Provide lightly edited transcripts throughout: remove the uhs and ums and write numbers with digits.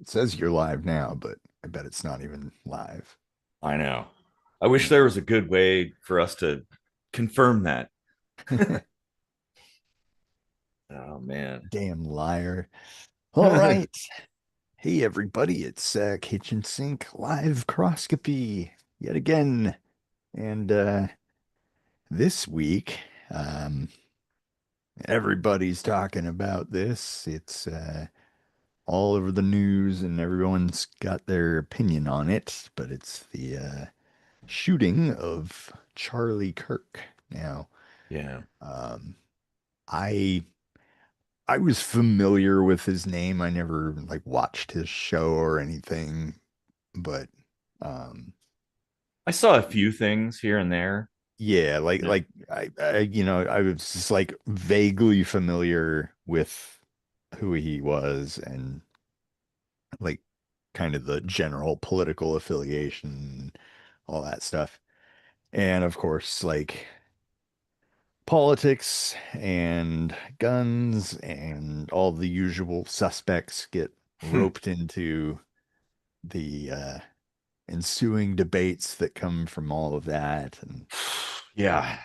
It says you're live now, but I bet it's not even live. I know. I wish there was a good way for us to confirm that. Oh man. Damn liar. All right. Hey, everybody. It's Kitchen Sink Live Microscopy yet again. And this week, um, everybody's talking about this. It's all over the news and everyone's got their opinion on it, but it's the shooting of Charlie Kirk. Now, Yeah. um, I I was familiar with his name. I never like watched his show or anything, but um I saw a few things here and there. yeah, Yeah. I was just like vaguely familiar with who he was and like kind of the general political affiliation, all that stuff. And of course, like politics and guns and all the usual suspects get roped into the ensuing debates that come from all of that and Yeah. um,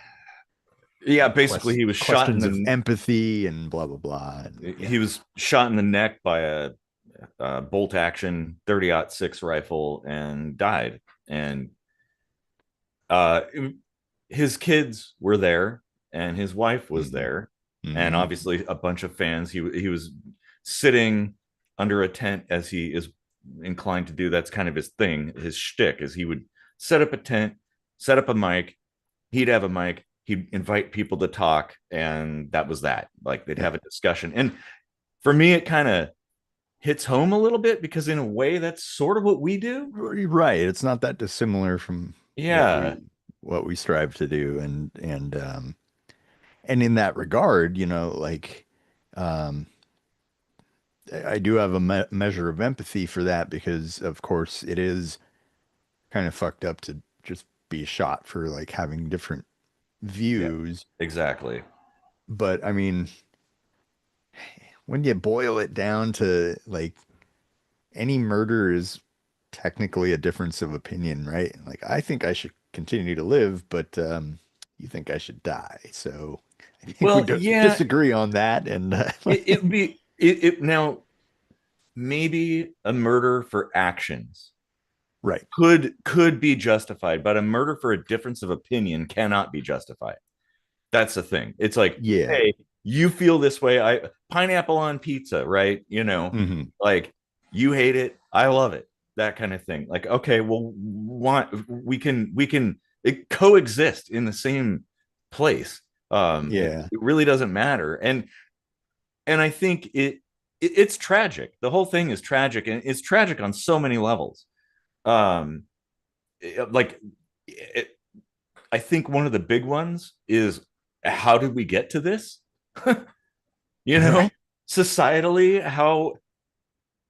Yeah, basically questions of empathy and blah blah blah. And yeah. he was shot in the neck by a bolt action 30-06 rifle and died. And uh his kids were there and his wife was Hmm. there and Hmm. obviously a bunch of fans. He was sitting under a tent as he is inclined to do. That's kind of his thing. His shtick is he would set up a tent, set up a mic. He'd have a mic. He'd invite people to talk, and that was that. Like they'd Yeah. have a discussion. And for me, it kind of hits home a little bit because in a way, that's sort of what we do. Right. It's not that dissimilar from what Yeah, we strive to do and in that regard, like um I do have a measure of empathy for that because of course it is kind of fucked up to just be shot for like having different yeah, views. exactly. But I mean, when you boil it down to like any murder is technically a difference of opinion, right? Like I think I should continue to live, but you think I should die. So I think we Well, yeah, disagree on that. And it would be it now maybe a murder for actions right, could be justified, but a murder for a difference of opinion cannot be justified. That's the thing. It's like, yeah, hey, you feel this way. I pineapple on pizza, right? hmm, Like you hate it, I love it. That kind of thing. Like, okay, well, we can coexist in the same place. yeah, It really doesn't matter. And I think it's tragic. The whole thing is tragic, and it's tragic on so many levels. Um, like it, I think one of the big ones is how did we get to this? you know, right, Societally,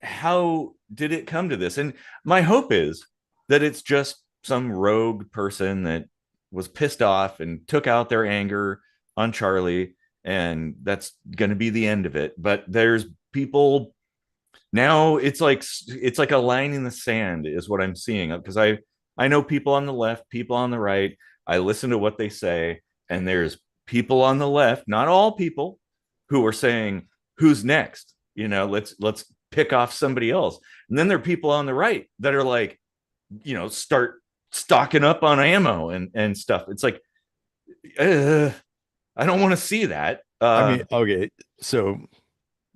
how did it come to this? And my hope is that it's just some rogue person that was pissed off and took out their anger on Charlie, and that's going to be the end of it. But there's people now. It's like a line in the sand is what I'm seeing because I know people on the left, people on the right. I listen to what they say, and there's people on the left, not all people, who are saying who's next. Let's pick off somebody else. And then there are people on the right that are like, start stocking up on ammo and stuff. It's like, uh, I don't want to see that. I mean, okay, so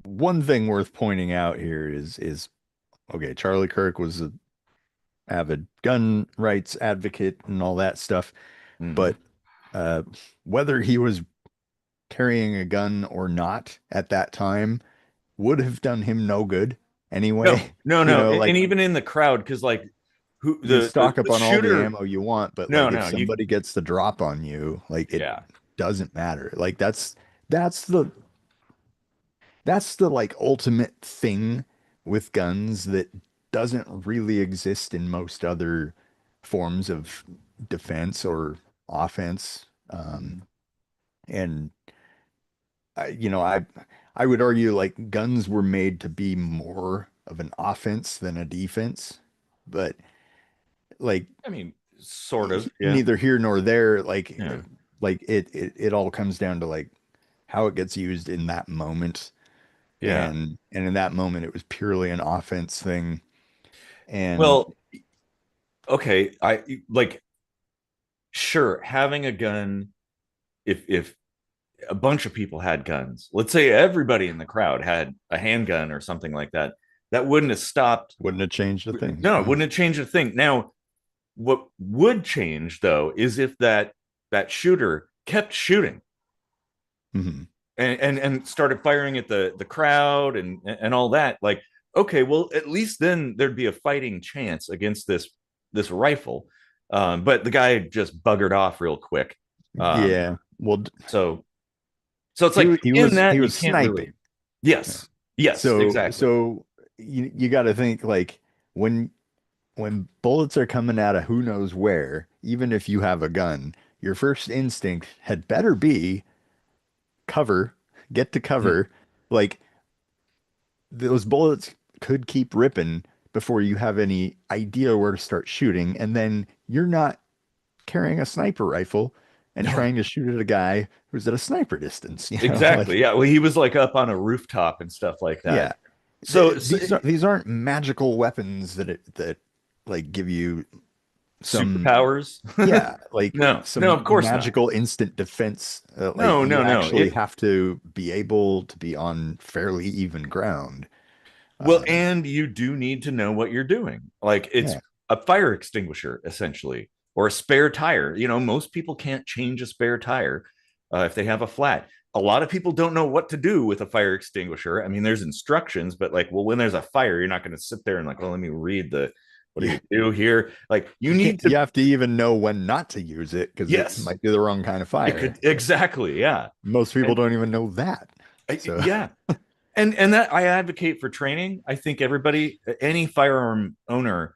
one thing worth pointing out here is okay, Charlie Kirk was an avid gun rights advocate and all that stuff, Mhm. but uh, whether he was carrying a gun or not at that time would have done him no good No, anyway. no, You no, know, and like even in the crowd, because like who you the, the stock up the on all the shooter. ammo you want, but No, like if no, you. somebody gets the drop on you, like it Yeah, doesn't matter. Like that's the that's the like ultimate thing with guns that doesn't really exist in most other forms of defense or offense. And I would argue like guns were made to be more of an offense than a defense. But like I mean, sort of, yeah, neither here nor there. yeah, It all comes down to like how it gets used in that moment. yeah. And in that moment, it was purely an offense thing. And Well, okay, I like sure having a gun. If a bunch of people had guns, let's say everybody in the crowd had a handgun or something like that, that wouldn't have stopped. wouldn't have changed a thing. No, it No. wouldn't have changed a thing. Now, what would change though is if that shooter kept shooting Hmm. and started firing at the crowd and all that. Like, okay, well, at least then there'd be a fighting chance against this rifle. But the guy just buggered off real quick. Um, Yeah. Well, so so it's like in he that you was can't really. sniping. Yeah. Yes, yes, So exactly. you got to think like when bullets are coming out of who knows where, even if you have a gun, your first instinct had better be cover, get to Mhm. cover. Like those bullets could keep ripping before you have any idea where to start shooting, and then you're not carrying a sniper rifle and No, trying to shoot at a guy who's at a sniper distance, exactly. like Yeah, well, he was like up on a rooftop and stuff like that. yeah. So These aren't magical weapons that like give you some superpowers? yeah, like No, no, some of course not. magical instant defense. Like No, you no, no. actually have to be able to be on fairly even ground. Well, Um, and you do need to know what you're doing. Like it's yeah, a fire extinguisher essentially, or a spare tire. Most people can't change a spare tire if they have a flat. A lot of people don't know what to do with a fire extinguisher. I mean, there's instructions, but like, well, when there's a fire, you're not going to sit there and like, well, let me read what do yeah. you do here? Like, you You can't. need to, You have to even know when not to use it because it yes, might be the wrong kind of it fire. could exactly, yeah, Most people and don't even know that. So, yeah, and that I advocate for training. I think everybody, any firearm owner,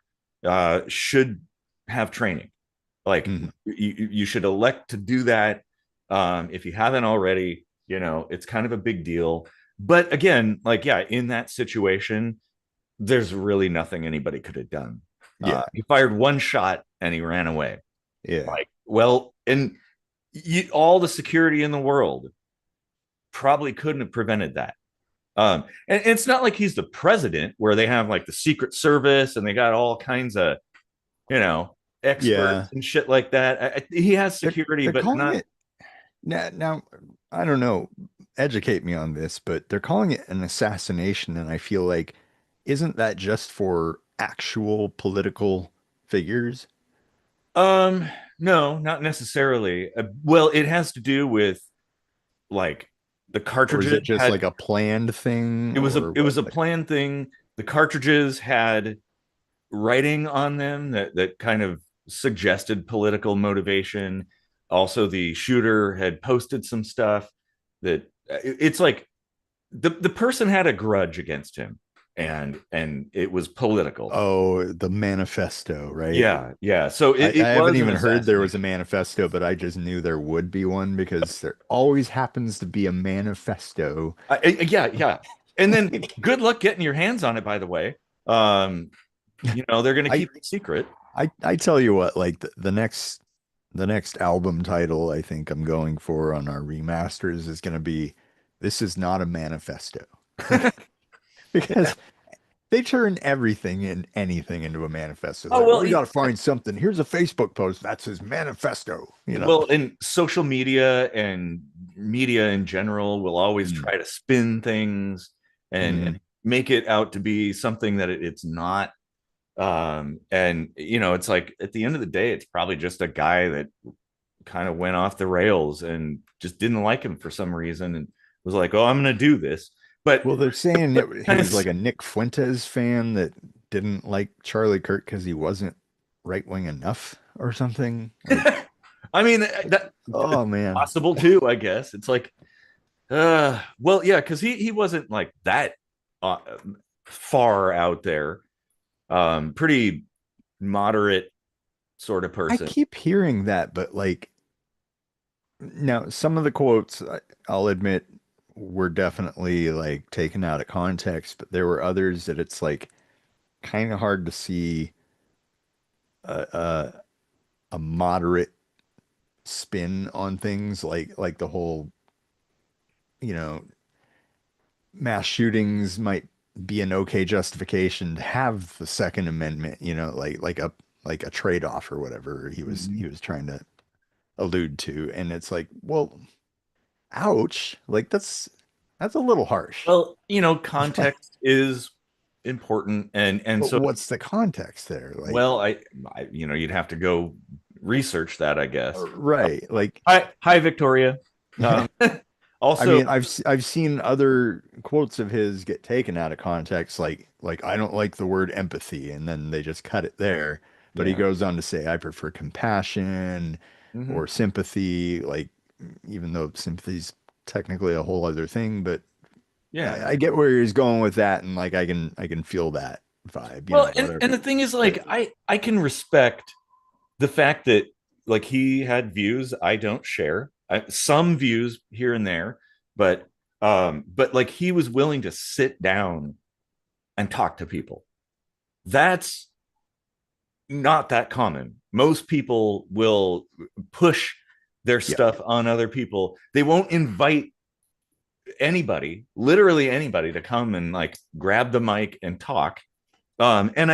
should have training. Like mhm. you should elect to do that. If you haven't already, it's kind of a big deal. But again, like yeah, in that situation, there's really nothing anybody could have done. Yeah, He fired one shot and he ran away. yeah, Like, well, and all the security in the world probably couldn't have prevented that. And it's not like he's the president where they have like the Secret Service and they got all kinds of, you know, experts yeah. and shit like that. He has security, They're but calling not. it now. I don't know. Educate me on this, but they're calling it an assassination, and I feel like isn't that just for actual political figures, Um, no, not necessarily. Well, it has to do with like the or is cartridges it just had like a planned thing, it was a or it what? was a Like, planned thing. The cartridges had writing on them that kind of suggested political motivation. Also, the shooter had posted some stuff that it's like the person had a grudge against him, and it was political. oh, the manifesto, right? Yeah, yeah. So I it haven't was an even heard there was a assassination. manifesto, but I just knew there would be one because there always happens to be a manifesto. Yeah, yeah. And then good luck getting your hands on it, by the way. Um, they're going to I keep it secret. I tell you what, like the next album title I think I'm going for on our remasters is going to be "This is not a manifesto," because they turn everything and anything into a manifesto. Oh Like, well, well, we got to find something. Here's a Facebook post that's his manifesto. You know. well, and social media and media in general will always Mm. try to spin things and Mhm. make it out to be something that it's not. And it's like at the end of the day, it's probably just a guy that kind of went off the rails and just didn't like him for some reason and was like, "Oh, I'm going to do this." But Well, they're saying that he kind was of, like a Nick Fuentes fan that didn't like Charlie Kirk because he wasn't right wing enough or something. Like, I mean, that's oh man. possible too. I guess it's like, well, yeah, because he wasn't like that uh, far out there. Pretty moderate sort of I person. keep hearing that, but like now some of the quotes, I'll admit, were definitely like taken out of context, but there were others that it's like kind of hard to see a, a moderate spin on things like the whole, you know, mass shootings might be an okay justification to have the Second Amendment, like a trade-off or whatever he Mhm. was trying to allude to. And it's like, well, ouch, like that's a little harsh. Well, context is important, and But so what's the context there? Like, well, you'd have to go research that, I guess. right, like Hi, Victoria. Um, I also, mean, I've seen other quotes of his get taken out of context, like I don't like the word empathy, and then they just cut it there. But he yeah, goes on to say, I prefer compassion hmm or sympathy, like even though sympathy's technically a whole other thing, but yeah. I get where he's going with that, and like I can feel that vibe, Well, and whatever. the thing is, But like, I can respect the fact that like he had views I don't share, some views here and there, but like he was willing to sit down and talk to people. That's not that common. Most people will push their yeah, stuff on other people. They won't invite anybody, literally anybody, to come and like grab the mic and talk. And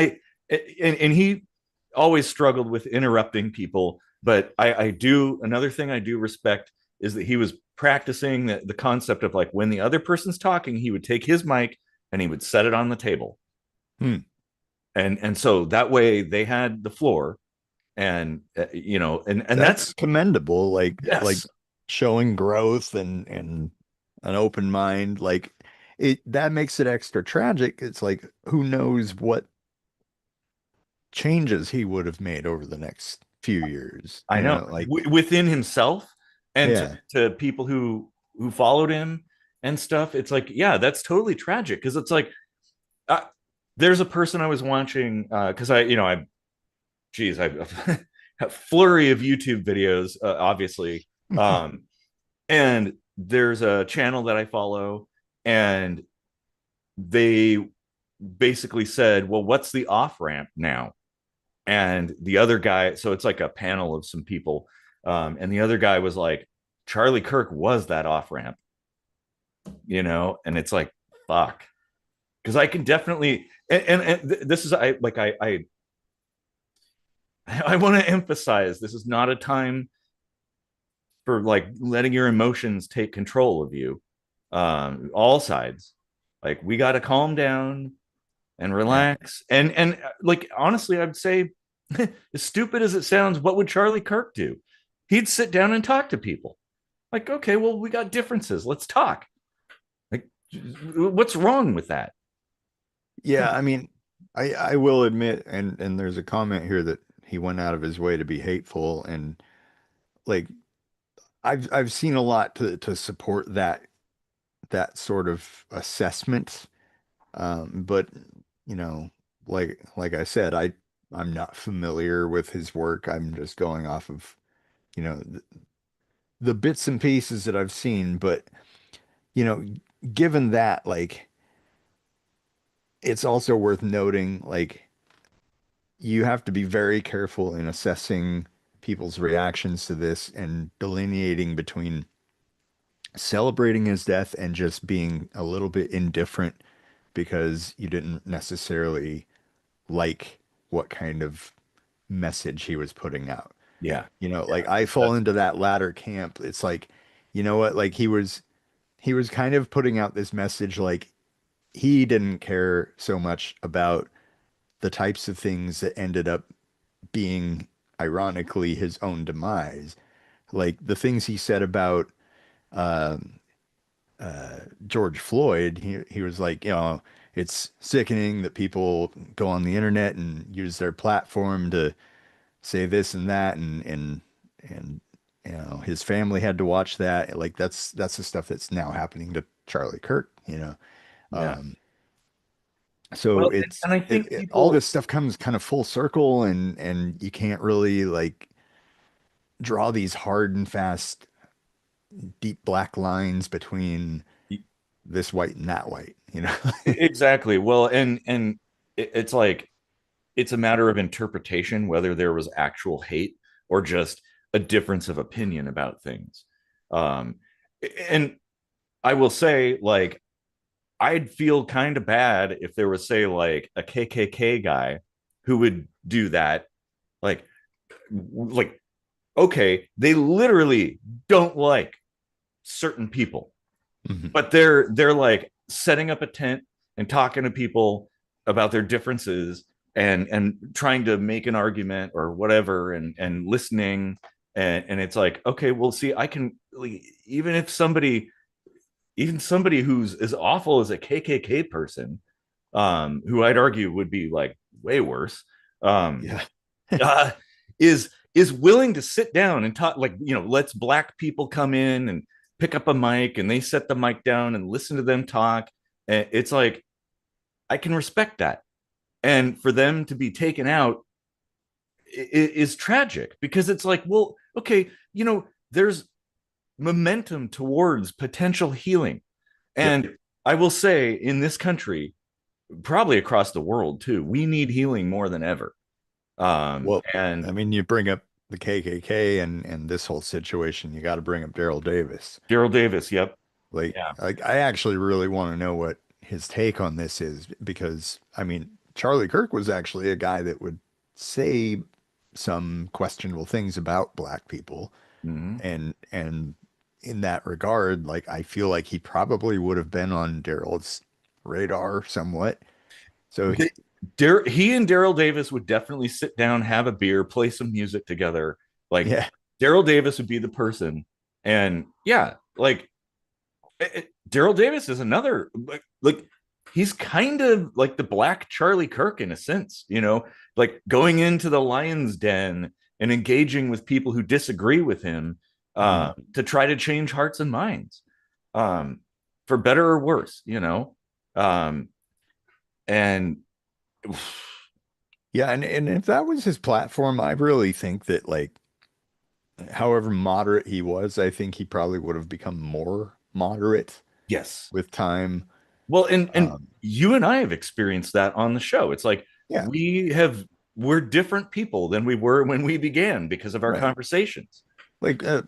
he always struggled with interrupting people. But I do another thing I do respect is that he was practicing the concept of like when the other person's talking, he would take his mic and he would set it on the table, hmm, and so that way they had the floor, and and that's that's commendable. Like yes, showing growth and an open mind, like it that makes it extra tragic. It's like who knows what changes he would have made over the next few years, I know, like within himself and yeah, to people who followed him and stuff. It's like, yeah, that's totally tragic because it's like uh, there's a person I was watching because I geez, I a flurry of YouTube videos, obviously, um, and there's a channel that I follow, and they basically said, "Well, what's the off ramp now?" And the other guy, so it's like a panel of some people, and the other guy was like, Charlie Kirk was that off ramp, and it's like, fuck, because I can definitely, and this is I want to emphasize this is not a time for like letting your emotions take control of you. All sides, like we got to calm down and yeah, relax, and like honestly, I'd say, as stupid as it sounds, what would Charlie Kirk do? He'd sit down and talk to people. Like, okay, well, we got differences. Let's talk. Like, what's wrong with that? yeah. I mean, I will admit, and there's a comment here that he went out of his way to be hateful, and like I've seen a lot to support that sort of assessment. But you know, like I said, I'm not familiar with his work. I'm just going off of, the bits and pieces that I've seen. But, you know, given that, like, it's also worth noting, like, you have to be very careful in assessing people's reactions to this and delineating between celebrating his death and just being a little bit indifferent because you didn't necessarily like what kind of message he was putting out. Yeah, Like I fall that's into that latter camp. It's like, you know what? Like he was kind of putting out this message like he didn't care so much about the types of things that ended up being ironically his own demise. Like the things he said about um George Floyd, he was like, it's sickening that people go on the internet and use their platform to say this and that and his family had to watch that. Like that's the stuff that's now happening to Charlie Kirk, yeah. um so Well, it's and I think all people, this stuff comes kind of full circle, and you can't really like draw these hard and fast deep black lines between this white and that white, you know? Exactly. Well, and it's like it's a matter of interpretation whether there was actual hate or just a difference of opinion about things. Um, and I will say, like, I'd feel kind of bad if there was, say, like a KKK guy who would do that. Like, like, okay, they literally don't like certain people, Mhm. but they're like setting up a tent and talking to people about their differences and trying to make an argument or whatever and listening and it's like, okay, well, see, I can, like, even if somebody, even somebody who's as awful as a KKK person, who I'd argue would be like way worse, um, Yeah. uh, is willing to sit down and talk, like, lets black people come in and pick up a mic and they set the mic down and listen to them talk. And it's like, I can respect that. And for them to be taken out is tragic because it's like, well, okay, there's momentum towards potential healing. Yep. And I will say, in this country, probably across the world too, we need healing more than ever. Well, And I mean, you bring up the KKK and this whole situation, you got to bring up Daryl Davis. Daryl Davis, yep. Yeah. Like I actually really want to know what his take on this is because I mean, Charlie Kirk was actually a guy that would say some questionable things about black people, Mm-hmm. and in that regard, like I feel like he probably would have been on Daryl's radar somewhat. So He and Daryl Davis would definitely sit down, have a beer, play some music together. Like, yeah, Daryl Davis would be the person, and yeah, like, Daryl Davis is another, like he's kind of like the black Charlie Kirk in a sense, like going into the lion's den and engaging with people who disagree with him, mhm. to try to change hearts and minds, um, for better or worse, um, and Yeah, and if that was his platform, I really think that like however moderate he was, I think he probably would have become more moderate yes. with time. Well, and Um, you and I have experienced that on the show. It's like yeah, we're different people than we were when we began because of our right. conversations. Like a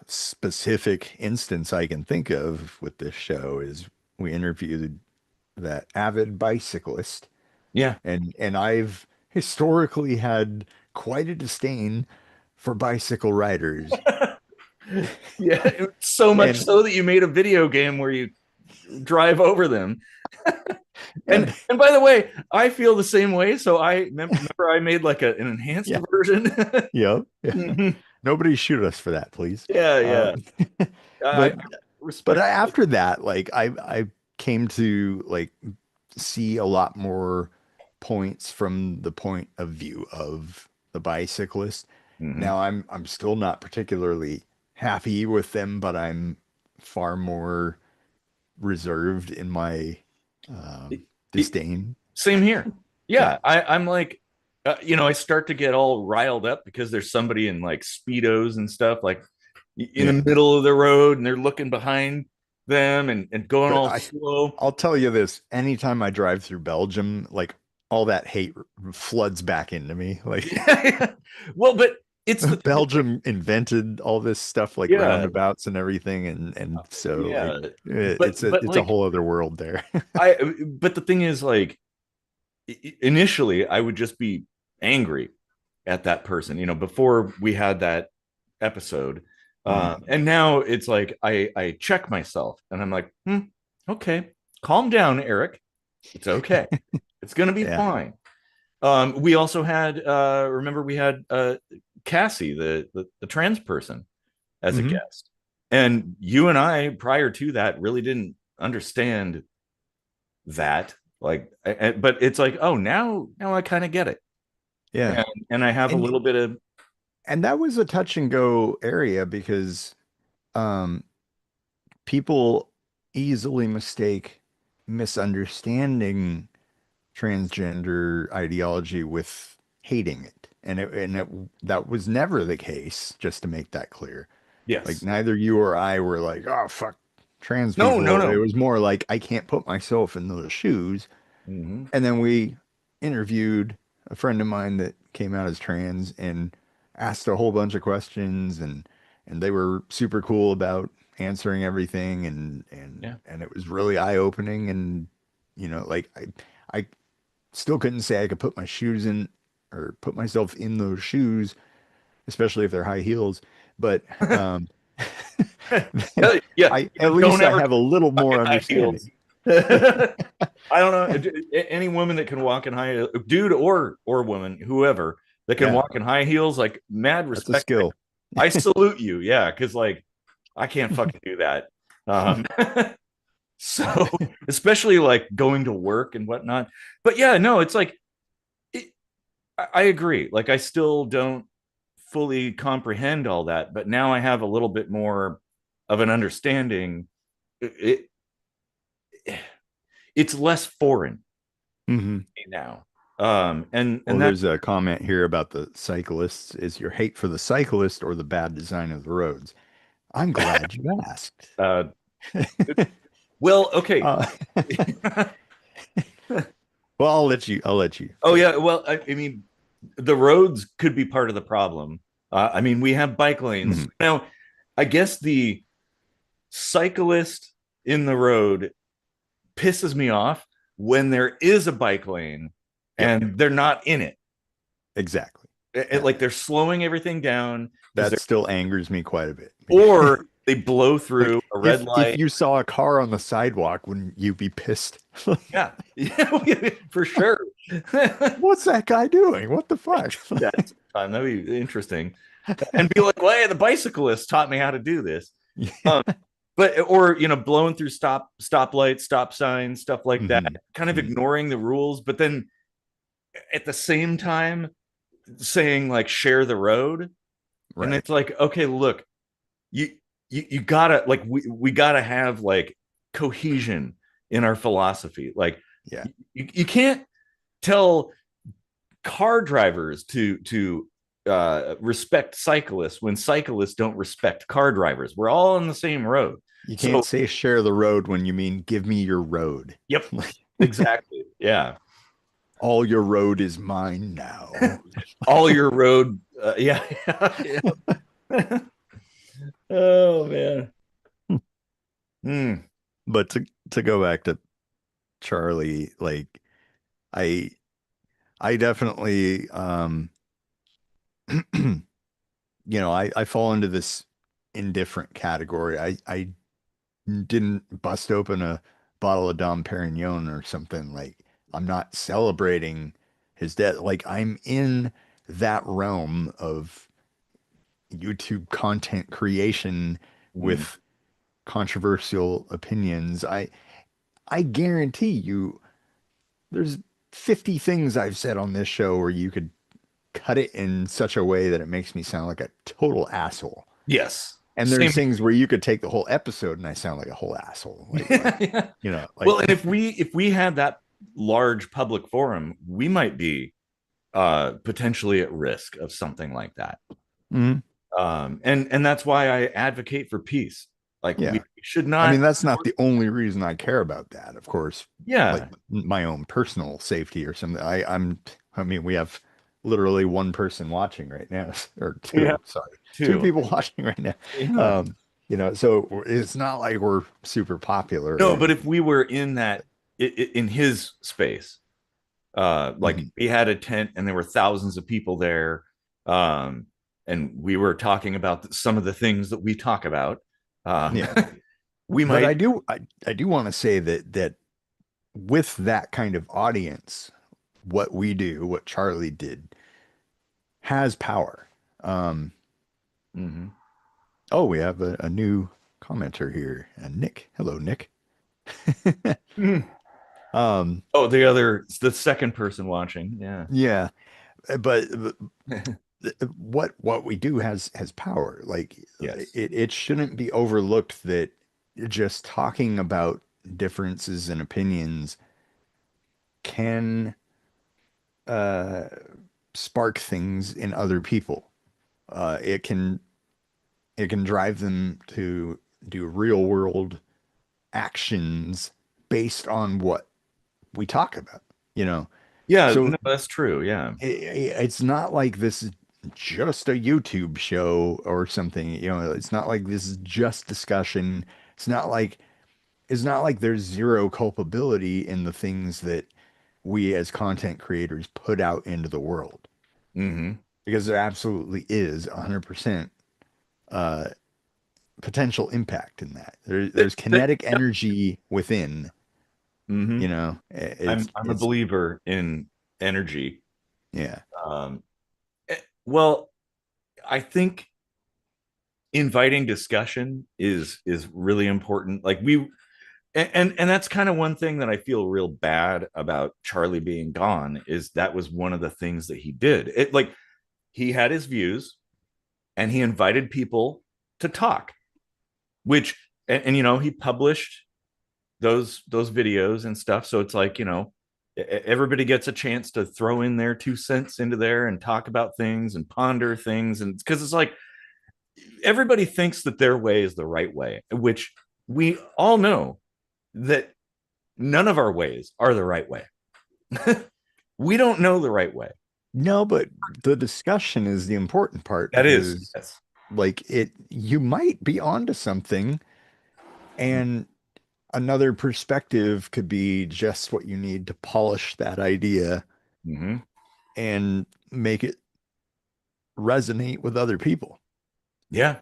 specific instance I can think of with this show is we interviewed that avid bicyclist, Yeah. and I've historically had quite a disdain for bicycle riders. Yeah, so much And so that you made a video game where you drive over them. yeah, And by the way, I feel the same way. So I remember I made like an enhanced yeah, version. yeah, yeah. Mhm. Nobody shoot us for that, please. Yeah, Uh, yeah. I but but respect that. after that, like I came to like see a lot more points from the point of view of the bicyclist. Mhm. Now I'm still not particularly happy with them, but I'm far more reserved in my It- it- disdain. Same here. Yeah, Yeah, I'm like, I start to get all riled up because there's somebody in like speedos and stuff, like in the yeah. middle of the road, and they're looking behind them and going But all slow. I'll tell you this, anytime I drive through Belgium, like all that hate floods back into me. Like Yeah. Well, but it's the Belgium invented all this stuff like yeah, roundabouts and everything, and so like yeah. But it's a like whole other world there. but the thing is, like, initially I would just be angry at that person, before we had that episode. Mhm. And now it's like I check myself and I'm like, okay, calm down, Eric. It's okay. It's gonna be Yeah. fine. We also had remember we had Cassie, the trans person, as a Hmm. guest. And you and I, prior to that, really didn't understand that. Like, but it's like, oh, now I kind of get it, Yeah. and I have a And little bit of that was a touch and go area because um people easily mistake misunderstanding transgender ideology with hating it. And that was never the case, just to make that clear. Like yes, neither you or I were like, oh fuck. trans No, no, people. It no. was more like I can't put myself in those shoes. Hmm. And then we interviewed a friend of mine that came out as trans and asked a whole bunch of questions, and they were super cool about answering everything, Yeah. and it was really eye-opening. And like I still couldn't say I could put my shoes in or put myself in those shoes, especially if they're high heels. But um, Yeah, yeah. I at Don't least I ever have a little walk in more high understanding. heels. I don't know any woman that can walk in high, dude or woman, whoever that can Yeah, walk in high heels, like mad that's a respect. skill. I salute you. Yeah, because like I can't fucking do that. Um, so especially like going to work and whatnot. But yeah, no, it's like it, I agree. Like I still don't fully comprehend all that, but now I have a little bit more of an understanding. It, it's less foreign hmm now. And Well, that there's a comment here about the cyclists. Is your hate for the cyclist or the bad design of the roads? I'm glad you asked. uh well, okay. Uh, well, I'll let you Oh take yeah, it. well, I mean, the roads could be part of the problem. I mean, we have bike lanes Mhm. now. I guess the cyclist in the road pisses me off when there is a bike lane Yep, and they're not in it. exactly. Yeah, Like they're slowing everything down because that they're, still angers me quite a bit. or they blow Like through a red if light. you saw a car on the sidewalk, wouldn't you be pissed? Yeah, yeah, for sure. What's that guy doing? What the fuck? That time that'd be interesting, and be like, "Well, hey, the bicyclist taught me how to do this." Yeah. Um, but or blowing through stoplights, stop signs, stuff like that, hmm kind of hmm ignoring the rules, but then at the same time saying like share the road, and Right. it's like, okay, look, you you gotta like we gotta have like cohesion in our philosophy. Like Yeah. you can't tell car drivers to respect cyclists when cyclists don't respect car drivers. We're all on the same road. You can't So, say share the road when you mean give me your road. yep, Like exactly. Yeah. all your road is mine now. All your road. Yeah. Yeah. Oh, man. Mm, But to go back to Charlie, like I I definitely I fall into this indifferent category. I didn't bust open a bottle of Dom Perignon or something. Like I'm not celebrating his death. Like I'm in that realm of YouTube content creation mm. with controversial opinions. I guarantee you there's 50 things I've said on this show where you could cut it in such a way that it makes me sound like a total asshole. Yes. And Same. there's things where you could take the whole episode and I sound like a whole asshole. Yeah, yeah. Like Well, and if we had that large public forum, we might be potentially at risk of something like that. Mhm. And that's why I advocate for peace. Like we Yeah. should I mean, not. that's not the only reason I care about that. Of course, like Yeah, my own personal safety or something. I mean, we have literally one person watching right now, or yeah, two, sorry, two too. people watching right now. Yeah. Um, so it's not like we're super popular or No, but if anything. we were in that in his space, like Mhm. he had a tent and there were thousands of people there, um, and we were talking about some of the things that we talk about, um, Yeah. we But might. I do want to say that with that kind of audience, what we do, what Charlie did, has power. Um, Mhm. oh, we have a new commenter here, Nick. Hello, Nick. Um, Oh, the second person watching. Yeah. yeah, but what we do has power. Like Yes. it shouldn't be overlooked that just talking about differences and opinions can uh, spark things in other people. It can drive them to do real world actions based on what we talk about, you know. Yeah, So no, that's true. Yeah. it's not like this is just a YouTube show or something, you know. It's not like this is just discussion. It's not like it's not like there's zero culpability in the things that we as content creators put out into the world, Hmm. because there absolutely is 100% uh, potential impact in that. There's kinetic Yep. energy within, Hmm. you know. I'm a It's believer in energy. yeah. Um, well, I think inviting discussion is really important. Like we and that's kind of one thing that I feel real bad about Charlie being gone is that was one of the things that he did. It like he had his views and he invited people to talk, which and you know he published those videos and stuff. So it's like, you know, everybody gets a chance to throw in their 2 cents into there and talk about things and ponder things. And because it's like everybody thinks that their way is the right way, which we all know that none of our ways are the right way. We don't know the right way. No, but the discussion is the important part, That is, because yes. like you might be onto something, and another perspective could be just what you need to polish that idea Mm-hmm. and make it resonate with other people. Yeah.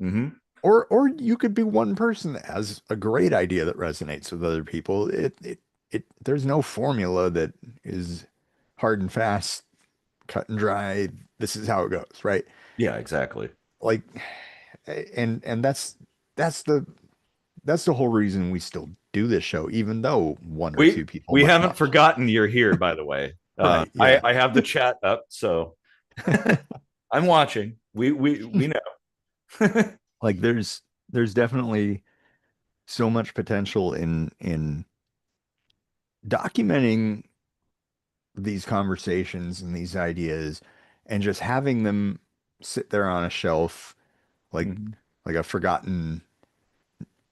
Mm-hmm. Or you could be one person that has a great idea that resonates with other people. It there's no formula that is hard and fast, cut and dry. This is how it goes, right? Yeah, exactly. Like, and that's the that's the whole reason we still do this show, even though one or We two people we might haven't not. forgotten you're here, by the way. Right, yeah. I have the chat up, so I'm watching. We know. Like there's definitely so much potential in documenting these conversations and these ideas, and just having them sit there on a shelf, like Mhm. like a forgotten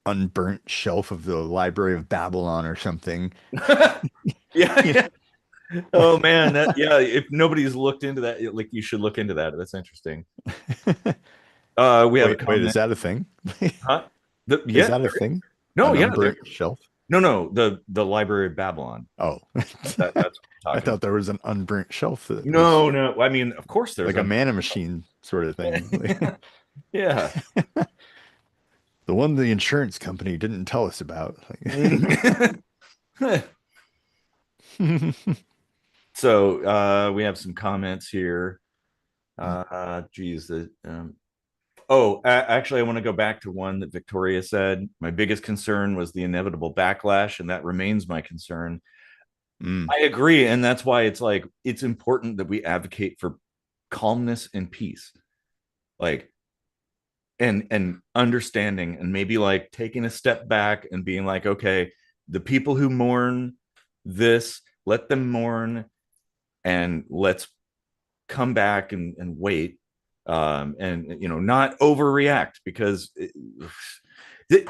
unburnt shelf of the Library of Babylon or something. Yeah, You yeah. Oh man, that yeah. If nobody's looked into that, like you should look into that. That's interesting. know? We have a Wait, is comment. that a thing? Huh? Is Yeah. that a thing? No, An yeah. unburnt shelf? No, no. The Library of Babylon. Oh, That's what I'm I talking thought about. there was an unburnt shelf that was No, no. I mean, of course there's like a un. mana machine sort of thing. Yeah. The one the insurance company didn't tell us about. So we have some comments here. Geez, actually, I want to go back to one that Victoria said. My biggest concern was the inevitable backlash, and that remains my concern. Mm. I agree, and that's why it's like it's important that we advocate for calmness and peace, like and understanding, and maybe like taking a step back and being like, okay, the people who mourn this, let them mourn, and let's come back and wait, and you know not overreact because it,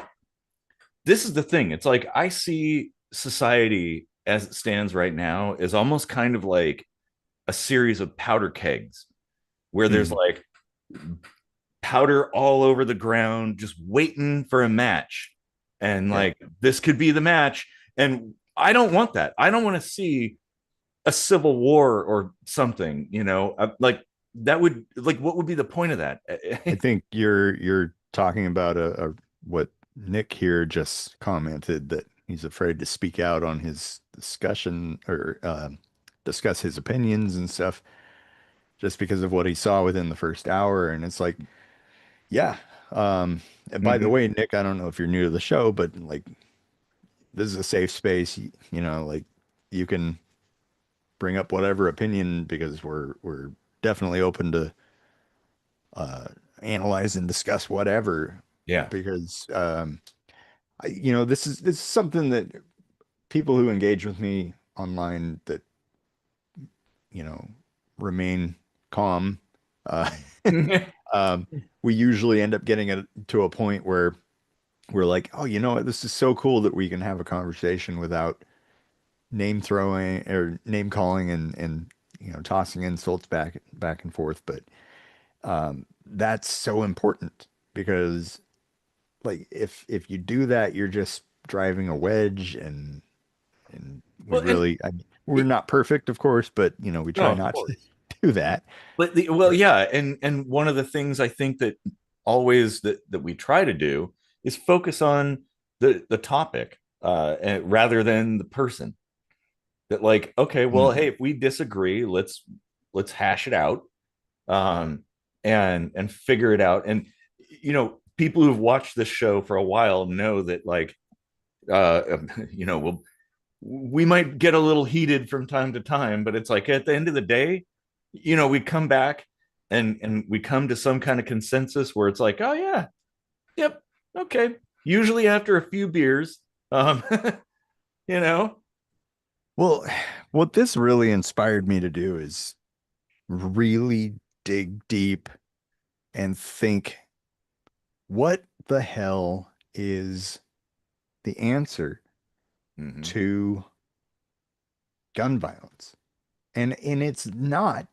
this is the thing. It's like I see society as it stands right now is almost kind of like a series of powder kegs where there's Mm. like powder all over the ground just waiting for a match, and Yeah. like this could be the match, and I don't want that. I don't want to see a civil war or something, you know, like that would like what would be the point of that? I think you're talking about a what Nick here just commented, that he's afraid to speak out on his discussion, or discuss his opinions and stuff, just because of what he saw within the first hour. And it's like, yeah. And by the Mhm. way, Nick, I don't know if you're new to the show, but like this is a safe space. You know, like you can bring up whatever opinion, because we're definitely open to uh, analyze and discuss whatever, Yeah. because you know, this is something that people who engage with me online, that you know, remain calm. Uh, Mhm. um, we usually end up getting it to a point where we're like, oh, you know what? This is so cool that we can have a conversation without name throwing or name calling and tossing insults back and forth. But that's so important because like if you do that, you're just driving a wedge and we Well, and really we're it, not perfect, of course, but we no, try of not to course. do that. But well, yeah, and one of the things I think that always that we try to do is focus on the topic rather than the person. That like, okay, well, Mm. hey, if we disagree, let's hash it out, um, and figure it out. And people who've watched this show for a while know that like, we'll we might get a little heated from time to time, but it's like at the end of the day, we come back and we come to some kind of consensus where it's like, oh yeah, yep, okay. Usually after a few beers, um, you know, Well, what this really inspired me to do is really dig deep and think, what the hell is the answer mm-hmm. to gun violence? And it's not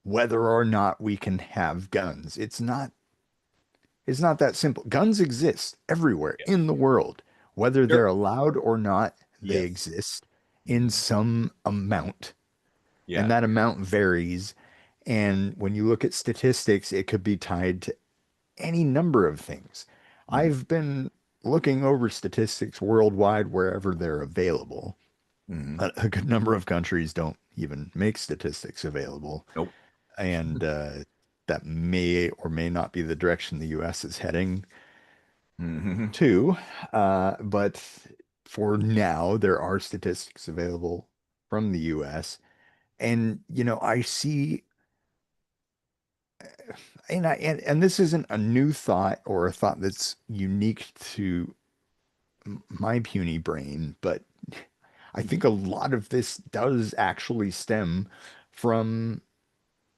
whether or not we can have guns. It's not that simple. Guns exist everywhere Yeah. in the world. Whether they're Sure. allowed or not, they Yes. exist in Mm-hmm. some amount, and Yeah. that amount varies. And when you look at statistics, it could be tied to any number of things. Mm-hmm. I've been looking over statistics worldwide wherever they're available. Mm-hmm. A good number of countries don't even make statistics available, Nope. and that may or may not be the direction the US is heading Mm-hmm. to. But for now, there are statistics available from the US. And, I see, and this isn't a new thought or a thought that's unique to my puny brain, but I think a lot of this does actually stem from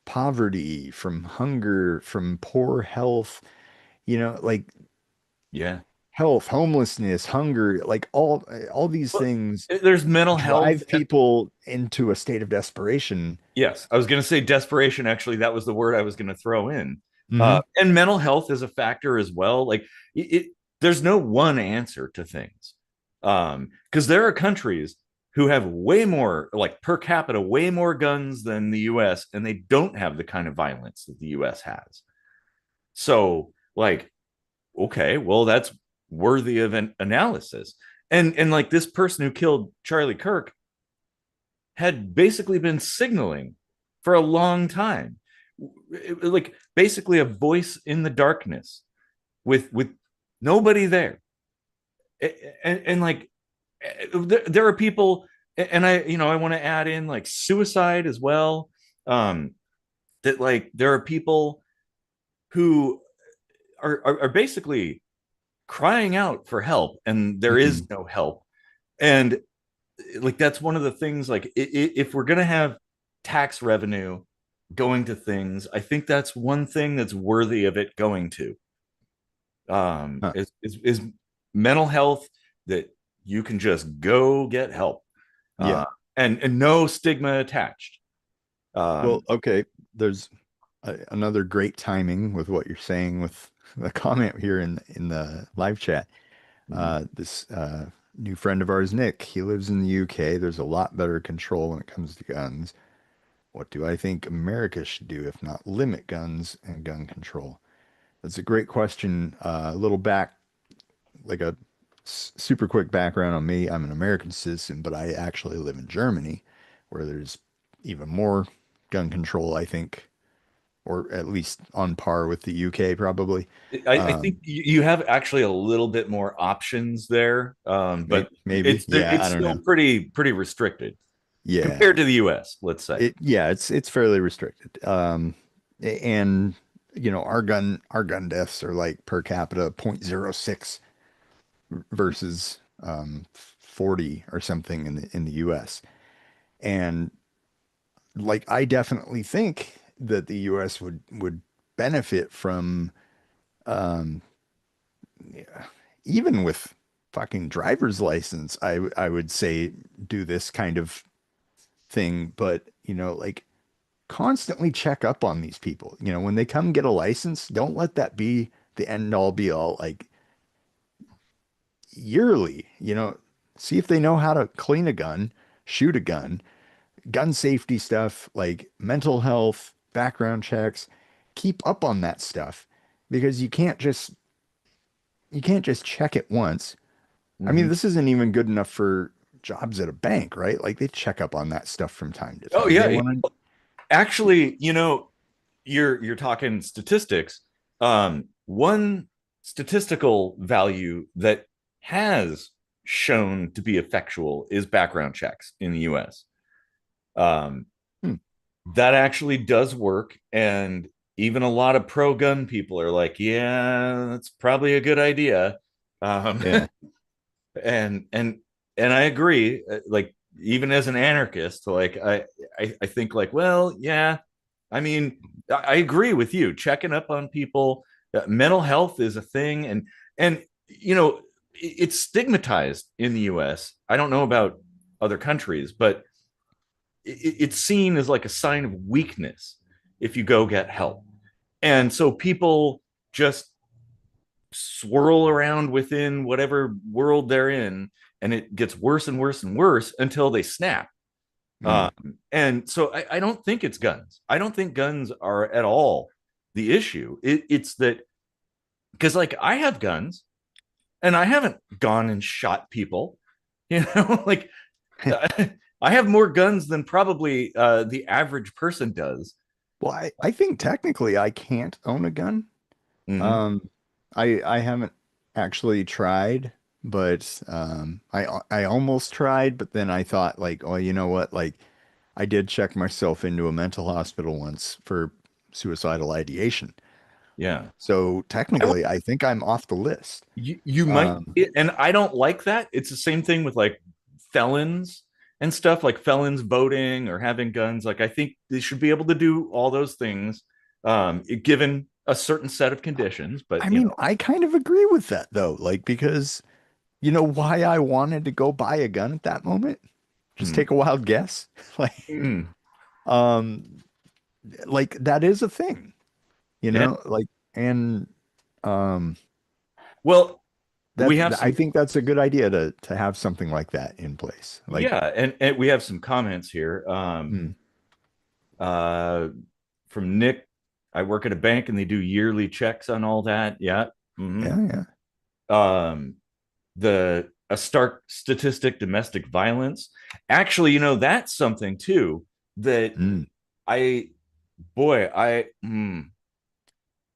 poverty, from hunger, from poor health, like Yeah. health, homelessness, hunger, like all these Well, things there's mental health. drive people into a state of desperation. Yes, I was going to say desperation. Actually, that was the word I was going to throw in. Hmm. And mental health is a factor as well. Like there's no one answer to things, because there are countries who have way more, like per capita, way more guns than the U.S., and they don't have the kind of violence that the U.S. has. So, like, okay, well, that's worthy of an analysis. And like this person who killed Charlie Kirk had basically been signaling for a long time, like basically a voice in the darkness with nobody there. And like there are people, and I want to add in like suicide as well. um that like there are people who are basically crying out for help and there is Hmm. no help. And like that's one of the things, like if we're going to have tax revenue going to things, I think that's one thing that's worthy of it going to, Huh. is mental health, that you can just go get help, Yeah. uh and no stigma attached. Well, um okay. There's another great timing with what you're saying with the comment here in the live chat. This new friend of ours, Nick, he lives in the UK. There's a lot better control when it comes to guns. What do I think America should do if not limit guns and gun control? That's a great question. A little back, like a super quick background on me. I'm an American citizen, but I actually live in Germany, where there's even more gun control, I think, or at least on par with the UK, probably. I think you have actually a little bit more options there, but Maybe, yeah, it's I don't still know. pretty restricted Yeah, compared to the U.S., let's say. it's fairly restricted. And our gun deaths are like per capita zero point zero 0.06 versus 40 or something in the US. And like I definitely think that the US would benefit from um even with fucking driver's license, I would say do this kind of thing, but like constantly check up on these people. When they come get a license, don't let that be the end all be all. Like yearly, see if they know how to clean a gun, shoot a gun, gun safety stuff, like mental health, background checks. Keep up on that stuff because you can't just check it once. I mean, Mhm. this isn't even good enough for jobs at a bank, right? Like they check up on that stuff from time to Oh time. They yeah, want to, actually, you're talking statistics. One statistical value that has shown to be effectual is background checks in the US. Um, hmm, that actually does work, and even a lot of pro-gun people are like, yeah, that's probably a good idea. Um, yeah, and I agree. Like even as an anarchist, like I think like, well, yeah, I mean, I agree with you. Checking up on people, mental health is a thing, and it's stigmatized in the U.S. I don't know about other countries, but it's seen as like a sign of weakness if you go get help, and so people just swirl around within whatever world they're in, and it gets worse and worse and worse until they snap. mm, And so I don't think it's guns. I don't think guns are at all the issue. It's that because like I have guns and I haven't gone and shot people, like I have more guns than probably the average person does. well, I think technically I can't own a gun. Mm-hmm. Um, I haven't actually tried, but I almost tried, but then I thought like, oh, you know what? Like I did check myself into a mental hospital once for suicidal ideation. Yeah. So I technically, I think I'm off the list. you might, Um, and I don't like that. It's the same thing with like felons and stuff, like felons voting or having guns. Like I think they should be able to do all those things, given a certain set of conditions. But I mean, I kind of agree with that though, like because you know why I wanted to go buy a gun at that moment? Just mm, take a wild guess. Like, mm, um, like that is a thing, yeah. like, and um, Well, that we have I some, think that's a good idea to have something like that in place. Like, yeah, and we have some comments here. mm, Uh, from Nick. I work at a bank and they do yearly checks on all that. Yeah. yeah, Mm-hmm. yeah, Um, the a stark statistic, domestic violence. Actually, that's something too that mm, I, boy,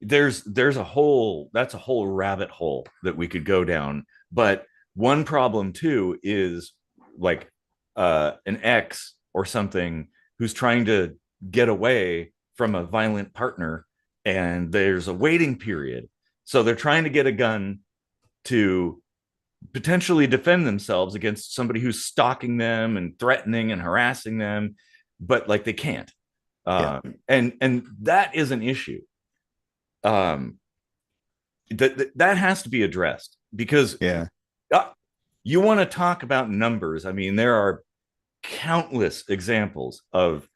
there's a whole that's a whole rabbit hole that we could go down. But one problem too is like an ex or something who's trying to get away from a violent partner, and there's a waiting period. So they're trying to get a gun to potentially defend themselves against somebody who's stalking them and threatening and harassing them, but like they can't. yeah, And that is an issue. Um, that has to be addressed because yeah, uh, you want to talk about numbers. I mean, there are countless examples of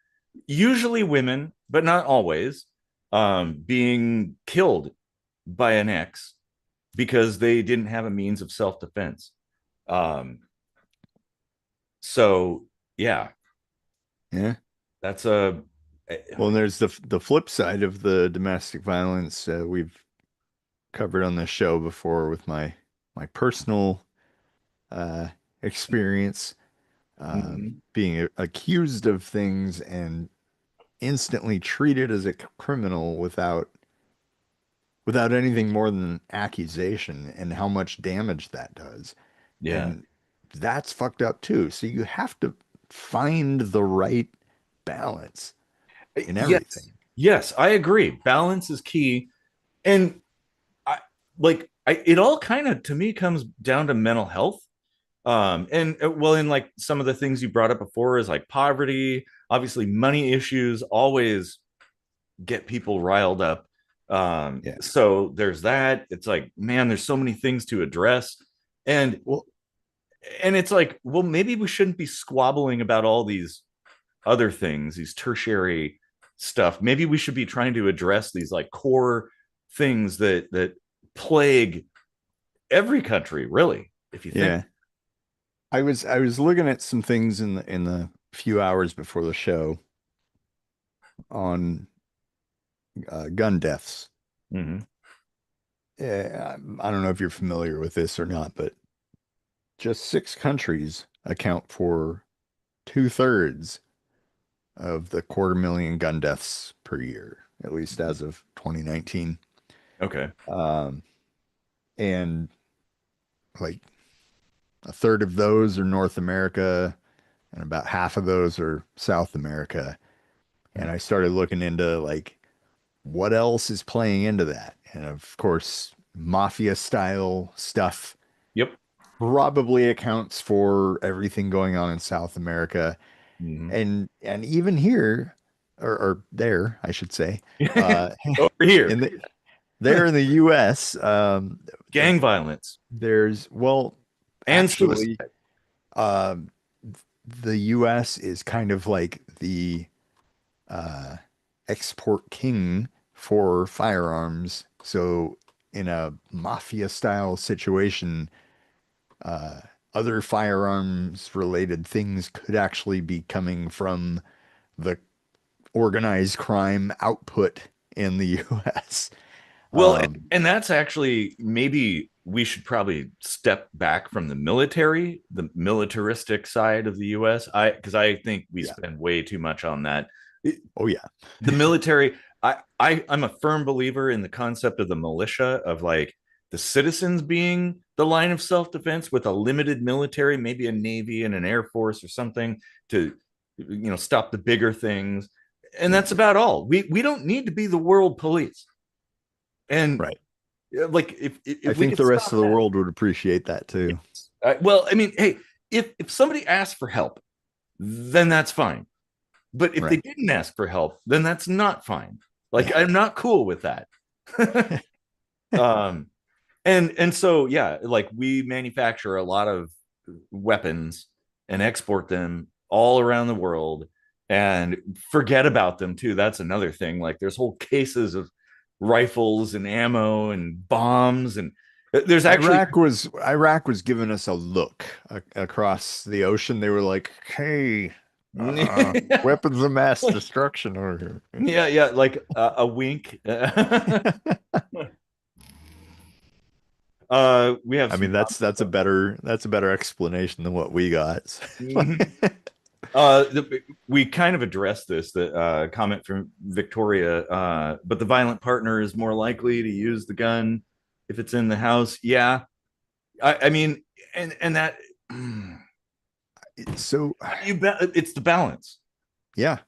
usually women, but not always, being killed by an ex because they didn't have a means of self-defense. Um, so yeah, yeah. that's a Well, and there's the flip side of the domestic violence we've covered on this show before with my personal uh, experience being accused of things and instantly treated as a criminal without anything more than accusation and how much damage that does. yeah. And that's fucked up too. So you have to find the right balance in Yes, everything. yes, I agree. Balance is key, and I it all kind of to me comes down to mental health. And well, in like some of the things you brought up before is like poverty, obviously money issues always get people riled up. Yeah. So there's that. It's like, man, there's so many things to address. And Well, and it's like, well, maybe we shouldn't be squabbling about all these other things, these tertiary stuff. Maybe we should be trying to address these like core things that plague every country, really, if you think. yeah. I was looking at some things in the few hours before the show on gun deaths. Mm-hmm. I don't know if you're familiar with this or not, but just 6 countries account for 2/3 of the 250,000 gun deaths per year, at least as of 2019. Okay. Um, and like a third of those are North America, and about half of those are South America. And I started looking into like what else is playing into that. And of course, mafia style stuff Yep. probably accounts for everything going on in South America. Mm-hmm. And even here, or there, I should say, uh, Over here, in the there in the U.S., gang violence there's well, and actually, suicide. um, the U.S. is kind of like the uh, export king for firearms. So in a mafia style situation, uh, other firearms related things could actually be coming from the organized crime output in the US. Well, Um, and that's actually, maybe we should probably step back from the military, the militaristic side of the US. Because I think we yeah. spend way too much on that. Oh yeah. The military, I'm a firm believer in the concept of the militia, of like the citizens being the line of self-defense with a limited military, maybe a navy and an air force or something to, stop the bigger things. And that's about all. We don't need to be the world police. And Right. like, I if we think could the rest stop of the that. world would appreciate that too. Well, I mean, hey, if somebody asks for help, then that's fine. But if they Right. didn't ask for help, then that's not fine. Like, Yeah. I'm not cool with that. um, and so, yeah, like, we manufacture a lot of weapons and export them all around the world and forget about them too. That's another thing. Like, there's whole cases of rifles and ammo and bombs, and there's actually Iraq was giving us a look across the ocean. They were like, "Hey, weapons of mass destruction over yeah, yeah, like a wink. here." We have I some mean, that's a better explanation than what we got. comments. We kind of addressed this, the comment from Victoria, but the violent partner is more likely to use the gun if it's in the house. Yeah, I mean, and that So, it's the balance, yeah,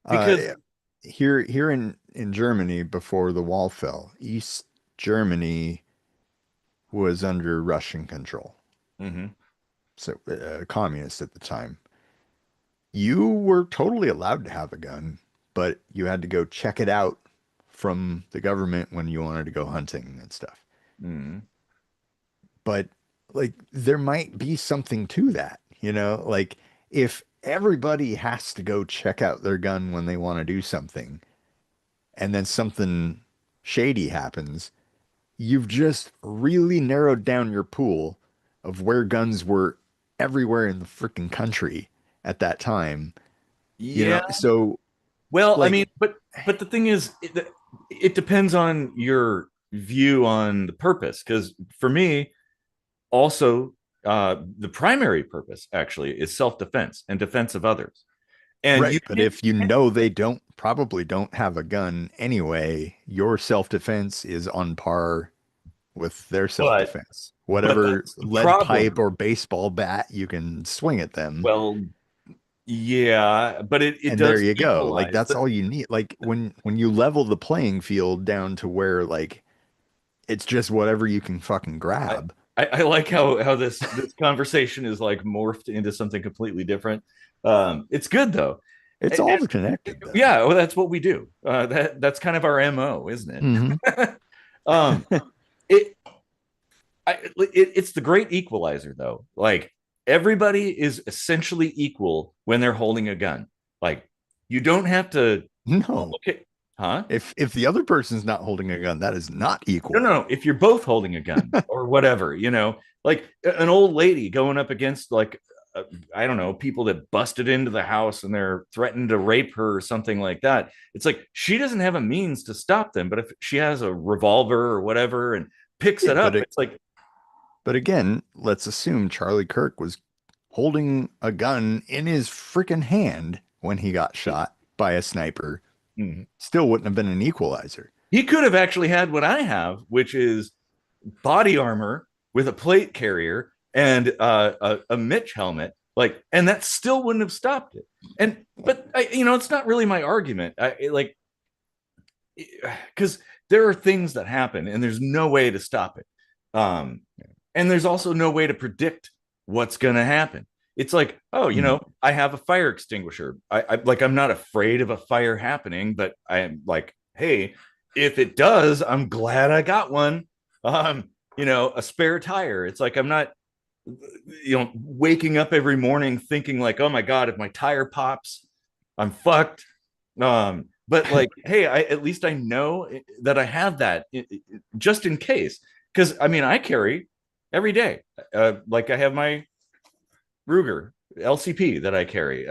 uh, because here in Germany before the wall fell, East Germany was under Russian control, mhm. so communist at the time. You were totally allowed to have a gun, but you had to go check it out from the government when you wanted to go hunting and stuff. Mhm. But like there might be something to that, like if everybody has to go check out their gun when they want to do something and then something shady happens, you've just really narrowed down your pool of where guns were everywhere in the freaking country at that time, Yeah. so Well, I like mean, but the thing is, it depends on your view on the purpose. Because for me, also, the primary purpose actually is self-defense and defense of others. And you right, but if you know they probably don't have a gun anyway, your self-defense is on par with their but self-defense. but Whatever that's the lead pipe problem. or baseball bat you can swing at them, Well, yeah, but it and there does you go. Like equalize that's all you need. Like when you level the playing field down to where like it's just whatever you can fucking I, grab. I like how this conversation is like morphed into something completely different. It's good though. It's And, all connected then. yeah, well, that's what we do. That's kind of our MO, isn't Hmm. it? um, it, it's the great equalizer, though. Like everybody is essentially equal when they're holding a gun. Like you don't have to No. look at, huh? If the other person's not holding a gun, that is not No, equal. no, no. If you're both holding a gun or whatever, like an old lady going up against like uh, I don't know, people that busted into the house and they're threatened to rape her or something like that. It's like she doesn't have a means to stop them, but if she has a revolver or whatever and picks Yeah, it up, it's like, but again, let's assume Charlie Kirk was holding a gun in his freaking hand when he got shot by a sniper. mm-hmm. Still wouldn't have been an equalizer. He could have actually had what I have, which is body armor with a plate carrier and a Mitch helmet, like, and that still wouldn't have stopped it. And but it's not really my argument. Like because there are things that happen and there's no way to stop it. Um, and there's also no way to predict what's going to happen. It's like, oh, Hmm. I have a fire extinguisher. I'm not afraid of a fire happening, but I'm like, hey, if it does, I'm glad I got one. A spare tire. It's like I'm not, waking up every morning thinking like, oh my god, if my tire pops, I'm fucked. But like, hey, at least I know that I have that just in case. Because I mean, I carry every day. Like I have my Ruger LCP that I carry,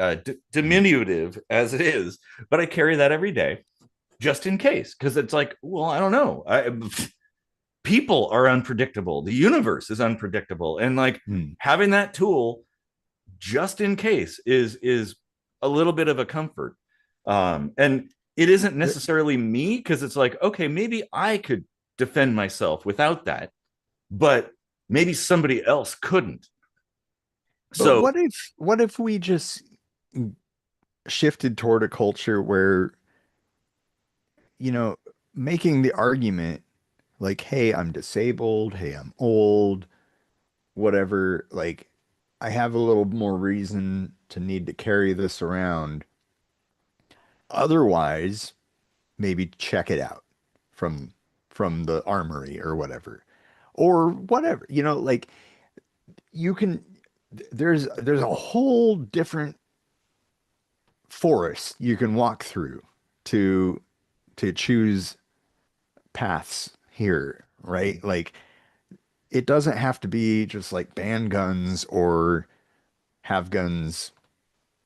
diminutive as it is, but I carry that every day just in case. Because it's like, well, I don't know. People are unpredictable. The universe is unpredictable, and like Hmm. having that tool just in case is a little bit of a comfort. And it isn't necessarily me because it's like, okay, maybe I could defend myself without that, but maybe somebody else couldn't. But So what if we just shifted toward a culture where, you know, making the argument like, hey, I'm disabled, hey, I'm old, whatever, like I have a little more reason to need to carry this around. Otherwise, maybe check it out from the armory or whatever. Or whatever. Like you can there's a whole different forest you can walk through to choose paths here, right? Like it doesn't have to be just like ban guns or have guns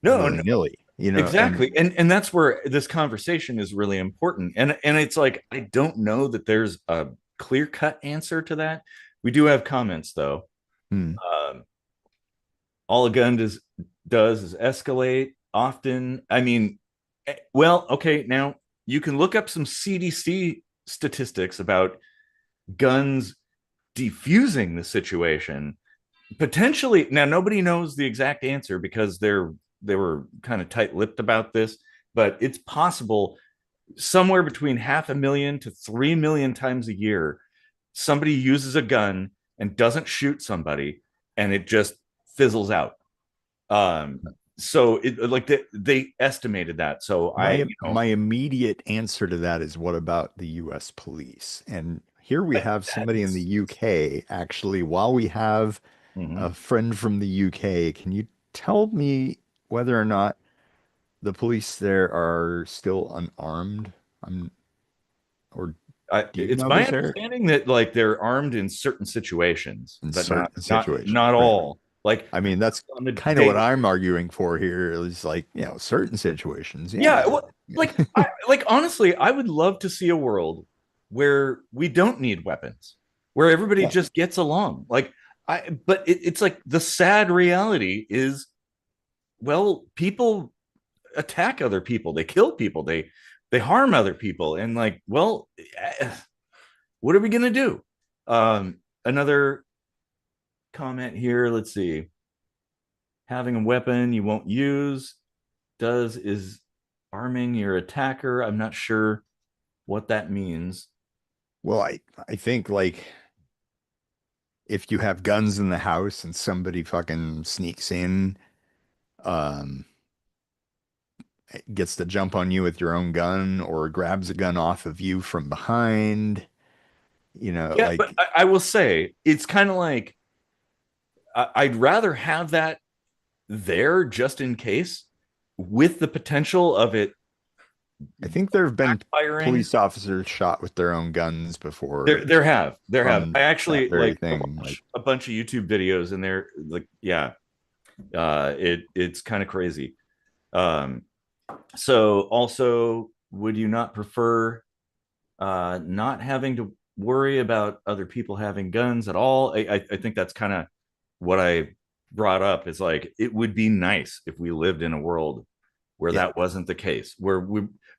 no, no, willy-nilly, and exactly. And that's where this conversation is really important. And it's like I don't know that there's a clear-cut answer to that. We do have comments though. hmm, Um, all a gun does is escalate often. I mean, well, okay, now you can look up some CDC statistics about guns defusing the situation potentially. Now nobody knows the exact answer because they were kind of tight-lipped about this, but it's possible somewhere between 500,000 to 3 million times a year somebody uses a gun and doesn't shoot somebody and it just fizzles out. um so it like they estimated that, so my immediate answer to that is what about the US police? And here we have somebody in the that's UK actually, while we have mhm. a friend from the UK, can you tell me whether or not the police there are still unarmed? I'm or do you It's know my this, Eric? understanding that like they're armed in certain situations, In but not certain not situations, not right? all. Like I mean, that's on the kind of what day, I'm arguing for here is like, certain situations, yeah. yeah. Well, like honestly, I would love to see a world where we don't need weapons, where everybody Yeah. just gets along. But it's like the sad reality is, well, people attack other people, they kill people, they harm other people, and like, well, what are we gonna do? Another comment here. Let's see. Having a weapon you won't use does is arming your attacker. I'm not sure what that means. Well, I think like if you have guns in the house and somebody fucking sneaks in, um, gets to jump on you with your own gun or grabs a gun off of you from behind. Yeah, but Like I will say it's kind of like I'd rather have that there just in case, with the potential of it I think there have been backfiring. police officers shot with their own guns There, before there have. from I that actually very like I thing. Like, watch a bunch of YouTube videos, and they're like, yeah, it's kind of crazy. Um, so also, would you not prefer not having to worry about other people having guns at all? I think that's kind of what I brought up. Is like it would be nice if we lived in a world where yeah, that wasn't the case.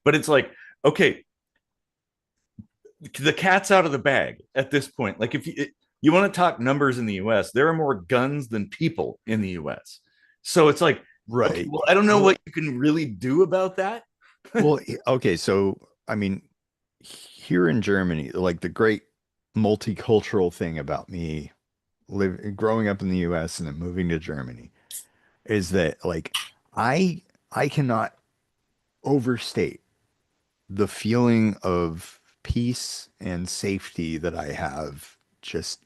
But it's like, okay, the cat's out of the bag at this point. Like if you want to talk numbers in the U.S., there are more guns than people in the U.S. So it's like, okay, right. well, I don't know Well, what you can really do about that. okay. So, I mean, here in Germany, like the great multicultural thing about me growing up in the US and then moving to Germany is that like I I cannot overstate the feeling of peace and safety that I have just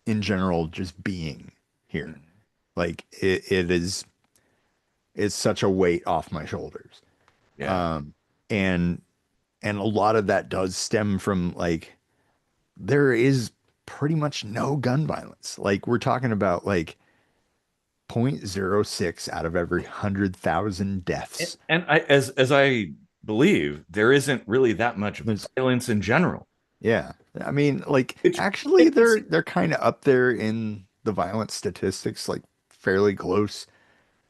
in general just being here. Like it is it's such a weight off my shoulders. Yeah. Um and and a lot of that does stem from like there is pretty much no gun violence. Like we're talking about like 0.06 out of every 100,000 deaths. And as I believe, there isn't really that much There's, violence in general. yeah. I mean, like Which actually they're kind of up there in the violence statistics, like fairly close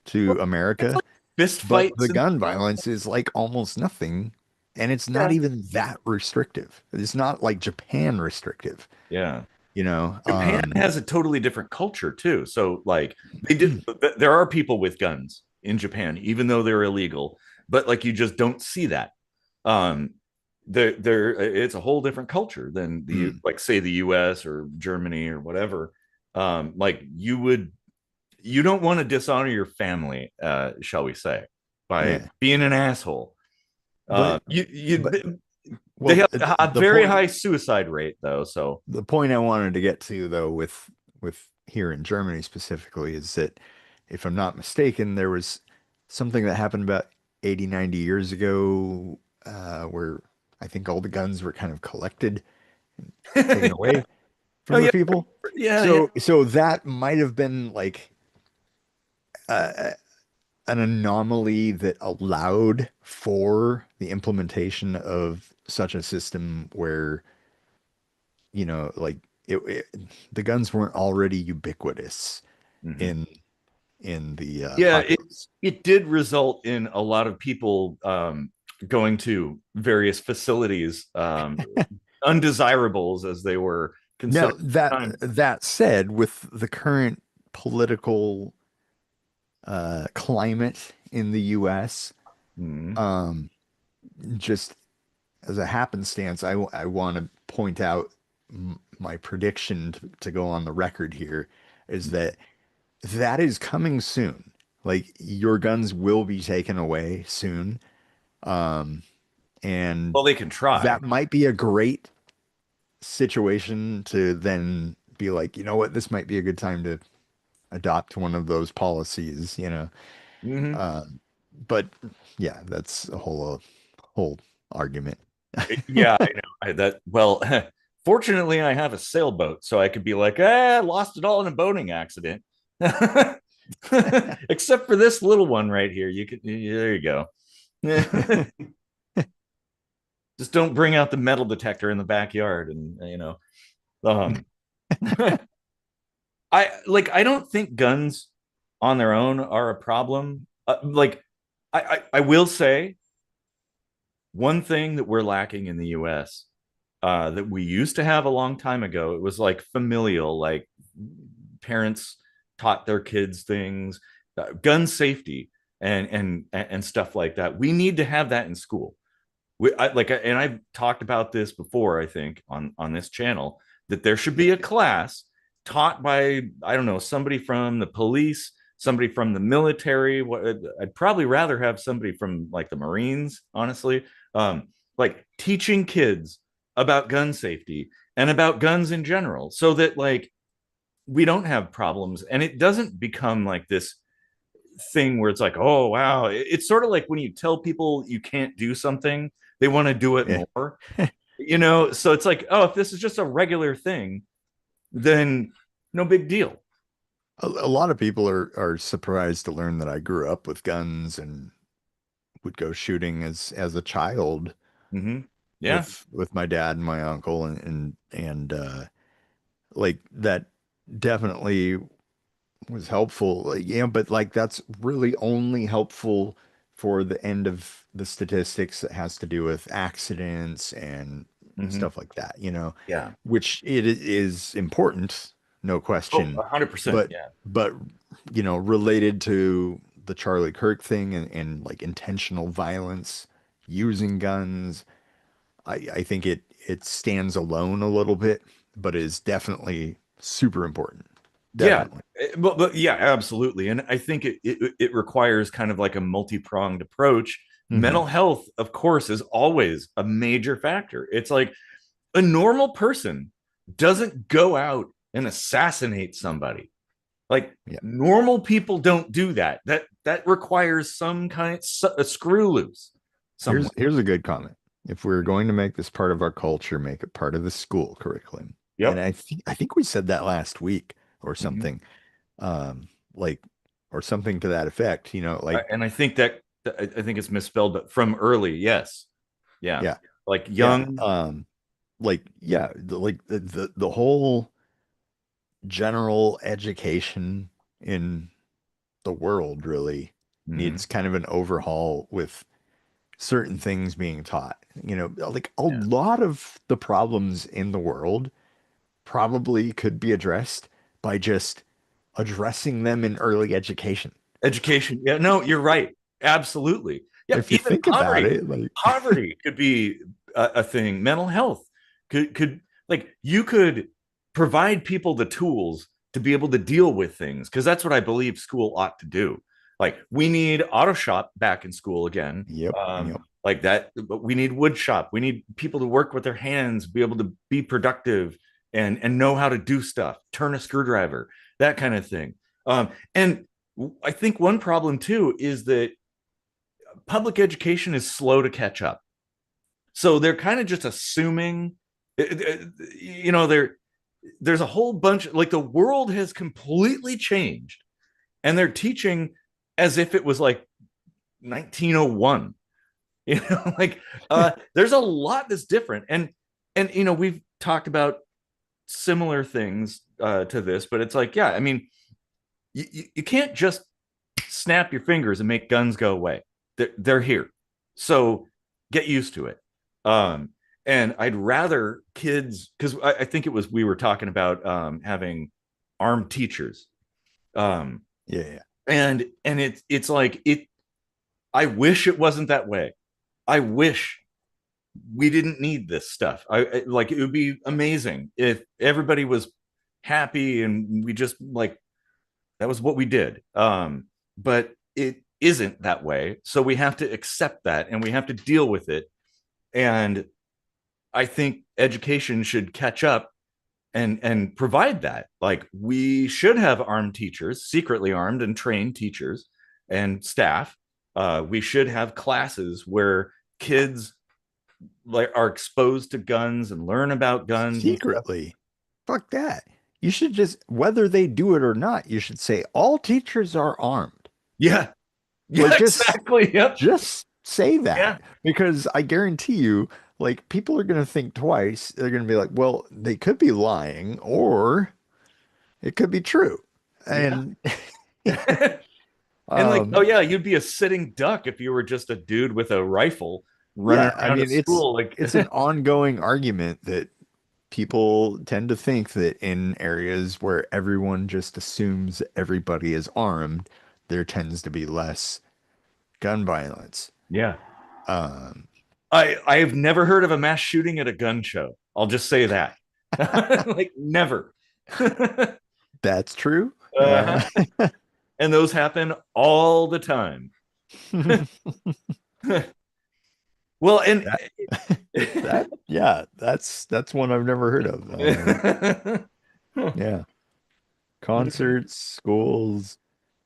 to it's America, like fist but fights the and gun stuff. violence is like almost nothing, and it's not Yeah. even that restrictive. It's not like Japan restrictive, Yeah. you know? Japan has a totally different culture too. So like they did there are people with guns in Japan, even though they're illegal, but like you just don't see that. Um there it's a whole different culture than the Mm, like say the US or Germany or whatever. Like you don't want to dishonor your family, shall we say, by yeah. being an asshole. But You but they well, have a very high suicide rate though, so the point I wanted to get to though with here in Germany specifically is that if I'm not mistaken, there was something that happened about 80, 90 years ago, where I think all the guns were kind of collected, taken yeah. away Oh from the yeah, people. yeah. So that might have been like uh, an anomaly that allowed for the implementation of such a system where, like it the guns weren't already ubiquitous Mhm. in the Yeah, populace. it did result in a lot of people going to various facilities, undesirables as they were Now considered at the that time. that said, with the current political climate in the US, Mhm. um, just as a happenstance, I want to point out my prediction to go on the record here is that that is coming soon. Like your guns will be taken away soon. Um, and Well, they can try. that might be a great situation to then be like, you know what, this might be a good time to adopt one of those policies. Mhm. Uh, but yeah, that's a whole argument. Yeah, I know. That well, fortunately, I have a sailboat, so I could be like, I lost it all in a boating accident. Except for this little one right here. You could there you go. Just don't bring out the metal detector in the backyard, and um, I don't think guns on their own are a problem. Like I will say one thing that we're lacking in the U.S. That we used to have a long time ago. It was like familial, like parents taught their kids things, gun safety, and stuff like that. We need to have that in school. And I've talked about this before. I think on this channel that there should be a class taught by I don't know somebody from the police, somebody from the military. I'd probably rather have somebody from like the Marines, honestly. Like teaching kids about gun safety and about guns in general, so that like we don't have problems and it doesn't become like this thing where it's like, oh wow, it's sort of like when you tell people you can't do something, they want to do it Yeah. more, you know. So it's like, oh, if this is just a regular thing, then no big deal. A lot of people are surprised to learn that I grew up with guns and would go shooting as a child Mm-hmm. Yeah. with my dad and my uncle like that definitely was helpful. Like, yeah, but like that's really only helpful for the end of the statistics that has to do with accidents and Mm-hmm. stuff like that, Yeah. which it is important, no Oh, question, 100%. but Yeah. but related to the Charlie Kirk thing and like intentional violence using guns, I think it stands alone a little bit, but is definitely super important. Yeah. Definitely. But yeah, absolutely. And I think it requires kind of like a multi-pronged approach. Hmm. Mental health, of course, is always a major factor. It's like a normal person doesn't go out and assassinate somebody. Like Yeah. normal people don't do that. That requires some kind of a screw loose somewhere. Here's a good comment. If we're going to make this part of our culture, make it part of the school curriculum. And Yep. I think we said that last week or Mm-hmm. something, like or something to that effect, like And I think that I think it's misspelled, but from early, yes, yeah, yeah, like yeah, young, like yeah, like the whole general education in the world really mm-hmm. needs kind of an overhaul with certain things being taught. Like a Yeah, lot of the problems in the world probably could be addressed by just addressing them in early education. education. Yeah, no, you're right, absolutely. Yeah, If you even think about poverty, it, like, poverty could be a thing. Mental health could like you could provide people the tools to be able to deal with things because that's what I believe school ought to do. Like we need auto shop back in school again. yep, yep. Like that, but we need wood shop. We need people to work with their hands, be able to be productive and know how to do stuff, turn a screwdriver, that kind of thing. And I think one problem too is that public education is slow to catch up. So they're kind of just assuming, you know, there's a whole bunch, like the world has completely changed and they're teaching as if it was like 1901. Like there's a lot that's different. And we've talked about similar things to this, but it's like, yeah, I mean, you can't just snap your fingers and make guns go away. They're here. So get used to it. Um, and I'd rather kids, because I think it was, we were talking about having armed teachers. Um, Yeah, yeah. and it's like, I wish it wasn't that way. I wish we didn't need this stuff. Like it would be amazing if everybody was happy and we just like that was what we did. But it isn't that way. So we have to accept that and we have to deal with it. And I think education should catch up and provide that. Like we should have armed teachers, secretly armed and trained teachers and staff. We should have classes where kids like are exposed to guns and learn about guns and stuff. Secretly. Fuck that. You should just, whether they do it or not, you should say all teachers are armed. Yeah. Like Yeah, exactly. Yep. just say Yeah. that because I guarantee you, like people are going to think twice. They're going to be like, well, they could be lying or it could be true. Yeah. And And like, oh um yeah, you'd be a sitting duck if you were just a dude with a rifle running yeah, I around a mean school. Like, it's an ongoing argument that people tend to think that in areas where everyone just assumes everybody is armed, there tends to be less gun violence. yeah, Um, I have never heard of a mass shooting at a gun show. I'll just say that, like never. that's true. Uh-huh. and those happen all the time. Well, and That yeah, that's one I've never heard of. Yeah, concerts, schools,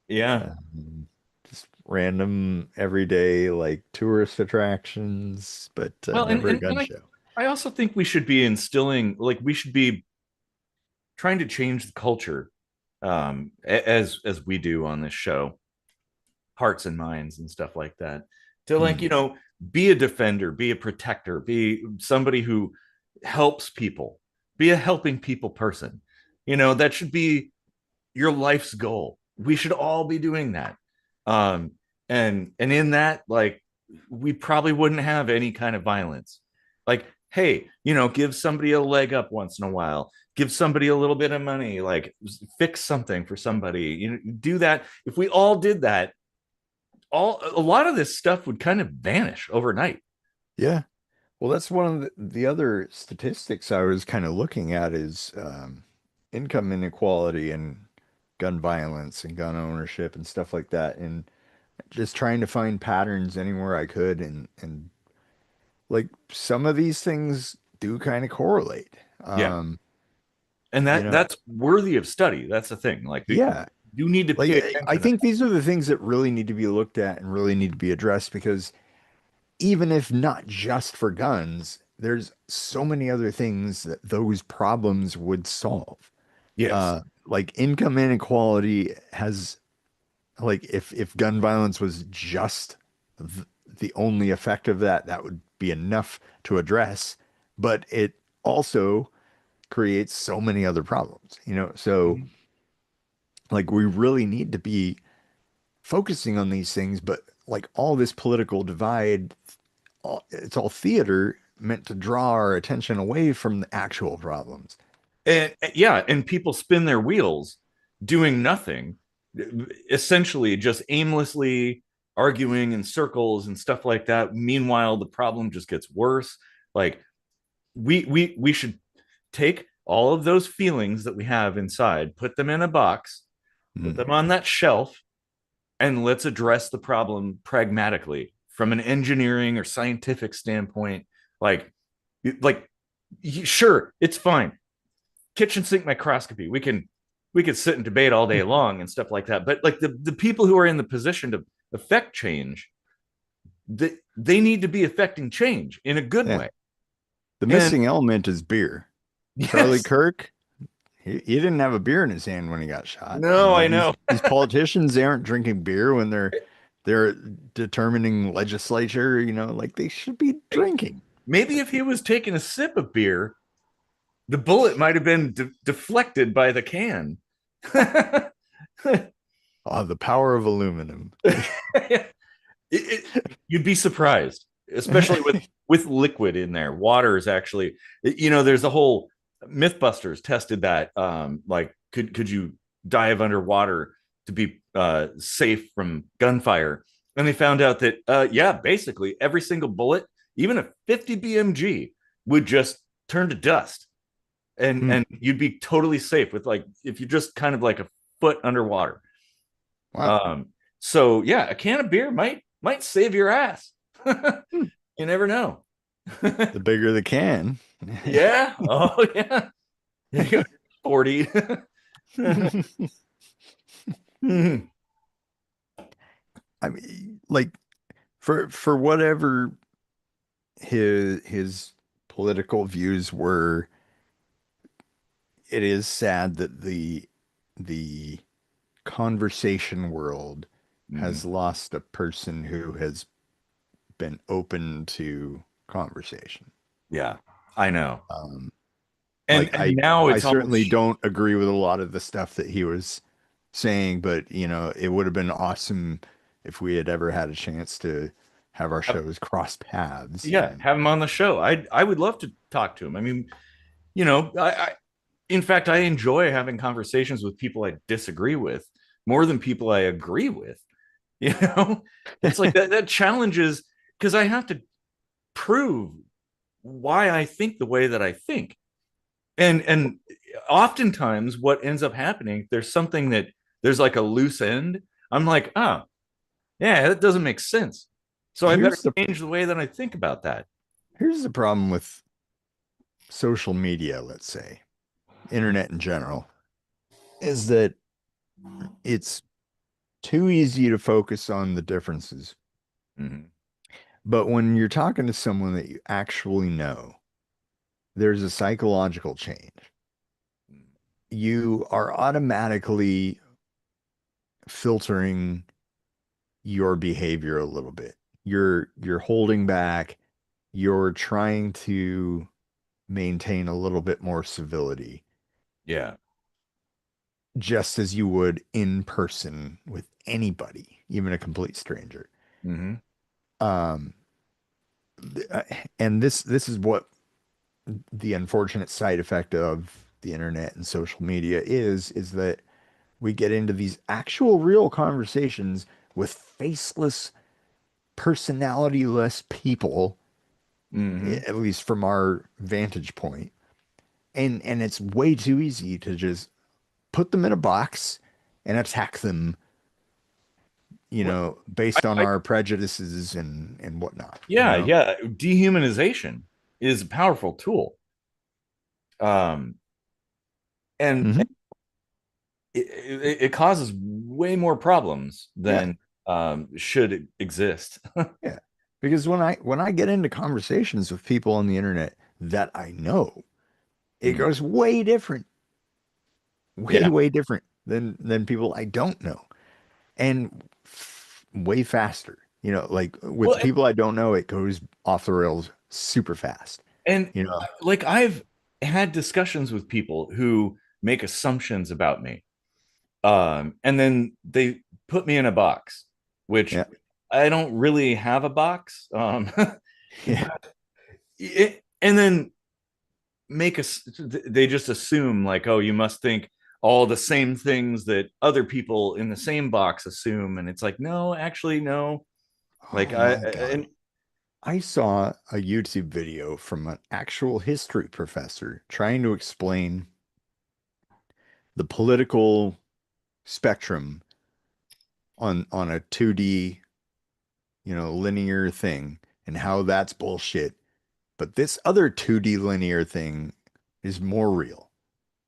yeah. um, just random everyday like tourist attractions, but Well, never a and gun show. I also think we should be instilling, like, we should be trying to change the culture, as we do on this show, hearts and minds and stuff like that, to, like, Hmm. be a defender, be a protector, be somebody who helps people, be a helping people person. That should be your life's goal. We should all be doing that. And in that, like, we probably wouldn't have any kind of violence. Like, hey, give somebody a leg up once in a while, give somebody a little bit of money, like, fix something for somebody. Do that. If we all did that, a lot of this stuff would kind of vanish overnight. Yeah. Well, that's one of the other statistics I was kind of looking at is income inequality and gun violence and gun ownership and stuff like that, and just trying to find patterns anywhere I could, and like some of these things do kind of correlate. Yeah. Um, And you know, that's worthy of study. That's the thing. Like, yeah, you need to like pay I attention. think these are the things that really need to be looked at and really need to be addressed because even if not just for guns, there's so many other things that those problems would solve. Yes. Like income inequality has like if gun violence was just the only effect of that, that would be enough to address. But it also creates so many other problems, you know? So Mhm. like we really need to be focusing on these things, but like all this political divide, it's all theater meant to draw our attention away from the actual problems. And yeah, and people spin their wheels doing nothing, essentially just aimlessly arguing in circles and stuff like that. Meanwhile, the problem just gets worse. Like, we should take all of those feelings that we have inside, put them in a box, put Mm. them on that shelf, and let's address the problem pragmatically from an engineering or scientific standpoint. Like, sure, it's fine. Kitchen sink microscopy. We could sit and debate all day long and stuff like that. But, like, the people who are in the position to affect change, they need to be affecting change in a good Yeah. way. The And missing element is beer. Charlie yes, Kirk, he didn't have a beer in his hand when he got shot. You no, know, I know. these politicians, they aren't drinking beer when they're determining legislature, you know, like they should be drinking. Maybe if he was taking a sip of beer, the bullet might have been deflected by the can. Oh, the power of aluminum. You'd be surprised, especially with liquid in there. Water is actually, there's a whole Mythbusters tested that. Like, could you dive underwater to be safe from gunfire? And they found out that, yeah, basically every single bullet, even a 50 BMG, would just turn to dust, and Hmm. you'd be totally safe with, like, if you just kind of like a foot underwater. Wow. Um, so yeah, a can of beer might save your ass. Hmm. You never know. The bigger the can. Yeah. Oh yeah. 40. I mean, like for whatever his political views were, it is sad that the conversation world has lost a person who has been open to conversation. Yeah, I know. Um, And like and now I it's almost certainly don't agree with a lot of the stuff that he was saying, but you know, it would have been awesome if we had ever had a chance to have our shows cross paths yeah, and have him on the show. I would love to talk to him. I mean, I in fact, I enjoy having conversations with people I disagree with more than people I agree with. You know, it's like that challenges, because I have to prove why I think the way that I think. And oftentimes what ends up happening, there's something that there's like a loose end, I'm like, oh, yeah, that doesn't make sense. So I better Here's the change the way that I think about that. here's the problem with social media, let's say, internet in general, is that it's too easy to focus on the differences. Mm-hmm. But when you're talking to someone that you actually know, there's a psychological change. You are automatically filtering your behavior a little bit. You're holding back, you're trying to maintain a little bit more civility, Yeah. just as you would in person with anybody, even a complete stranger. Mm-hmm. Um, and this is what the unfortunate side effect of the internet and social media is that we get into these actual real conversations with faceless, personality-less people, Mm-hmm. at least from our vantage point. And it's way too easy to just put them in a box and attack them, Well, based on I our prejudices and whatnot, yeah, yeah. Dehumanization is a powerful tool. Um, and Hmm. it causes way more problems Yeah, than should exist. yeah. Because when I get into conversations with people on the internet that I know, it Mm. goes way different, way, Yeah. way different than people I don't know. And way faster. Like with Well, the people I don't know, it goes off the rails super fast. and You know, like I've had discussions with people who make assumptions about me. And then they put me in a box, which yeah, I don't really have a box. yeah, But and then make us, they just assume like, oh, you must think all the same things that other people in the same box assume. And it's like, no, actually, no. Like oh my God. and I saw a YouTube video from an actual history professor trying to explain the political spectrum on a 2D, linear thing and how that's bullshit. But this other 2D linear thing is more real.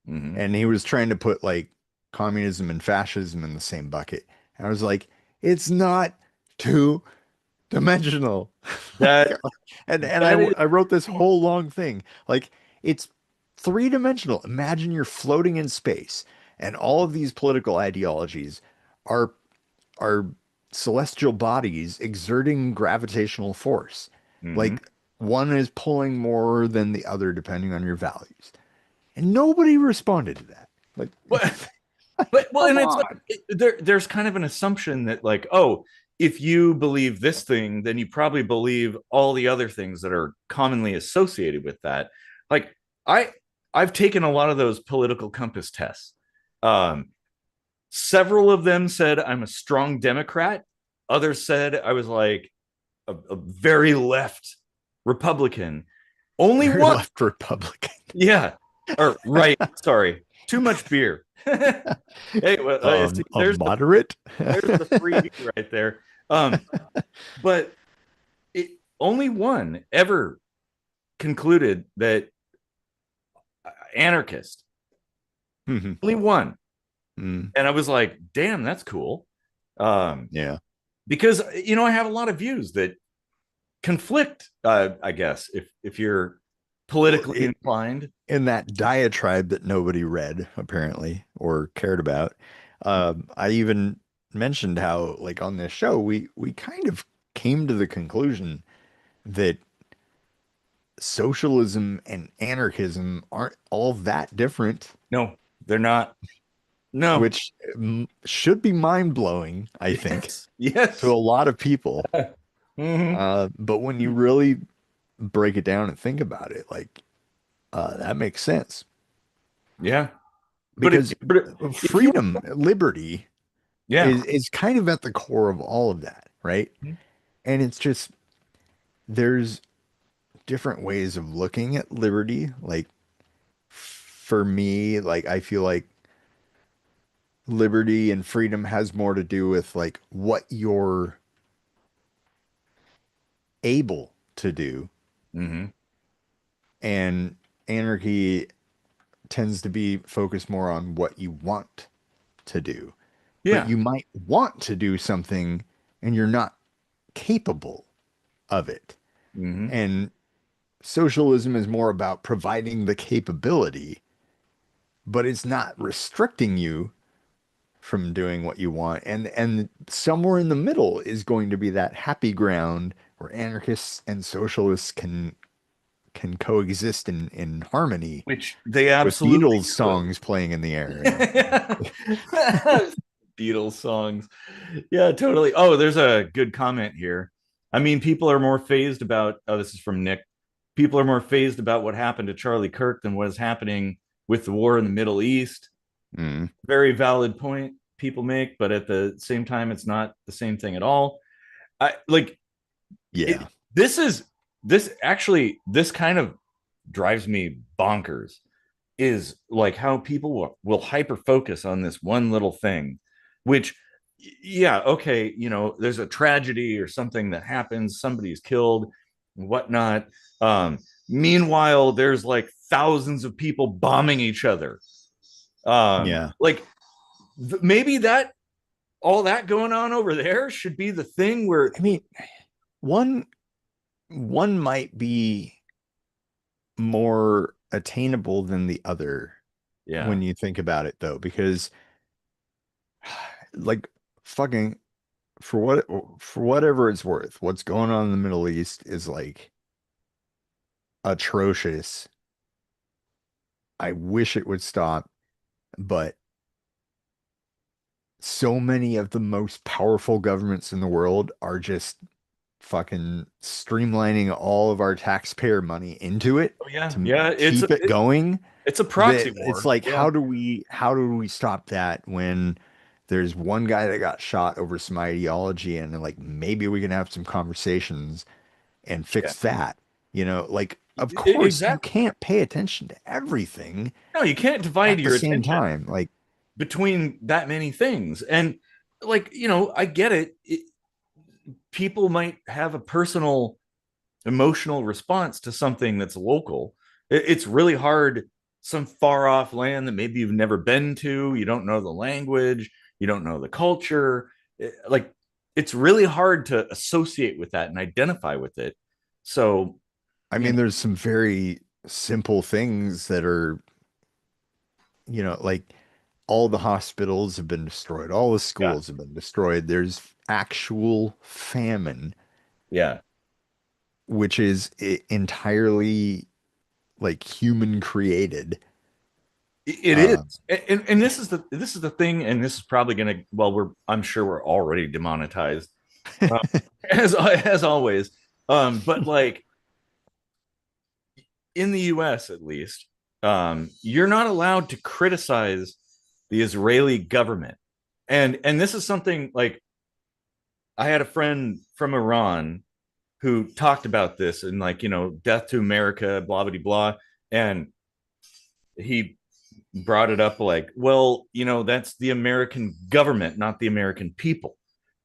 mhm. And he was trying to put like communism and fascism in the same bucket. And I was like, it's not two dimensional. that And that is I wrote this whole long thing. Like it's three dimensional. Imagine you're floating in space and all of these political ideologies are are celestial bodies exerting gravitational force. mhm. Like one is pulling more than the other depending on your values. And nobody responded to that. Like, What? But well, come and it's like on. there's kind of an assumption that like, oh, if you believe this thing, then you probably believe all the other things that are commonly associated with that. Like I I've taken a lot of those political compass tests. Um, Several of them said I'm a strong Democrat. Others said I was like a very left Republican. Only Very one, left Republican. yeah, or right. Sorry, too much beer. Hey, well, see, A there's moderate. the freebie right there. Um, but only one ever concluded that anarchist. Mhm. Only one, Mm, and I was like, damn, that's cool. Um, yeah. because I have a lot of views that conflict. I guess if you're Well, politically inclined. in that diatribe that nobody read, apparently, or cared about, I even mentioned how, like, on this show, we kind of came to the conclusion that socialism and anarchism aren't all that different, No, they're not. No. which should be mind-blowing, I think, Yes. to a Yes. lot of people. Hmm. But when you really break it down and think about it, like, that makes sense Yeah. But if because but if you freedom, liberty yeah. is kind of at the core of all of that, right? And it's just there's different ways of looking at liberty. Like for me, like I feel like liberty and freedom has more to do with like what you're able to do, Hmm. and anarchy tends to be focused more on what you want to do. But Yeah. you might want to do something and you're not capable of it. Hmm. And socialism is more about providing the capability, but it's not restricting you from doing what you want. And somewhere in the middle is going to be that happy ground where anarchists and socialists can coexist in harmony Which they with absolutely Beatles could. songs playing in the air and Beatles songs. Yeah, totally. Oh, there's a good comment here. I mean, people are more phased about, oh, this is from Nick. People are more phased about what happened to Charlie Kirk than what is happening with the war in the Middle East. mm, Very valid point people make, but at the same time, it's not the same thing at all. I like it. yeah. This is this actually, this kind of drives me bonkers, is like how people will hyper focus on this one little thing, which, yeah, okay, there's a tragedy or something that happens, somebody's killed, whatnot. Um, Meanwhile, there's like thousands of people bombing each other. Yeah. Like maybe that all that going on over there should be the thing where, I mean, one one might be more attainable than the other yeah, when you think about it though, because like fucking for what for whatever it's worth, what's going on in the Middle East is like atrocious. I wish it would stop, but so many of the most powerful governments in the world are just fucking streamlining all of our taxpayer money into it oh, yeah, to yeah, keep it going. it's a That proxy it's war. like, Yeah, how do we stop that when there's one guy that got shot over some ideology and like maybe we can have some conversations and yeah, fix that. Like of course you exactly. can't pay attention to everything No, you can't divide at the your same attention time. Like, between that many things. And like, I get it. People might have a personal emotional response to something that's local. It's really hard, some far off land that maybe you've never been to, you don't know the language, you don't know the culture. Like, it's really hard to associate with that and identify with it. So, I you mean, know, there's some very simple things that are, like all the hospitals have been destroyed, all the yeah, schools have been destroyed. There's actual famine, yeah, which is entirely like human created. it is. Uh, And this is the thing, and this is probably gonna, well, I'm sure we're already demonetized, uh, as always. But like in the US at least, you're not allowed to criticize the Israeli government. And this is something like, I had a friend from Iran who talked about this, and like, death to America, blah blah blah. And he brought it up like, well, that's the American government, not the American people.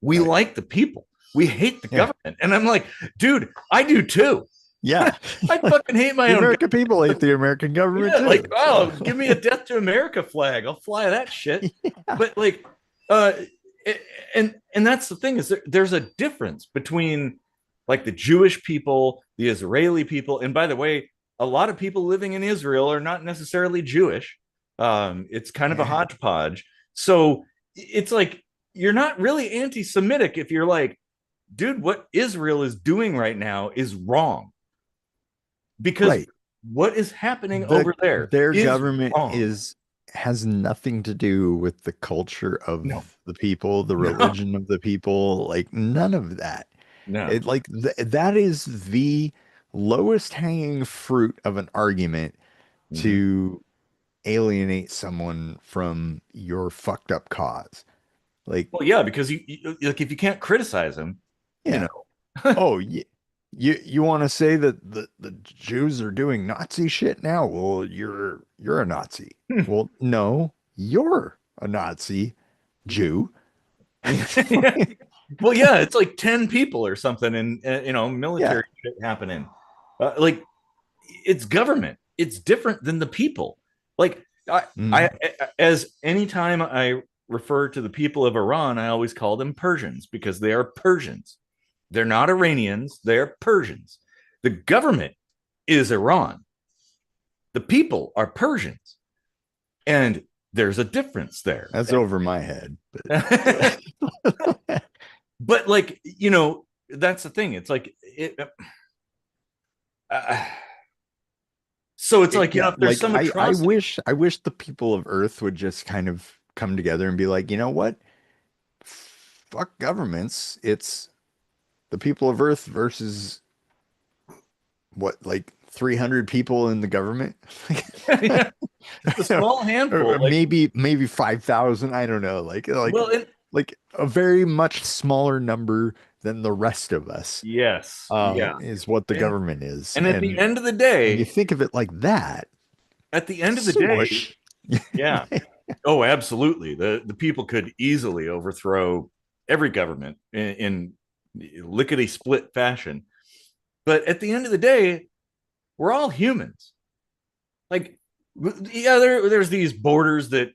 We right. like the people. We hate the Yeah. government. And I'm like, dude, I do too. Yeah. I fucking hate my The own American government. people hate the American government Yeah, like, too. So, oh, give me a death to America flag. I'll fly that shit. yeah. But like, uh, and that's the thing, is there's a difference between like the Jewish people, the Israeli people, and by the way, a lot of people living in Israel are not necessarily Jewish. It's kind of a Yeah. hodgepodge. So it's like, you're not really anti-Semitic if you're like, dude, what Israel is doing right now is wrong, because Right. what is happening The over there their is government wrong. is has nothing to do with the culture No, of the people, the no, religion of the people, like none of that. no. It like that is the lowest hanging fruit of an argument Mm-hmm. to alienate someone from your fucked up cause. Like, Well, yeah, because like, if you can't criticize them, you yeah. know. Oh, you want to say that the Jews are doing Nazi shit now? Well, you're a Nazi. Well, no, you're a Nazi, Jew. Yeah. Well, yeah, it's like 10 people or something, and Yeah. military shit happening. Like it's government. It's different than the people. Like Mhm. as anytime I refer to the people of Iran, I always call them Persians because they are Persians. They're not Iranians. They're Persians. The government is Iran. The people are Persians, and there's a difference there. That's over my head. But But like that's the thing. It's like uh, so it's like yeah, if there's like some I atrocity. wish the people of Earth would just kind of come together and be like, you know what? Fuck governments. It's the people of Earth versus what, like 300 people in the government? Yeah, a small Or handful. Like, maybe 5,000, I don't know. well, Like a very much smaller number than the rest of us yes, yeah, is what the and government is. and at the And end of the when you day, think of it like that, at the end of the day, smush. yeah. Oh, absolutely. The people could easily overthrow every government in lickety split fashion. But at the end of the day, we're all humans. Like, yeah, there's these borders that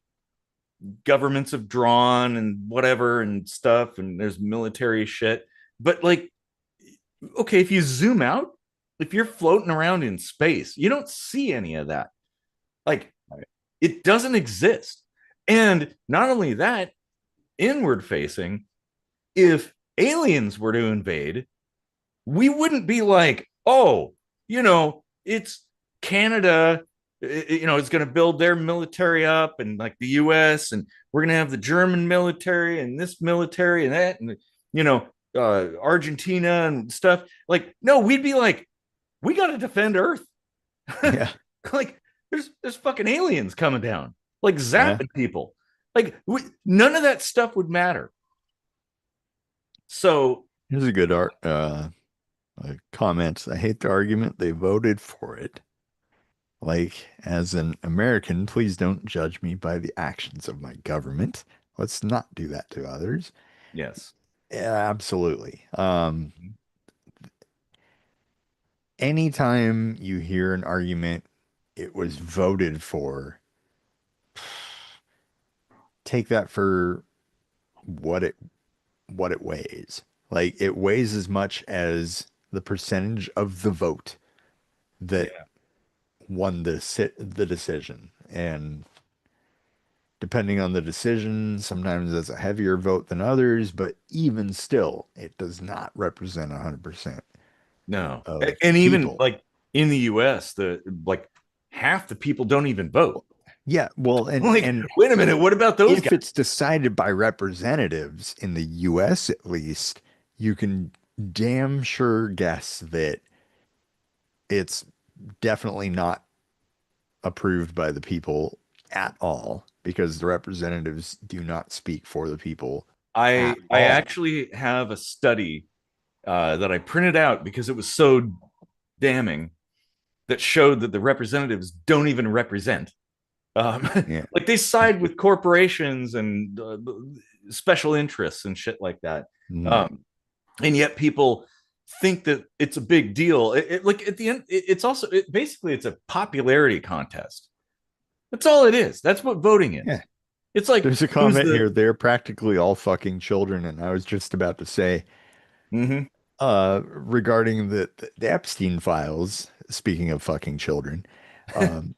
governments have drawn and whatever and stuff, and there's military shit. But like, okay, if you zoom out, if you're floating around in space, you don't see any of that. Like, it doesn't exist. And not only that, inward facing, if aliens were to invade, we wouldn't be like, oh, it's Canada, it's going to build their military up, and like the US, and we're going to have the German military and this military and that, and, Argentina and stuff. Like, no, we'd be like, we got to defend Earth. Yeah. Like, there's fucking aliens coming down, like Yeah. zapping people. Like, none of that stuff would matter. So, Here's a good comment. I hate the argument. They voted for it. Like, as an American, please don't judge me by the actions of my government. Let's not do that to others. yes. Yeah, absolutely. Anytime you hear an argument, it was voted for, take that for what it weighs. Like it weighs as much as the percentage of the vote that Yeah. won the decision. And depending on the decision, sometimes it's a heavier vote than others, but even still, it does not represent 100% No. of And even people. like in the US, the like half the people don't even vote. Yeah, well, Like, and wait a minute, what about those if guys? it's decided by representatives in the US at least, you can damn sure guess that it's definitely not approved by the people at all because the representatives do not speak for the people I at I all. actually have a study that I printed out because it was so damning that showed that the representatives don't even represent. Yeah. Like they side with corporations and special interests and shit like that. Mm. Um, and yet people think that it's a big deal. Like at the end, it's also basically it's a popularity contest. That's all it is. That's what voting Yeah. is. It's like There's a who's comment the here. They're practically all fucking children. And I was just about to say, mm-hmm. regarding the Epstein files, speaking of fucking children, um,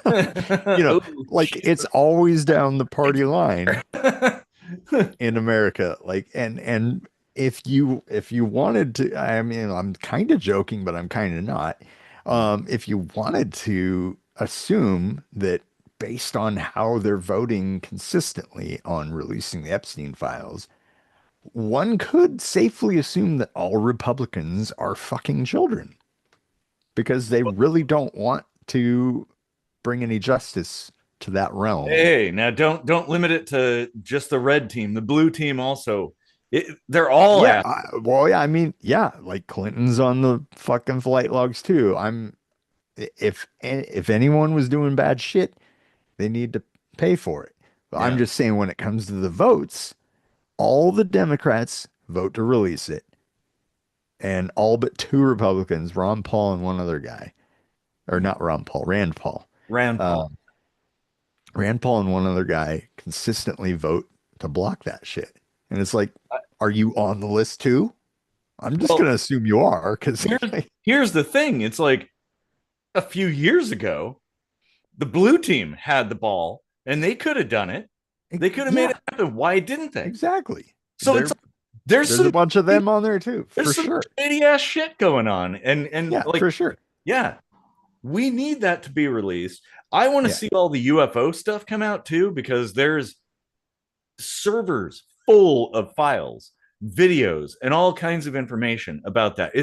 you know, Oh, like it's always down the party line shit. in America. Like, and if you wanted to, I mean, I'm kind of joking, but I'm kind of not. If you wanted to assume that based on how they're voting consistently on releasing the Epstein files, one could safely assume that all Republicans are fucking children because they really don't want to bring any justice to that realm. Hey, now don't limit it to just the red team. The blue team also. They're all Yeah, at. well, yeah, I mean, yeah, like Clinton's on the fucking flight logs too. If anyone was doing bad shit, they need to pay for it. I'm Yeah. just saying when it comes to the votes, all the Democrats vote to release it, and all but two Republicans, Ron Paul and one other guy, or not Ron Paul, Rand Paul. Rand Uh, Paul. Rand Paul and one other guy consistently vote to block that shit. And it's like, are you on the list too? I'm just Well, gonna assume you are, because here's here's the thing. It's like a few years ago, the blue team had the ball and they could have done it. They could have made yeah, it happen. Why didn't they? exactly. So it's there's There's a some bunch of them on there too, there's for some sure. shady ass shit going on. And Yeah, like, for sure. yeah, we need that to be released. I want to Yeah, see all the UFO stuff come out too, because there's servers full of files, videos, and all kinds of information about that.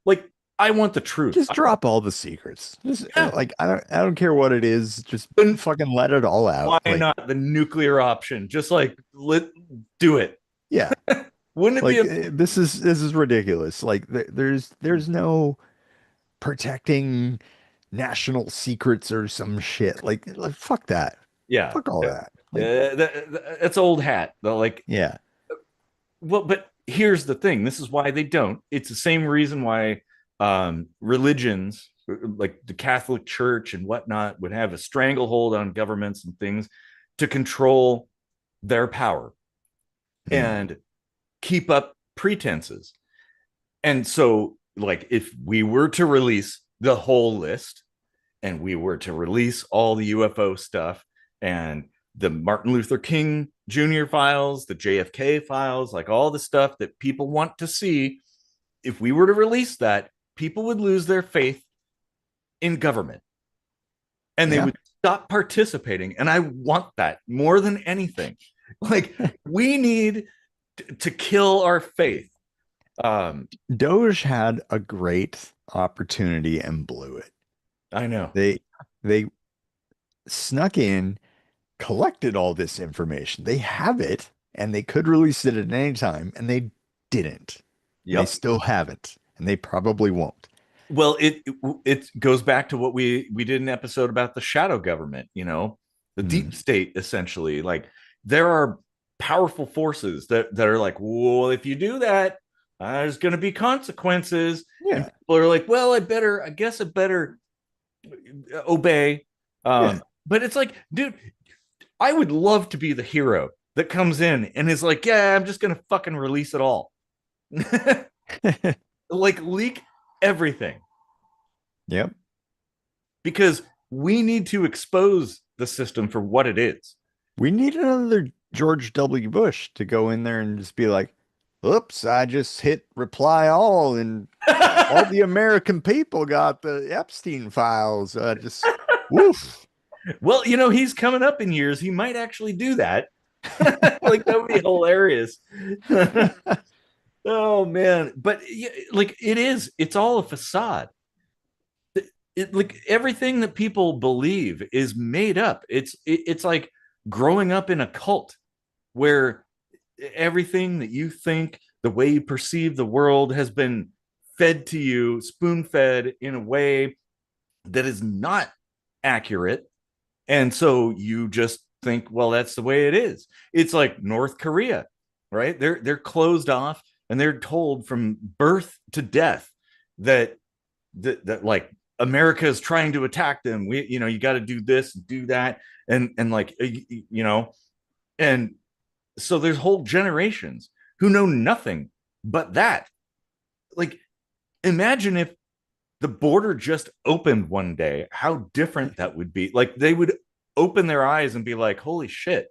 Like, I want the truth. just drop all the secrets. Just Yeah. like I don't care what it is. Just Then fucking let it all out. why Like, not the nuclear option? Just like let do it. yeah, Wouldn't it be like this is ridiculous. Like there's no protecting national secrets or some shit. Like fuck that. yeah. Fuck all that. Like, That's old hat. Like, yeah. well, but here's the thing. This is why they don't. It's the same reason why religions like the Catholic Church and whatnot would have a stranglehold on governments and things to control their power Mm. and keep up pretenses. And so, like, if we were to release the whole list and we were to release all the UFO stuff and the Martin Luther King Jr. files, the JFK files, like all the stuff that people want to see, if we were to release that, people would lose their faith in government and they Yeah. would stop participating. And I want that more than anything. Like, we need to kill our faith. Doge had a great opportunity and blew it. I know. They snuck in, collected all this information. They have it and they could release it at any time and they didn't. And they Yep. still haven't and they probably won't. Well, it goes back to what we did an episode about the shadow government, the deep Mm. state essentially. Like, there are powerful forces that are like, well, if you do that, there's going to be consequences, and Yeah. people are like, well, I guess I better obey. Yeah. But it's like, dude, I would love to be the hero that comes in and is like, yeah, I'm just going to fucking release it all, like leak everything, Yep. because we need to expose the system for what it is. We need another George W. Bush to go in there and just be like, oops, I just hit reply all and all the American people got the Epstein files. Just woof. Well, he's coming up in years. He might actually do that. Like, that would be hilarious. Oh man, but yeah, like, it's all a facade. Like, everything that people believe is made up. It's like growing up in a cult where everything that you think, the way you perceive the world, has been fed to you, spoon fed in a way that is not accurate. And so you just think, well, that's the way it is. It's like North Korea, right? They're closed off and they're told from birth to death that that like America is trying to attack them. You got to do this, do that, and like, and so there's whole generations who know nothing but that. Like, imagine if the border just opened one day, how different that would be. Like, they would open their eyes and be like, holy shit,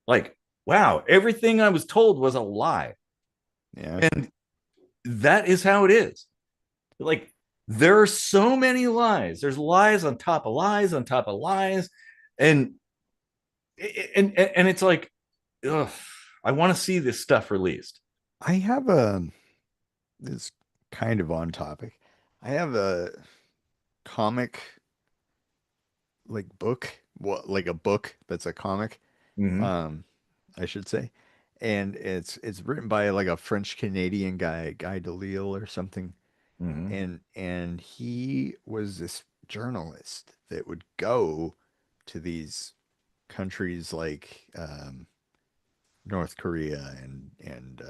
like, wow, everything I was told was a lie. Yeah. And that is how it is. Like, there are so many lies. There's lies on top of lies on top of lies. And and it's like, ugh, I want to see this stuff released. I have a, this kind of on topic. I have a comic like book, what like a book that's a comic, Mm-hmm. um, I should say. And it's written by like a French Canadian guy, Guy Delisle or something. Mm-hmm. And he was this journalist that would go to these countries like North Korea and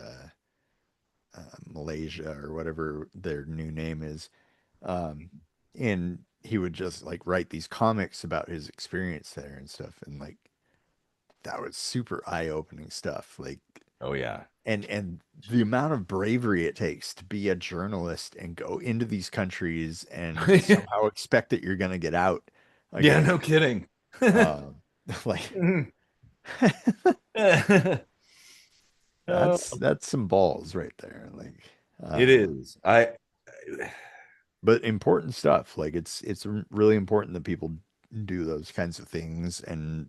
Malaysia or whatever their new name is. Um, and he would just like write these comics about his experience there and stuff. And like that was super eye-opening stuff. Like Oh yeah. and the amount of bravery it takes to be a journalist and go into these countries and somehow expect that you're gonna get out Yeah, again. no kidding. Um, like Oh, that's some balls right there. Like, it um, is. I but important stuff. Like it's really important that people do those kinds of things and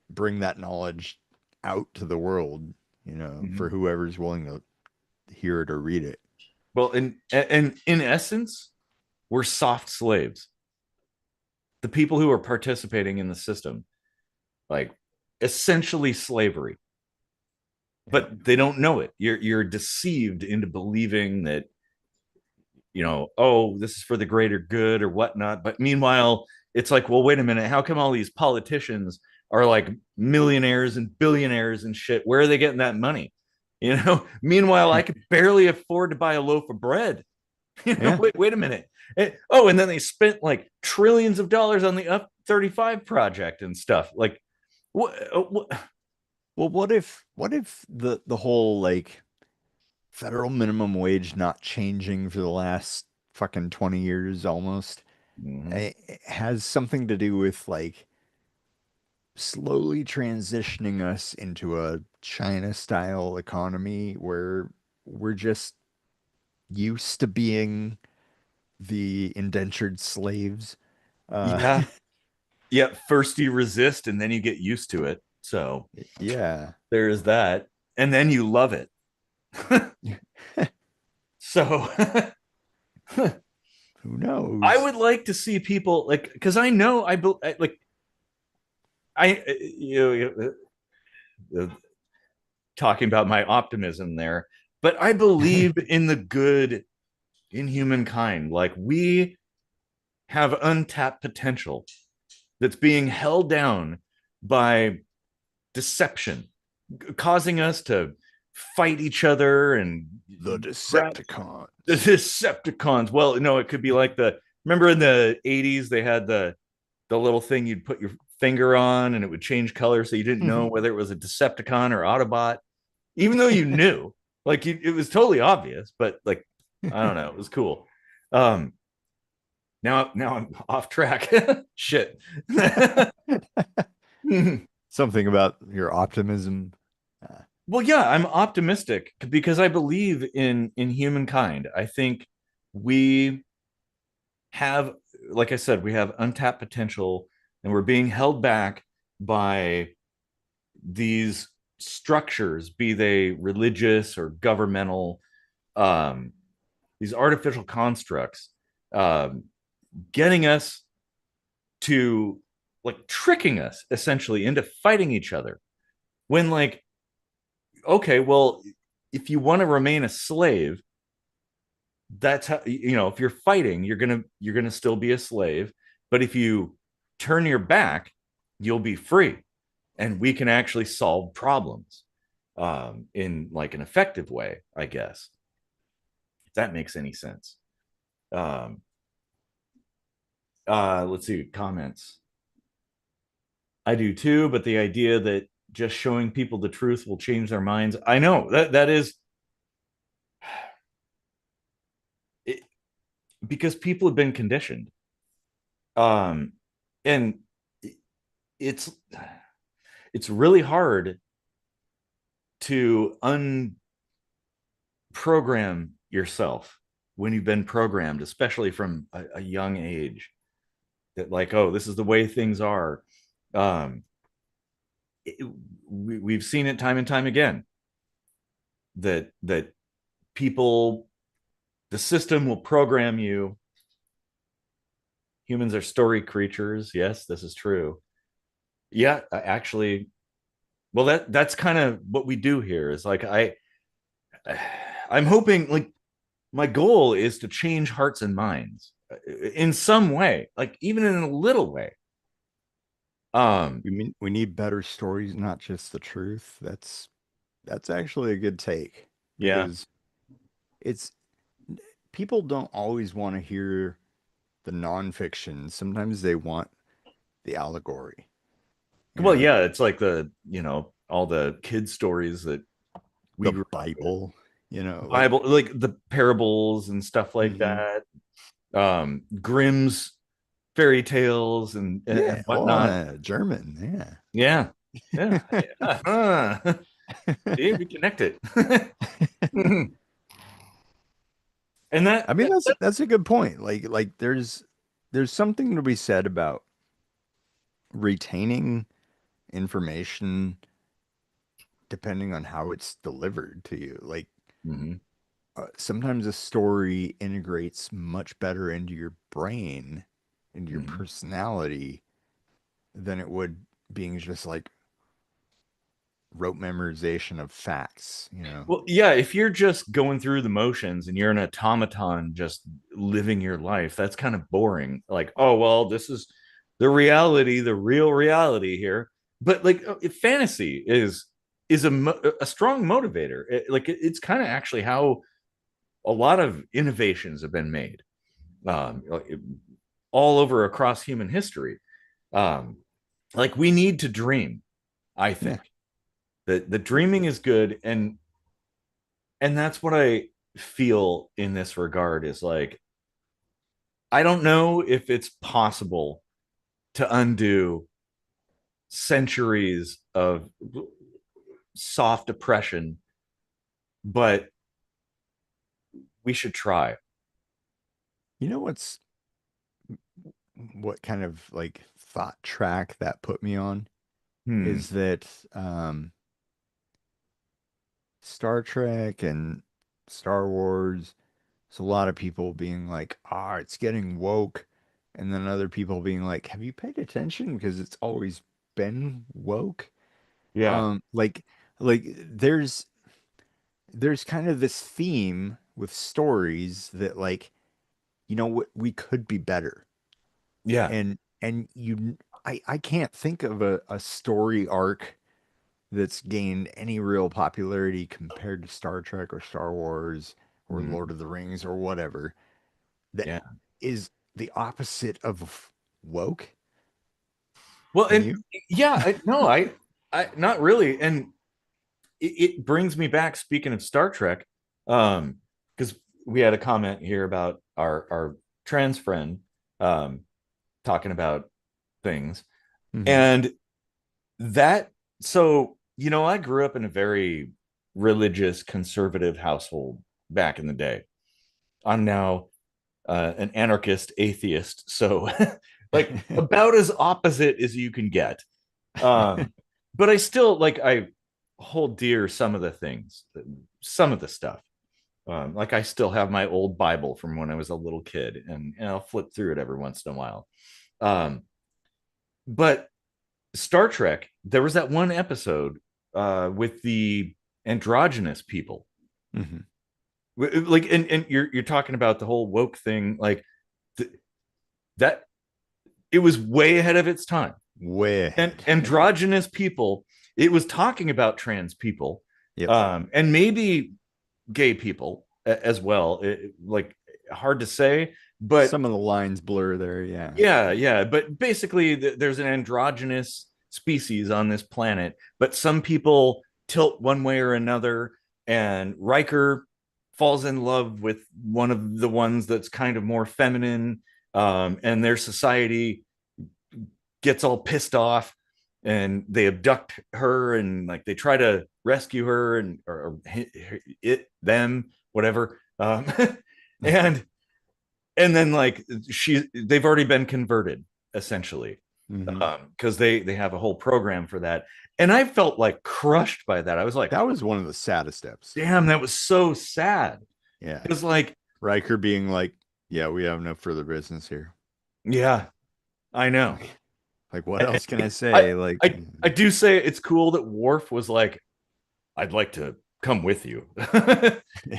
bring that knowledge out to the world, for Mhm. whoever's willing to hear it or read it. Well, and in essence, we're soft slaves. The people who are participating in the system, like essentially slavery, Yeah. but they don't know it. You're deceived into believing that, oh, this is for the greater good or whatnot. But meanwhile, it's like, well, wait a minute, how come all these politicians are like millionaires and billionaires and shit? Where are they getting that money? Meanwhile, I could barely afford to buy a loaf of bread. Yeah. Wait a minute. Oh, and then they spent like trillions of dollars on the Up 35 project and stuff. Like, what? Well, what if the whole like federal minimum wage not changing for the last fucking 20 years almost Mm-hmm. has something to do with like slowly transitioning us into a China style economy where we're just used to being the indentured slaves. Uh, Yeah. Yeah. First you resist and then you get used to it. So yeah. there is that. And then you love it. So Who I knows? would like to see people like, because I know like, uh, talking about my optimism there, but I believe in the good in humankind. Like, we have untapped potential that's being held down by deception, causing us to fight each other and The grab the Decepticons. Decepticons. Well, no, it could be like remember in the 80s they had the little thing you'd put your finger on and it would change color so you didn't know whether it was a Decepticon or Autobot, even though you knew. Like, it was totally obvious, but like, I don't know, it was cool. Um, now I'm off track. Shit. Something about your optimism. Uh, Well, yeah, I'm optimistic because I believe in humankind. I think we have, like I said, we have untapped potential, and we're being held back by these structures, be they religious or governmental, um, these artificial constructs, um, getting us to, like, tricking us essentially into fighting each other. When, like, okay, well, if you want to remain a slave, that's how, if you're fighting, you're gonna still be a slave. But if you turn your back, you'll be free, and we can actually solve problems, in like an effective way, I guess, if that makes any sense. um let's see comments. I do too, but the idea that just showing people the truth will change their minds, I know that is it, because people have been conditioned, um and it's it's really hard to unprogram yourself when you've been programmed, especially from a young age, that, like, oh, this is the way things are. um it, we've seen it time and time again, that people, the system will program you. Humans are story creatures. Yes, this is true. Yeah, actually, well, that's kind of what we do here. Is like, I'm hoping, like, my goal is to change hearts and minds in some way, like even in a little way. Um, You mean we need better stories, not just the truth? That's actually a good take yeah. because it's people don't always want to hear the nonfiction. Sometimes they want the allegory, you Well, know, yeah, it's like all the kid stories that we the grew up with. Bible, like Bible, like the parables and stuff like mhm. that. Grimm's fairy tales and Yeah, whatnot. German, yeah. Yeah. Yeah. Uh-huh. See, we connect it. And I mean, that's a good point. Like there's something to be said about retaining information depending on how it's delivered to you. Like Mhm, sometimes a story integrates much better into your brain, into your mhm. personality than it would being just like rote memorization of facts. Well, yeah, if you're just going through the motions and you're an automaton just living your life, that's kind of boring. Like, oh, well, this is the reality, the real reality here. But like fantasy is a strong motivator. It's kind of actually how a lot of innovations have been made like, all over across human history. Um, like we need to dream, I Yeah. think. The dreaming is good, and that's what I feel in this regard is like I don't know if it's possible to undo centuries of soft oppression, but we should try. You know what kind of like thought track that put me on Hmm. is that Star Trek and Star Wars, it's a lot of people being like, ah, it's getting woke. And then other people being like, have you paid attention? Because it's always been woke. Yeah. Like there's kind of this theme with stories that like, we could be better. Yeah. And I can't think of a story arc that's gained any real popularity compared to Star Trek or Star Wars or Hmm. Lord of the Rings or whatever that Yeah. is the opposite of woke. Well, Can and you? yeah, no, I not really. And it brings me back, speaking of Star Trek, because we had a comment here about our trans friend um talking about things. Hmm. And that, so, I grew up in a very religious, conservative household back in the day. I'm now an anarchist atheist. So, like, about as opposite as you can get. But I still, like, I hold dear some of the things, some of the stuff. Like, I still have my old Bible from when I was a little kid, and I'll flip through it every once in a while. Um, but Star Trek, there was that one episode with the androgynous people. Hmm. Like, and you're talking about the whole woke thing, like th- that it was way ahead of its time. Way And ahead. androgynous people, it was talking about trans people, Yep. and maybe gay people as well. Like, hard to say, but Some of the lines blur there. Yeah. yeah, yeah. But basically, there's an androgynous species on this planet, but some people tilt one way or another. And Riker falls in love with one of the ones that's kind of more feminine, and their society gets all pissed off and they abduct her and like they try to rescue her and or it them whatever and then like they've already been converted essentially Hmm. because they have a whole program for that, and I felt like crushed by that. I was like, That was one of the saddest episodes. damn, that was so sad. Yeah. Because like, Riker being like, yeah, we have no further business here. yeah, I know. Like, what else can I I, say? Like, I do say it's cool that Worf was like, I'd like to come with you.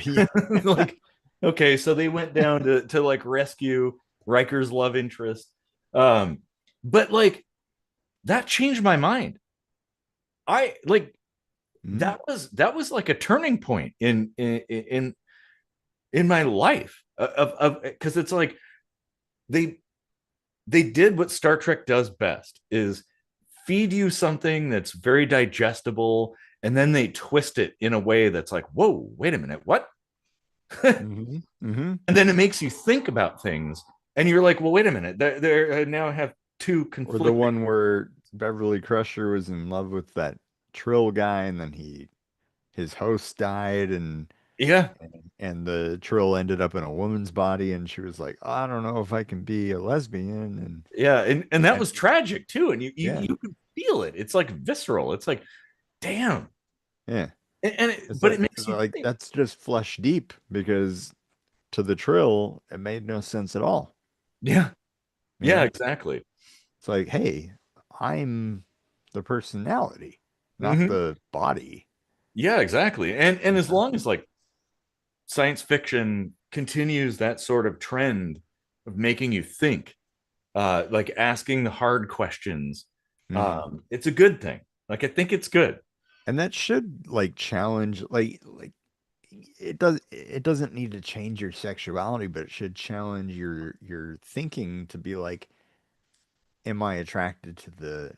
yeah. Like, okay, so they went down to like rescue Riker's love interest. But like that changed my mind. I like Mhm. that was like a turning point in my life of because it's like they they did what Star Trek does best is feed you something that's very digestible, and then they twist it in a way that's like, whoa, wait a minute, what? And Mhm. Mhm. then it makes you think about things, and you're like, well, wait a minute, I now have two Or the conflicting. one where Beverly Crusher was in love with that Trill guy, and then his host died, Yeah, and the Trill ended up in a woman's body, and she was like, I don't know if I can be a lesbian, yeah, and that and was tragic too, and yeah, you can feel it. It's like visceral. It's like, damn, yeah. but it makes It's you like think. that's just flesh deep because to the Trill, it made no sense at all. Yeah, You yeah, know, exactly. it's like, hey, I'm the personality, not Hmm. the body. Yeah, exactly. And You as know? long as like science fiction continues that sort of trend of making you think, like asking the hard questions, Mhm. it's a good thing. Like I think it's good. And that should like challenge like it doesn't need to change your sexuality, but it should challenge your thinking to be like, am I attracted to the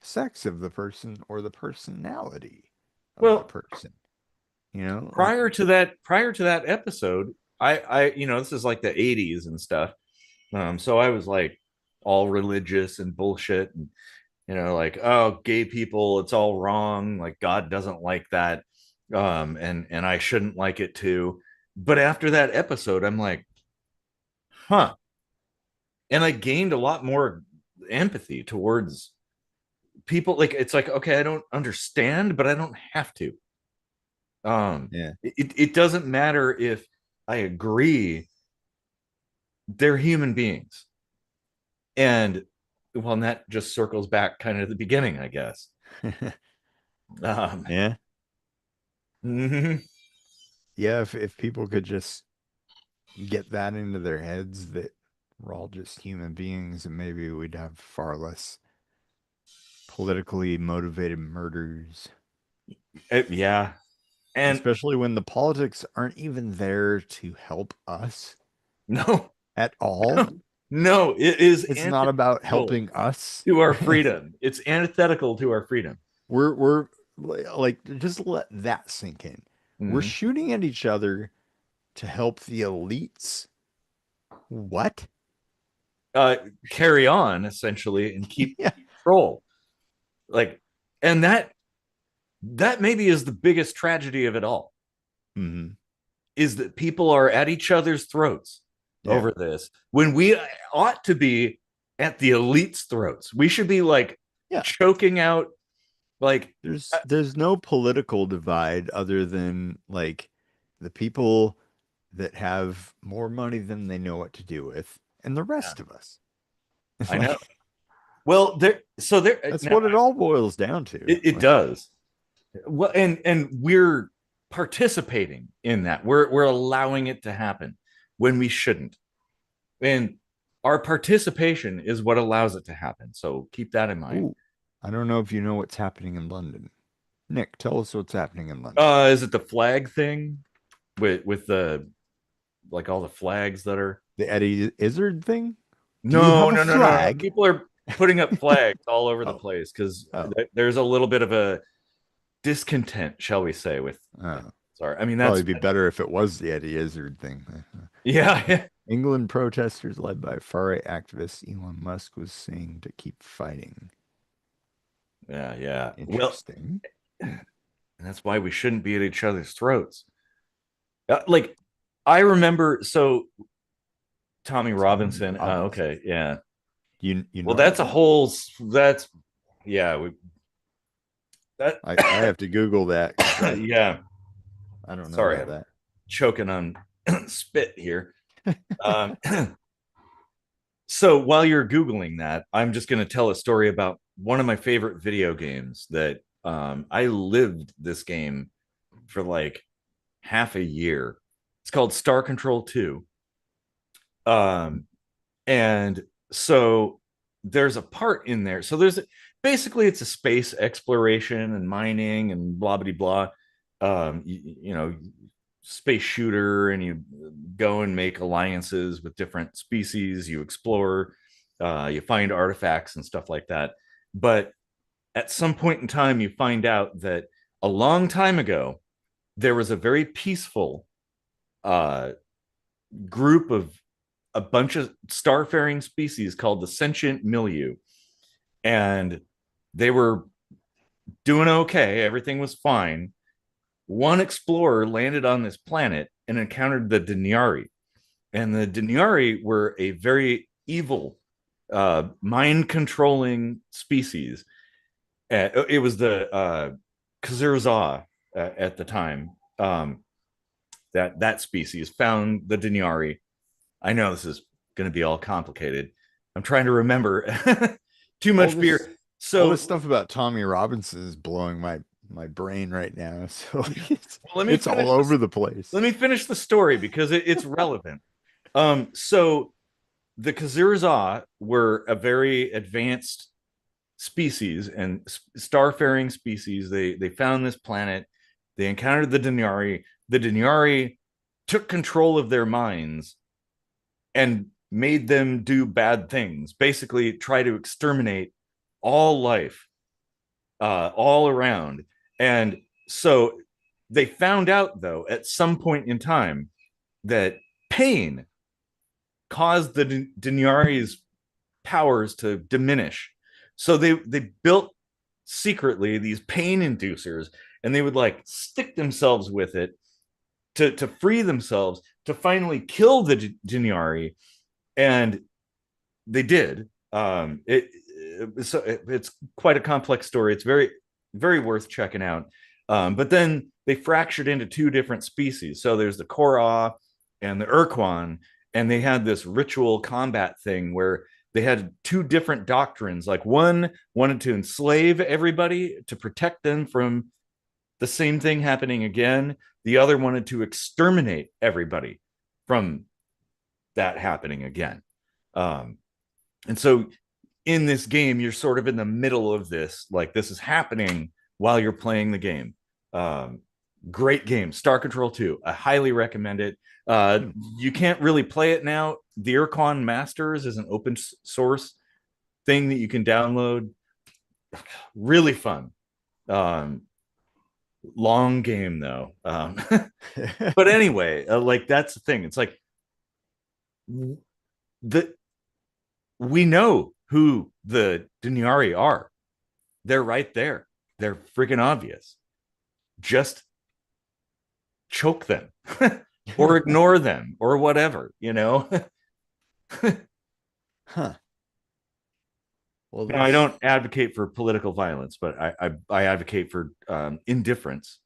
sex of the person or the personality of the Well, person? You know, like prior to that episode, this is like the 80s and stuff. So I was like all religious and bullshit, and like, oh, gay people, it's all wrong. Like God doesn't like that, and I shouldn't like it too. But after that episode, I'm like, huh, and I gained a lot more empathy towards people. Like it's like, okay, I don't understand, but I don't have to. yeah. It doesn't matter if I agree. They're human beings, and well, and that just circles back kind of the beginning, I guess. um Yeah. mhm. Yeah, if people could just get that into their heads that we're all just human beings and maybe we'd have far less politically motivated murders, Yeah, and especially when the politics aren't even there to help us no, at all. no, it is It's not about antithetical helping us. to our freedom. It's antithetical to our freedom. We're like just let that sink in. We're Mhm. shooting at each other to help the elites. What? uh Carry on essentially and keep Yeah. control, like, and that maybe is the biggest tragedy of it all, Hmm. is that people are at each other's throats Yeah. over this when we ought to be at the elite's throats. We should be like Yeah. choking out, like, There's no political divide other than like the people that have more money than they know what to do with, and the yeah, rest of us. It's I know. like Well, there that's now what it all boils down to. it Like, does. Well, and we're participating in that. We're allowing it to happen when we shouldn't. And our participation is what allows it to happen. So keep that in mind. ooh, I don't know if you know what's happening in London. Nick, tell us what's happening in London. Is it the flag thing with the, like, all the flags that are? The Eddie Izzard thing? Do you No, have a no, no, no, no. flag? People are putting up flags all over the Oh, place because oh, there's a little bit of a discontent, shall we say, with. oh. Sorry, I mean Probably that's be better if it was the Eddie Izzard thing. yeah, England protesters led by far-right activist Elon Musk was saying to keep fighting. yeah, yeah. Well, Interesting. and that's why we shouldn't be at each other's throats. Like, I remember, so Tommy Tommy Robinson. Robinson. Okay, yeah. You Well, know that that's a guy? whole. That's yeah. That I have to Google that because yeah. I don't know Sorry, about I'm that. choking on spit here. Um, so while you're googling that, I'm just going to tell a story about one of my favorite video games that I lived this game for like half a year. It's called Star Control 2. Um, and so there's a part in there. So there's basically it's a space exploration and mining and blah blah blah. You know, space shooter, and you go and make alliances with different species. You explore, you find artifacts and stuff like that. But at some point in time, you find out that a long time ago there was a very peaceful uh, group of a bunch of starfaring species called the sentient milieu, and they were doing okay. Everything was fine. One explorer landed on this planet and encountered the Dinyari, and the Dinyari were a very evil, mind controlling species. It was the Kazurza at the time. That species found the Dinyari. I know this is going to be all complicated. I'm trying to remember. Too All much this beer. all this So stuff about Tommy Robinson is blowing my brain right now. So let me it's finish all this. over the place. Let me finish the story because it's relevant. So the Kazurza were a very advanced species and starfaring species. They found this planet. They encountered the Dinyari. The Dinyari took control of their minds and made them do bad things. Basically, try to exterminate all life, all around. And so they found out, though, at some point in time, that pain caused the Dinyari's powers to diminish. So they built secretly these pain inducers, and they would like stick themselves with it to free themselves to finally kill the Dinyari, and they did. It's quite a complex story. It's very worth checking out. But then they fractured into two different species. So there's the Korra and the Urquan, and they had this ritual combat thing where they had two different doctrines. Like one wanted to enslave everybody to protect them from the same thing happening again. The other wanted to exterminate everybody from that happening again. Um, and so in this game, you're sort of in the middle of this. Like this is happening while you're playing the game. Um, Great game, Star Control 2. I highly recommend it. You can't really play it now. The Ircon Masters is an open source thing that you can download. Really fun. Um, Long game though. But anyway, like that's the thing. It's like the we know who the Dinyari are. They're right there. They're freaking obvious. Just choke them or ignore them or whatever, you know? Huh. Well, Now, I there's don't advocate for political violence, but I advocate for indifference.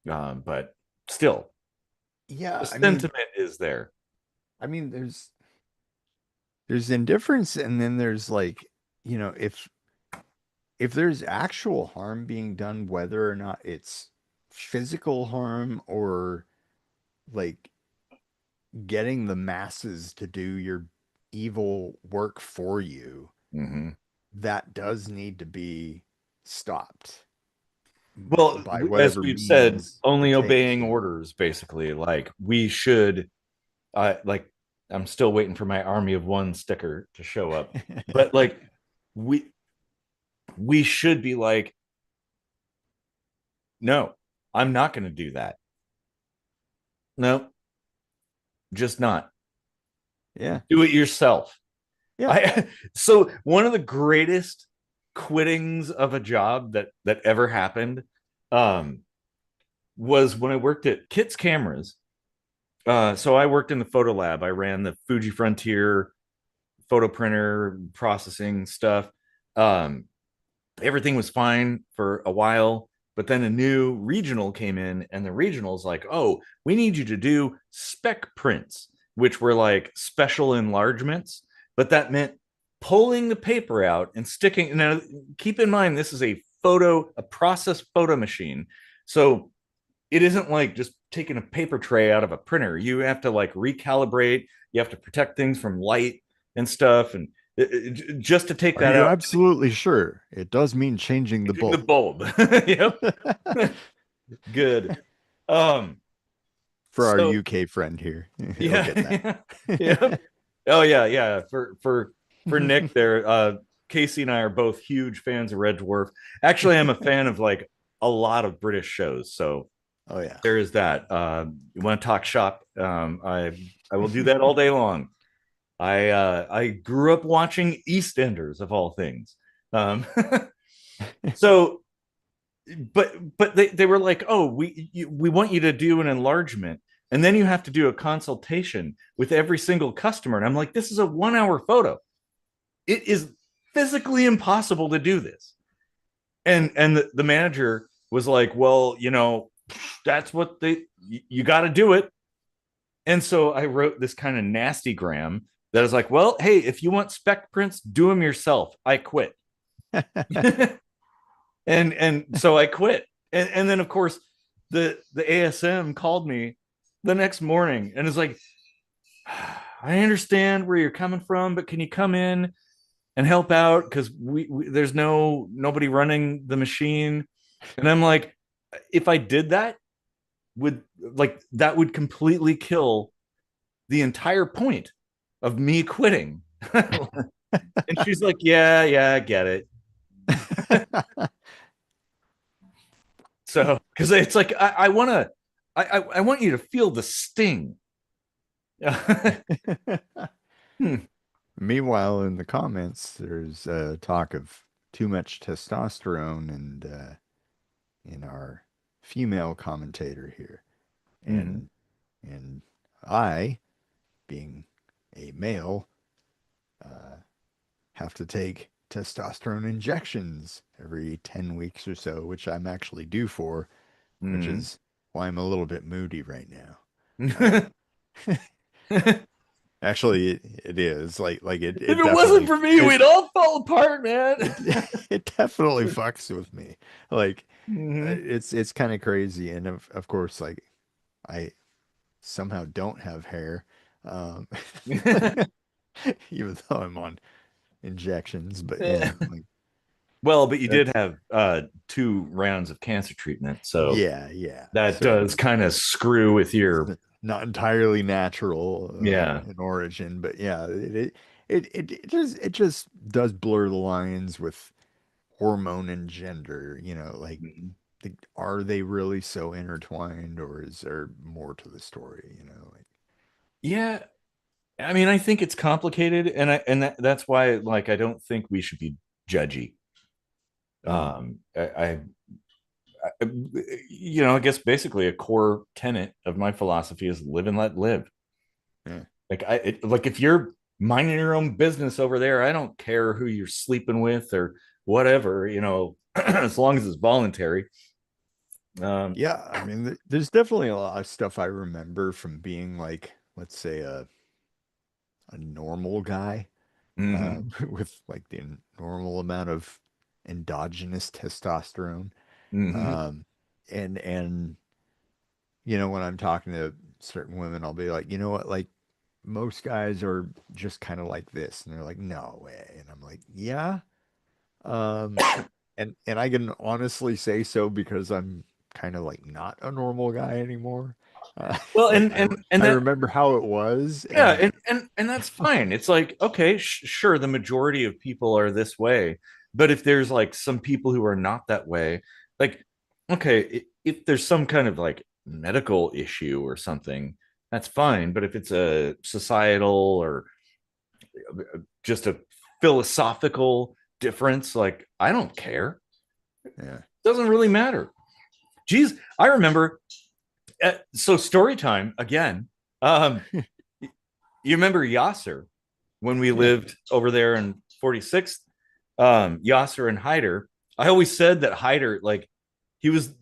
But still, yeah, the sentiment is there. I mean there's indifference, and then there's like, if there's actual harm being done, whether or not it's physical harm or like getting the masses to do your evil work for you, Mm-hmm. that does need to be stopped Well, by as whatever we've said, means it only takes. obeying orders, basically. Like we should, like I'm still waiting for my army of one sticker to show up, but like we we should be like, no, I'm not going to do that. No, just not. Yeah. Do it yourself. Yeah. I so one of the greatest quittings of a job that ever happened um was when I worked at Kit's Cameras. So I worked in the photo lab. I ran the Fuji Frontier photo printer processing stuff. Um, Everything was fine for a while, but then a new regional came in, and the regional's like, "Oh, we need you to do spec prints," which were like special enlargements, but that meant pulling the paper out and sticking. Now, keep in mind, this is a process photo machine, so it isn't like just taking a paper tray out of a printer. You have to like recalibrate. You have to protect things from light and stuff, and Just to take Are that you out, absolutely sure? It does mean changing the the bulb. bulb. Yep. Good. Um, For our so UK friend here, he'll get that. yeah, yeah. Oh yeah, yeah. For Nick there, Casey and I are both huge fans of Red Dwarf. Actually, I'm a fan of like a lot of British shows. So Oh yeah. there is that. You want to talk shop? I will do that all day long. I grew up watching EastEnders of all things. Um, so but they were like, oh, we want you to do an enlargement, and then you have to do a consultation with every single customer. And I'm like, this is a 1 hour photo. It is physically impossible to do this. And the manager was like, well, that's what you got to do it. And so I wrote this kind of nasty gram that is like, well, hey, if you want spec prints, do them yourself. I quit. And so I quit. And then of course the ASM called me the next morning and is like, I understand where you're coming from, but can you come in and help out? Because we there's nobody running the machine. And I'm like, if I did that, would like that would completely kill the entire point of me quitting. And she's like, yeah, I get it. So because it's like I want to I want you to feel the sting. Hmm. Meanwhile, in the comments, there's talk of too much testosterone and in our female commentator here, Mhm. and I, being a male, uh, have to take testosterone injections every 10 weeks or so, which I'm actually due for, which Mhm. is why I'm a little bit moody right now. Uh, Actually, it is like If it it wasn't definitely for me, we'd all fall apart, man. it it definitely fucks with me. Like Mhm. it's kind of crazy, and of course, like I somehow don't have hair, um, even though I'm on injections. But yeah, like Well, but you that, did have 2 rounds of cancer treatment, so yeah, yeah. that So does kind of screw with it's your not entirely natural yeah. in origin, but yeah, it just does blur the lines with hormone and gender. Like are they really so intertwined, or is there more to the story? Like Yeah, I mean, I think it's complicated, and that's why, like, I don't think we should be judgy. mm, I I guess basically a core tenet of my philosophy is live and let live. yeah, Like if you're minding your own business over there, I don't care who you're sleeping with or whatever, as long as it's voluntary. Um, yeah. I mean, there's definitely a lot of stuff I remember from being like, let's say, a normal guy, mhm, with like the normal amount of endogenous testosterone. mhm. Um, and when I'm talking to certain women, I'll be like, you know what, like most guys are just kind of like this, and they're like, no way, and I'm like, yeah, um, and I can honestly say so because I'm kind of like not a normal guy anymore. Well, Like and I that remember how it was, yeah, and and that's fine. It's like, okay, sure, the majority of people are this way, but if there's like some people who are not that way, like, okay, if there's some kind of like medical issue or something, that's fine. But if it's a societal or just a philosophical difference, like, I don't care. yeah, It doesn't really matter. Geez, I remember. So story time again. Um, you remember Yasser when we yeah, lived over there in 46th? Yasser and Hyder. I always said that Hyder, like, he was.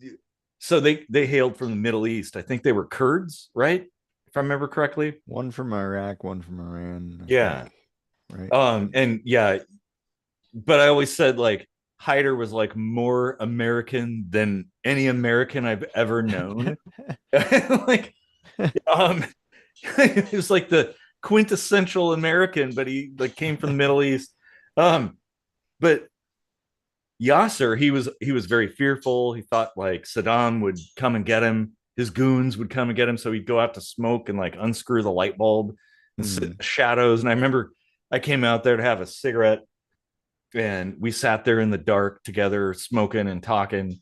So they hailed from the Middle East. I think they were Kurds, right? If I remember correctly. one from Iraq, one from Iran, I Yeah. think, right? And yeah, but I always said like Hyder was like more American than any American I've ever known. Like, um, it was like quintessential American, but he like came from the Middle East. Um, but Yasser, he was very fearful. He thought like Saddam would come and get him. His goons would come and get him, so he'd go out to smoke and like unscrew the light bulb and sit in Mm. the shadows. And I remember I came out there to have a cigarette, and we sat there in the dark together, smoking and talking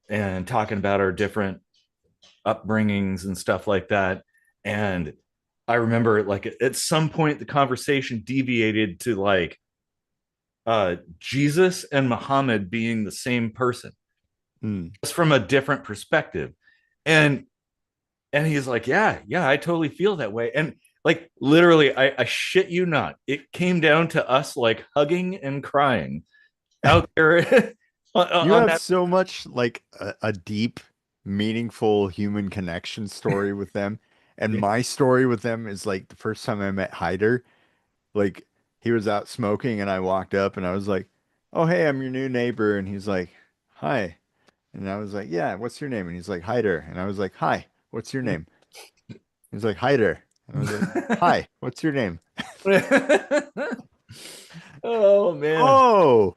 about our different upbringings and stuff like that. And I remember like at some point the conversation deviated to like Jesus and Muhammad being the same person, Mm. just from a different perspective. And he's like, yeah, I totally feel that way. And like literally, I shit you not, it came down to us like hugging and crying out there You on have that. so much like a deep, meaningful human connection story with them. And my story with them is like the first time I met Hyder, like he was out smoking and I walked up and I was like, "Oh, hey, I'm your new neighbor." And he's like, "Hi." And I was like, "Yeah, what's your name?" And he's like, "Hyder." And I was like, "Hi, what's your name?" He's like, "Hyder." And I was like, "Hi, what's your name?" Oh man. Oh,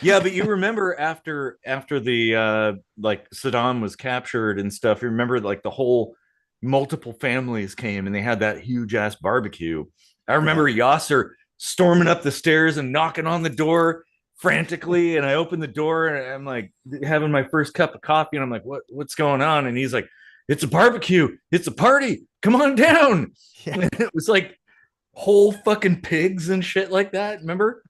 Yeah, but you remember after the like Saddam was captured and stuff, you remember like the whole multiple families came and they had that huge ass barbecue. I yeah. remember Yasser storming up the stairs and knocking on the door frantically, and I opened the door and I'm like having my first cup of coffee and I'm like, what's going on? And he's like, it's a barbecue, it's a party, come on down. Yeah. And it was like whole fucking pigs and shit like that, remember?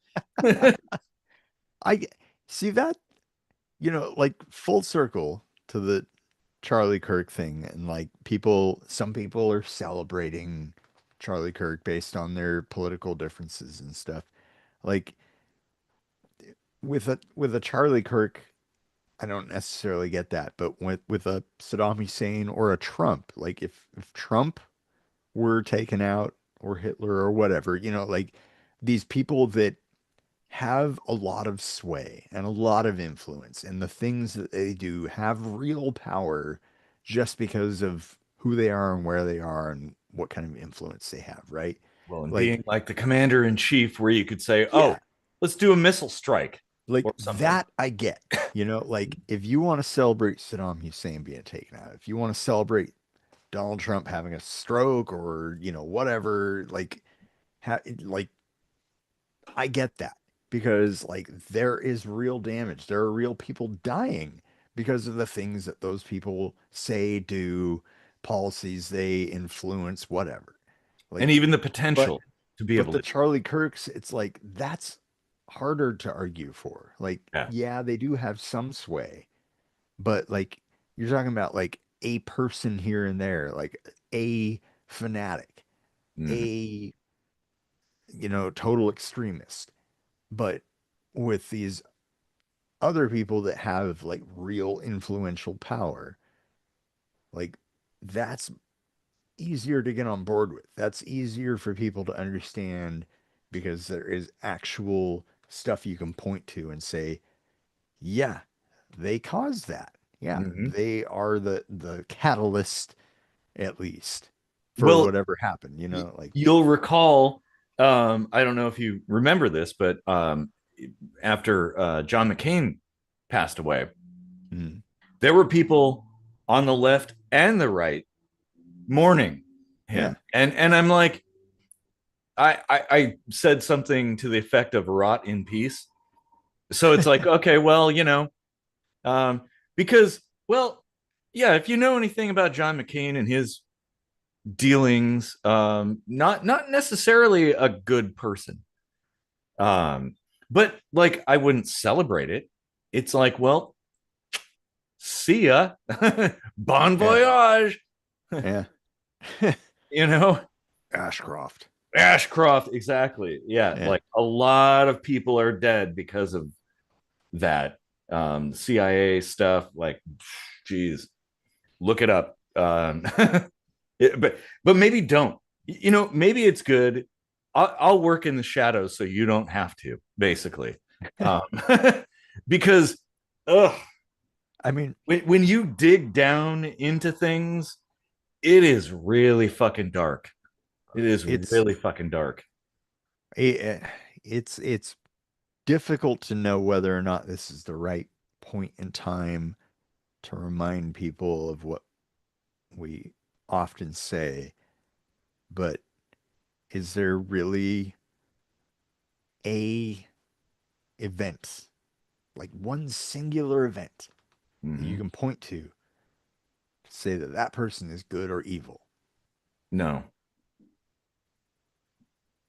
I see that, like full circle to the Charlie Kirk thing. And like some people are celebrating Charlie Kirk based on their political differences and stuff. Like with a Charlie Kirk, I don't necessarily get that. But with a Saddam Hussein or a Trump, like if Trump were taken out or Hitler or whatever, like these people that have a lot of sway and a lot of influence, and the things that they do have real power just because of who they are and where they are and what kind of influence they have, right? Well, and Like, being like the commander in chief, where you could say, yeah, "Oh, let's do a missile strike" like or something. that I get. Like if you want to celebrate Saddam Hussein being taken out, if you want to celebrate Donald Trump having a stroke or, whatever, like I get that because like there is real damage. There are real people dying because of the things that those people say, do, policies they influence, whatever. And Like, even the but potential to be but able the to. Charlie Kirks, it's like that's harder to argue for. Like, Yeah. yeah, they do have some sway, but like you're talking about like a person here and there, like a fanatic, Mhm. a total extremist. But with these other people that have like real influential power, like that's easier to get on board with. That's easier for people to understand because there is actual stuff you can point to and say, yeah, they caused that. Yeah, Mhm. they are the catalyst at least for Well, whatever happened, like you'll recall. I don't know if you remember this, but after John McCain passed away, mm, there were people on the left and the right mourning yeah. him, and I'm like, I said something to the effect of "rot in peace." So it's like, okay, well, um, because, well, yeah, if you know anything about John McCain and his dealings, not necessarily a good person, um, but like I wouldn't celebrate it. It's like, well, see ya, bon Yeah. voyage, Yeah. you know. Ashcroft. Ashcroft, exactly. Yeah, Yeah. like a lot of people are dead because of that. CIA stuff, like, geez, look it up. But maybe don't. Maybe it's good. I'll work in the shadows so you don't have to, basically, um, because ugh, I mean, when you dig down into things, it is really fucking dark. It is It's really fucking dark. it, it's difficult to know whether or not this is the right point in time to remind people of what we often say, but is there really a event, like one singular event that you Mm-hmm. can point to say that that person is good or evil? No,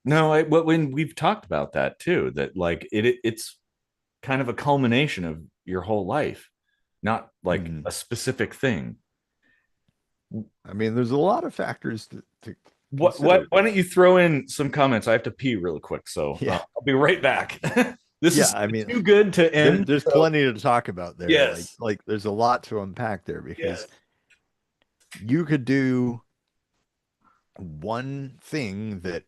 no. When we've talked about that too, that like it's kind of a culmination of your whole life, not like Mm. a specific thing. I mean, there's a lot of factors to What? consider Why there. don't you throw in some comments? I have to pee really quick, so Yeah, I'll be right back. This yeah. is I mean, too good to end. there's So plenty to talk about there. yes, Like there's a lot to unpack there yes. because you could do one thing that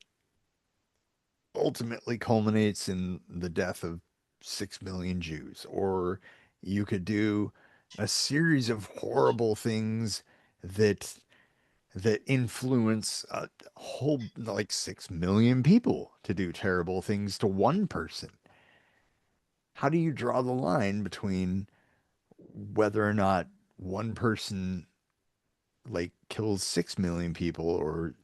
ultimately culminates in the death of 6 million Jews, or you could do a series of horrible things that influence a whole like 6 million people to do terrible things to one person. How do you draw the line between whether or not one person like kills 6 million people or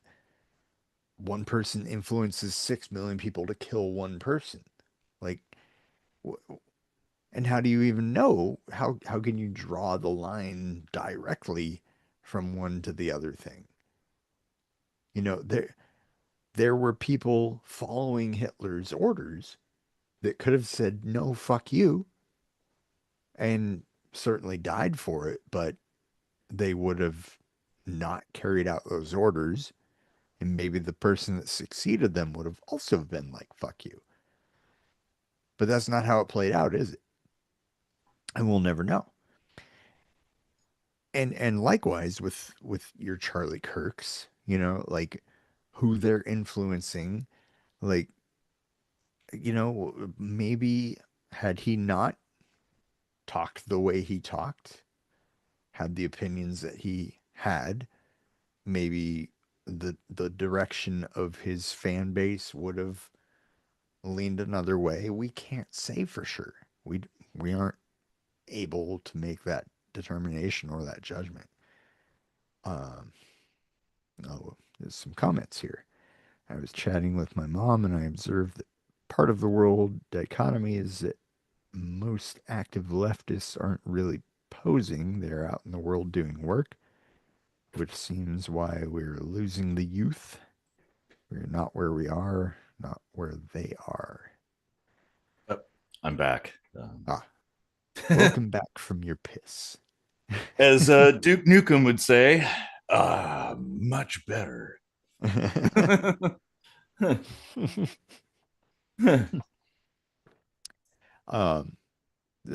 one person influences 6 million people to kill one person? Like, and how do you even know? How can you draw the line directly from one to the other thing? You know, there were people following Hitler's orders that could have said no, fuck you, and certainly died for it, but they would have not carried out those orders, and maybe the person that succeeded them would have also been like, fuck you. But that's not how it played out, is it? And we'll never know. And likewise with your Charlie Kirks, you know, like who they're influencing, like, you know, maybe had he not talked the way he talked, had the opinions that he had, maybe the direction of his fan base would have leaned another way. We can't say for sure. We aren't able to make that determination or that judgment. Um, oh, there's some comments here. I was chatting with my mom and I observed that part of the world dichotomy is that most active leftists aren't really posing. They're out in the world doing work, which seems why we're losing the youth. We're not where we are, not where they are. Oh, I'm back. Ah, welcome back from your piss. As Duke Nukem would say, much better. um,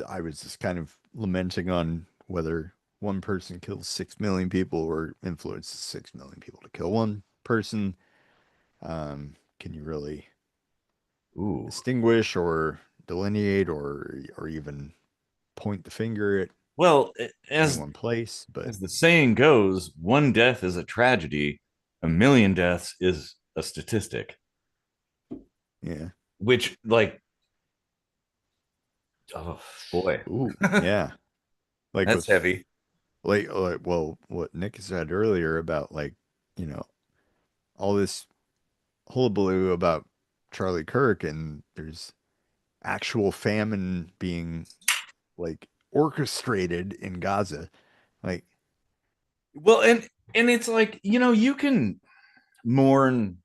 I was just kind of lamenting on whether one person kills 6 million people or influences 6 million people to kill one person. Can you really Ooh. distinguish or delineate or even point the finger at Well, any one place? But as the saying goes, one death is a tragedy, a million deaths is a statistic. yeah, Which, like, oh boy, ooh, yeah, like that's with heavy. well, what Nick said earlier about like you know all this hullabaloo about Charlie Kirk, and there's actual famine being like orchestrated in Gaza. Like, Well, and it's like, you can mourn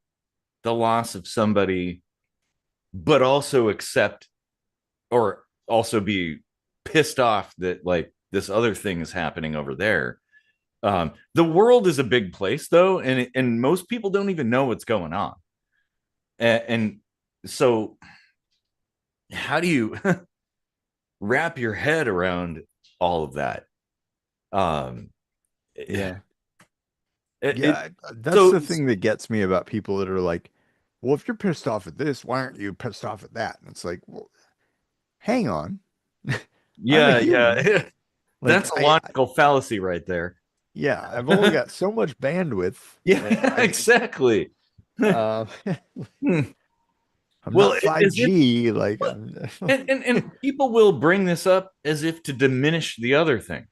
the loss of somebody, but also accept or also be pissed off that like this other thing is happening over there. The world is a big place though, and most people don't even know what's going on. And so how do you wrap your head around all of that? Um, it, yeah, it yeah, that's so the thing that gets me about people that are like, well, if you're pissed off at this, why aren't you pissed off at that? And it's like, well, hang on. I'm a yeah, human. yeah. Like That's a logical fallacy right there. yeah, I've only got so much bandwidth. Yeah, exactly. Uh, Hmm. I'm Well, not as if 5G. Like, well, and people will bring this up as if to diminish the other thing,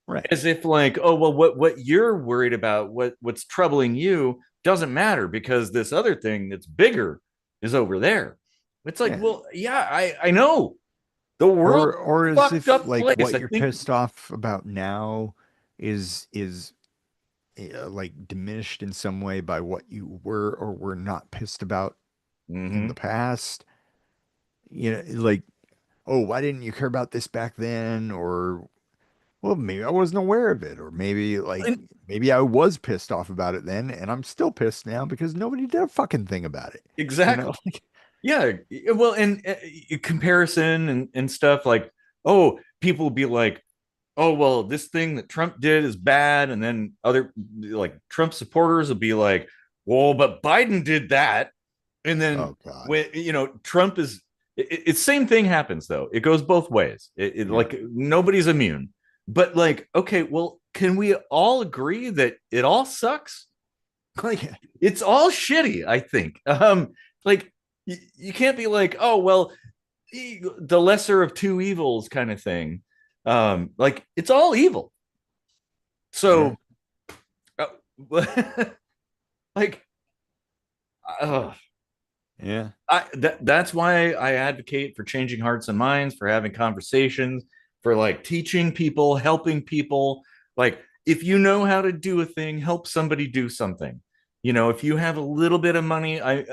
right. as if like, oh well, what you're worried about, what's troubling you doesn't matter because this other thing that's bigger is over there. It's like, Yeah. well, yeah, I know the world Or as fucked if up like place. what I you're think. pissed off about now is like diminished in some way by what you were or were not pissed about in the Mm-hmm. past. Like, oh, why didn't you care about this back then? Or, well, maybe I wasn't aware of it. Or maybe I was pissed off about it then, and I'm still pissed now because nobody did a fucking thing about it. You know, Exactly. Yeah. Well, and comparison and stuff like, oh, people will be like, oh, well, this thing that Trump did is bad. And then other like Trump supporters will be like, well, but Biden did that. And then oh God. when, Trump is, it's same thing happens though. It goes both ways. Yeah. Like nobody's immune. But like, okay, well, can we all agree that it all sucks? Like Yeah. it's all shitty, I think. Like you can't be like, oh well, the lesser of two evils kind of thing. Like it's all evil. Yeah. So uh, like uh, Yeah. that's why I advocate for changing hearts and minds, for having conversations, for like teaching people, helping people. Like if you know how to do a thing, help somebody do something. If you have a little bit of money, I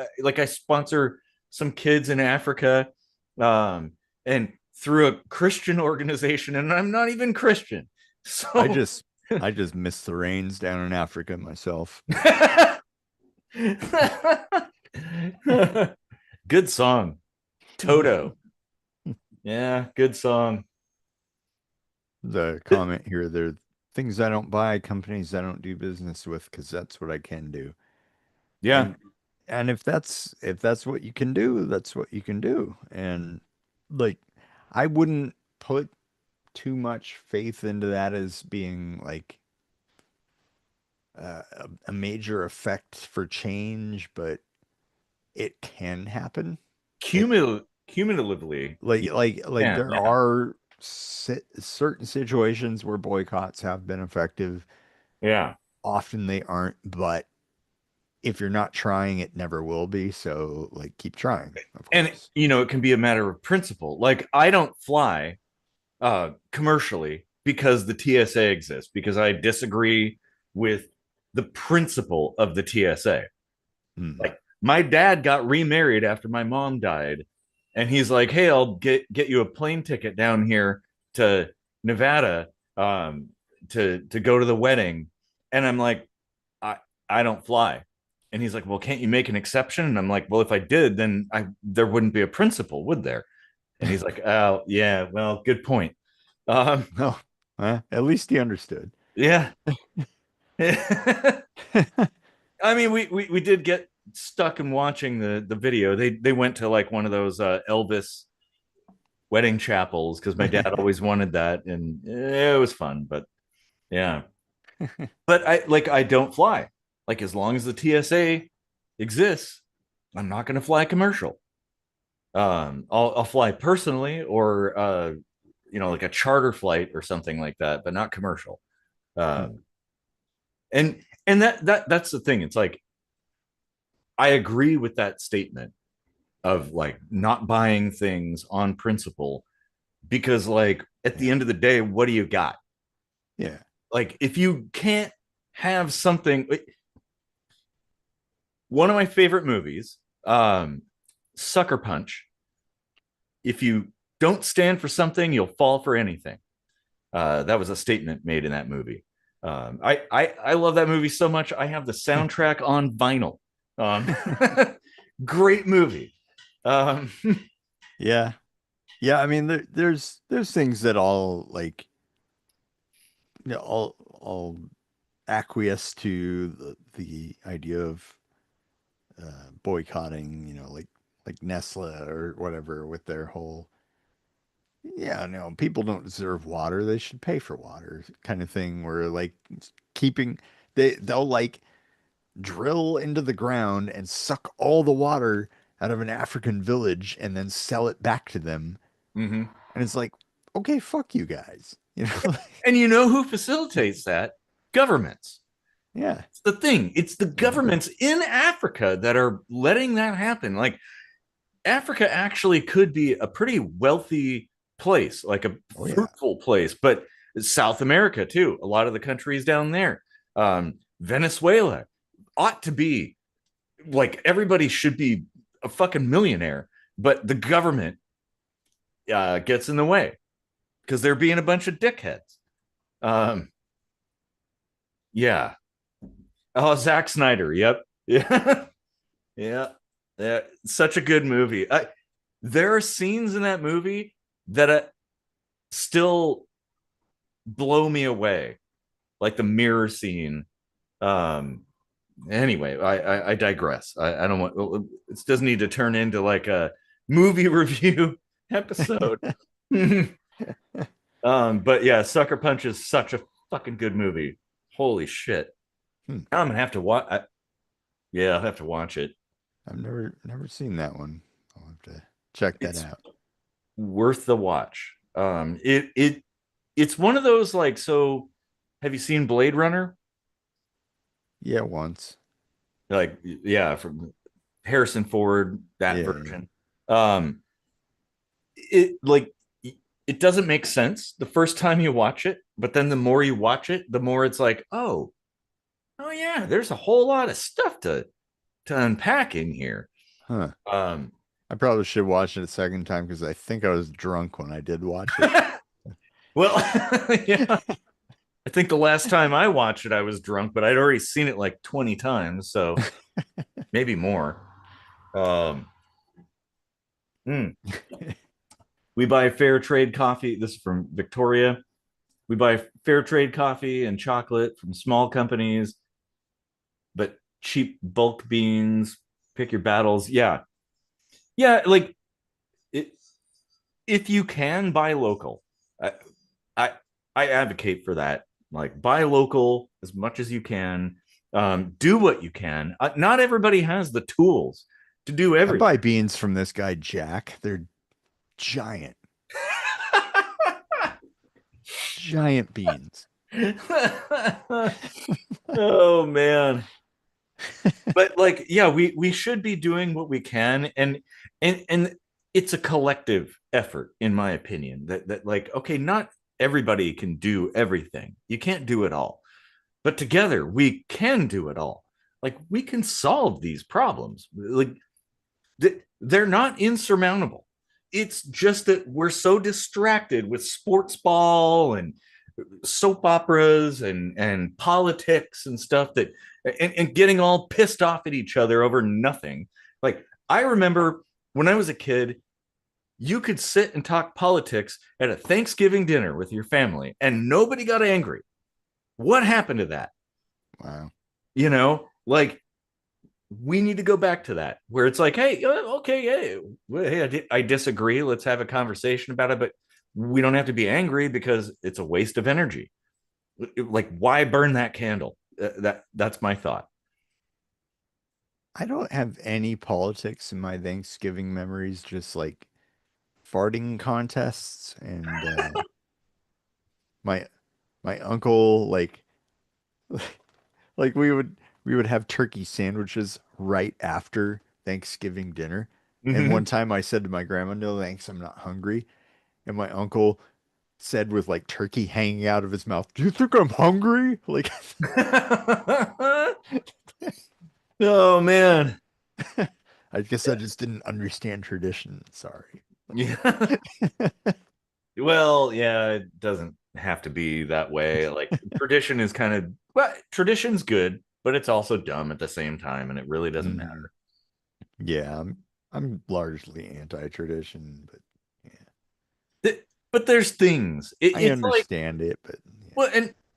sponsor some kids in Africa, um, and through a Christian organization, and I'm not even Christian. I So just I just miss the rains down in Africa myself. good song, Toto. Yeah, good song. The comment here, there are things I don't buy, companies I don't do business with, because that's what I can do. Yeah, And if that's what you can do, that's what you can do. And like I wouldn't put too much faith into that as being like a major effect for change, but it can happen. It cumulatively, like yeah, there yeah, are certain situations where boycotts have been effective. yeah. Often they aren't, but if you're not trying, it never will be. So like keep trying, of And course. it can be a matter of principle. Like I don't fly commercially because the TSA exists, because I disagree with the principle of the TSA. Hmm. Like my dad got remarried after my mom died, and he's like, "Hey, I'll get you a plane ticket down here to Nevada, to go to the wedding." And I'm like, I don't fly. And he's like, well, can't you make an exception? And I'm like, well, if I did, then there wouldn't be a principle, would there? And he's like, oh yeah, well, good point. Um, No, at least he understood. yeah. I mean, we did get stuck in watching the video. They went to like one of those Elvis wedding chapels because my dad always wanted that, and it was fun. But yeah, but I don't fly. Like as long as the TSA exists, I'm not going to fly commercial. I'll fly personally or like a charter flight or something like that, but not commercial. Hmm. Um, and that's the thing. It's like I agree with that statement of like not buying things on principle because like at the Yeah. end of the day, what do you got? Yeah. Like if you can't have something, one of my favorite movies, Sucker Punch. If you don't stand for something, you'll fall for anything. That was a statement made in that movie. I love that movie so much. I have the soundtrack on vinyl. Um, great movie. Um, Yeah. Yeah. I mean, there's things that all like all acquiesce to the idea of boycotting, like Nestle or whatever with their whole, yeah, no, people don't deserve water. They should pay for water kind of thing where like keeping they'll like drill into the ground and suck all the water out of an African village and then sell it back to them. Mm-hmm. And it's like, okay, fuck you guys. You know? And you know who facilitates that? Governments. Yeah. It's the thing. It's the Yeah. governments in Africa that are letting that happen. Like Africa actually could be a pretty wealthy place, like a Oh yeah. fruitful place, but South America too. A lot of the countries down there, Venezuela ought to be like everybody should be a fucking millionaire, but the government gets in the way because they're being a bunch of dickheads. Um, yeah. Oh, Zack Snyder. Yep. Yeah. Yeah. Yeah. Such a good movie. There are scenes in that movie that still blow me away, like the mirror scene. Um, anyway, I digress. I don't want it doesn't need to turn into like a movie review episode. But yeah, Sucker Punch is such a fucking good movie. Holy shit. Hmm. I'm gonna have to watch. Yeah, I'll have to watch it. I've never seen that one. I'll have to check that It's out. worth the watch. It's one of those like so. Have you seen Blade Runner? Yeah, once. Like yeah, from Harrison Ford that Yeah, yeah. version. Um, it like it doesn't make sense the first time you watch it, but then the more you watch it, the more it's like oh yeah, there's a whole lot of stuff to unpack in here. Huh. Um, I probably should watch it a second time because I think I was drunk when I did watch it. well, yeah. I think the last time I watched it, I was drunk, but I'd already seen it like 20 times, so maybe more. Um, mm. We buy fair trade coffee. This is from Victoria. We buy fair trade coffee and chocolate from small companies, but cheap bulk beans. Pick your battles. Yeah. Yeah. Like it, if you can buy local, I, I, I advocate for that. Like buy local as much as you can. Do what you can. Not everybody has the tools to do I buy everything. beans from this guy Jack. They're giant, giant beans. Oh man. But like yeah, we should be doing what we can and it's a collective effort in my opinion that like okay, not everybody can do everything. You can't do it all. But together we can do it all. Like we can solve these problems. Like they're not insurmountable. It's just that we're so distracted with sports ball and soap operas and politics and stuff that and getting all pissed off at each other over nothing. Like I remember when I was a kid, you could sit and talk politics at a Thanksgiving dinner with your family and nobody got angry. What happened to that? Wow. You know, like we need to go back to that where it's like, hey, okay, hey, I disagree. Let's have a conversation about it, but we don't have to be angry because it's a waste of energy. Like, why burn that candle? That's my thought. I don't have any politics in my Thanksgiving memories, just like farting contests and my my uncle like we would have turkey sandwiches right after Thanksgiving dinner. And one Mm-hmm. time I said to my grandma, "No, thanks, I'm not hungry." And my uncle said with like turkey hanging out of his mouth, "Do you think I'm hungry?" Like Oh man, I guess I just didn't understand tradition. Sorry. yeah. Well, yeah, it doesn't have to be that way. Like tradition is kind of well, tradition's good, but it's also dumb at the same time, and it really doesn't Mhm. matter. Yeah, I'm largely anti-tradition, but yeah. But there's things. I It's like understand it, but yeah. well,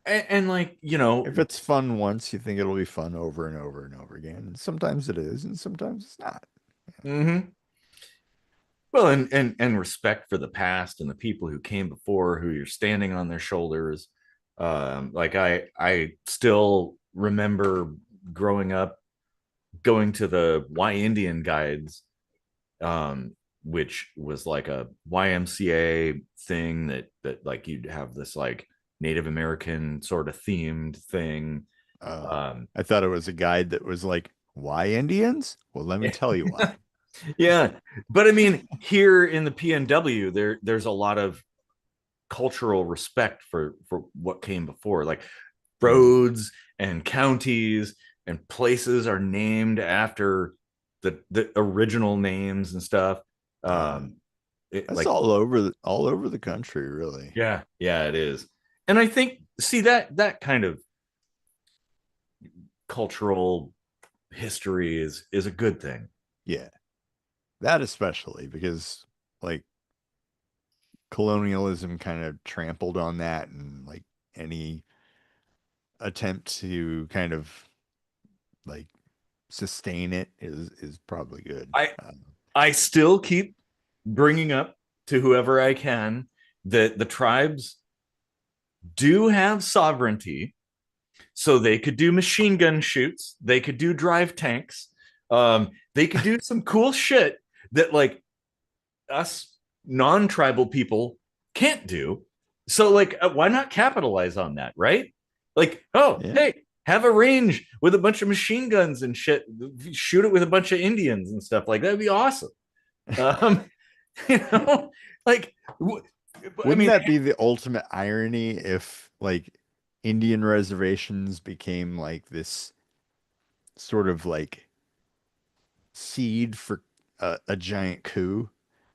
and like If it's fun once, you think it'll be fun over and over and over again. And sometimes it is, and sometimes it's not. mhm. Well, and respect for the past and the people who came before, who you're standing on their shoulders. Like I still remember growing up, going to the Y Indian guides, which was like a YMCA thing that like you'd have this like Native American sort of themed thing. Oh, Um, I thought it was a guide that was like, why Indians? Well, let me tell you why. yeah, but I mean, here in the PNW, there's a lot of cultural respect for what came before. Like Mm. roads and counties and places are named after the original names and stuff. Yeah. Um, That's like all over the country, really. yeah, it is. And I think see that kind of cultural history is a good thing. Yeah. That especially because like colonialism kind of trampled on that and like any attempt to kind of like sustain it is probably good. I I still keep bringing up to whoever I can that the tribes do have sovereignty, so they could do machine gun shoots, they could do drive tanks, they could do some cool shit that like us non-tribal people can't do. So like, why not capitalize on that, right? Like, oh, Yeah. hey, have a range with a bunch of machine guns and shit, shoot it with a bunch of Indians and stuff. Like that'd be awesome. Um, you know, like, I Wouldn't mean, that be the ultimate irony if like Indian reservations became like this sort of like seed for a giant coup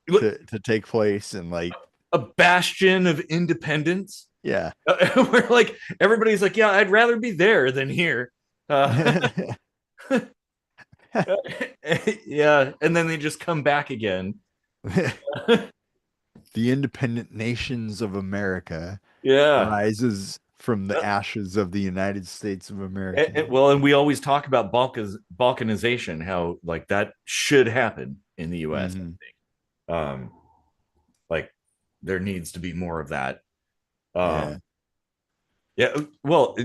to take place and like a bastion of independence. yeah. Where like everybody's like, yeah, I'd rather be there than here. Yeah, and then they just come back again. The independent nations of America Yeah. rises from the ashes of the United States of America. Well, and we always talk about balkanization, how like that should happen in the US. Hmm. Um, like there needs to be more of that. Um, Yeah. yeah, well,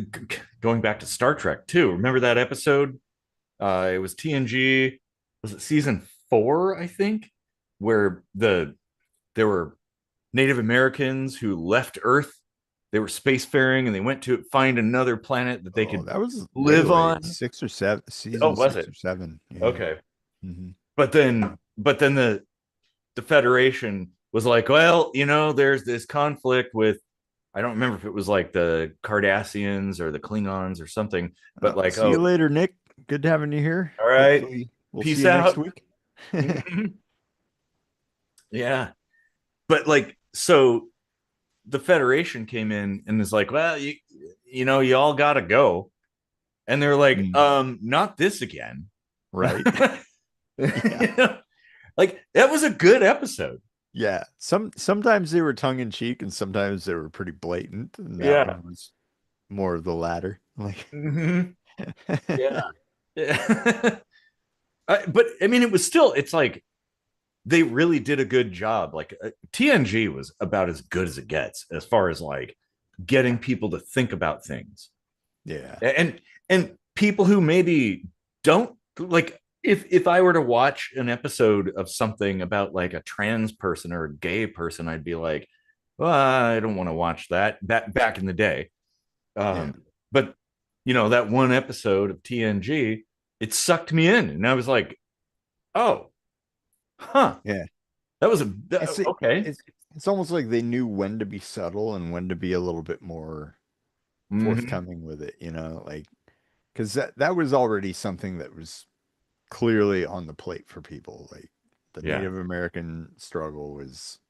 going back to Star Trek too. Remember that episode? It was TNG. Was it season 4? I think, where there were Native Americans who left Earth. They were spacefaring and they went to find another planet that they Oh, could that was way live late. on. 6 or 7, Oh, season was six it? or seven. Yeah. Okay. Hmm. But then the Federation was like, well, there's this conflict with, I don't remember if it was like the Cardassians or the Klingons or something, but like, See oh, you later, Nick. Good having you here. all right, Hopefully, we'll see peace you next out. week. Yeah. But like, so the Federation came in and is like, well, you all got to go. And they're like, Mm, not this again. right. Yeah. Like that was a good episode. Yeah. Sometimes they were tongue in cheek and sometimes they were pretty blatant. And that Yeah. one was more of the latter. Like, Mhm. Yeah. Yeah. But I mean, it's like they really did a good job. Like TNG was about as good as it gets as far as like getting people to think about things. yeah. And people who maybe don't like, if I were to watch an episode of something about like a trans person or a gay person, I'd be like, well, I don't want to watch that back in the day. Yeah. But that one episode of TNG, it sucked me in, and I was like, oh, huh, Yeah. that was It's okay. it's almost like they knew when to be subtle and when to be a little bit more Mm-hmm. forthcoming with it, like because that was already something that was clearly on the plate for people. Like the Yeah. Native American struggle was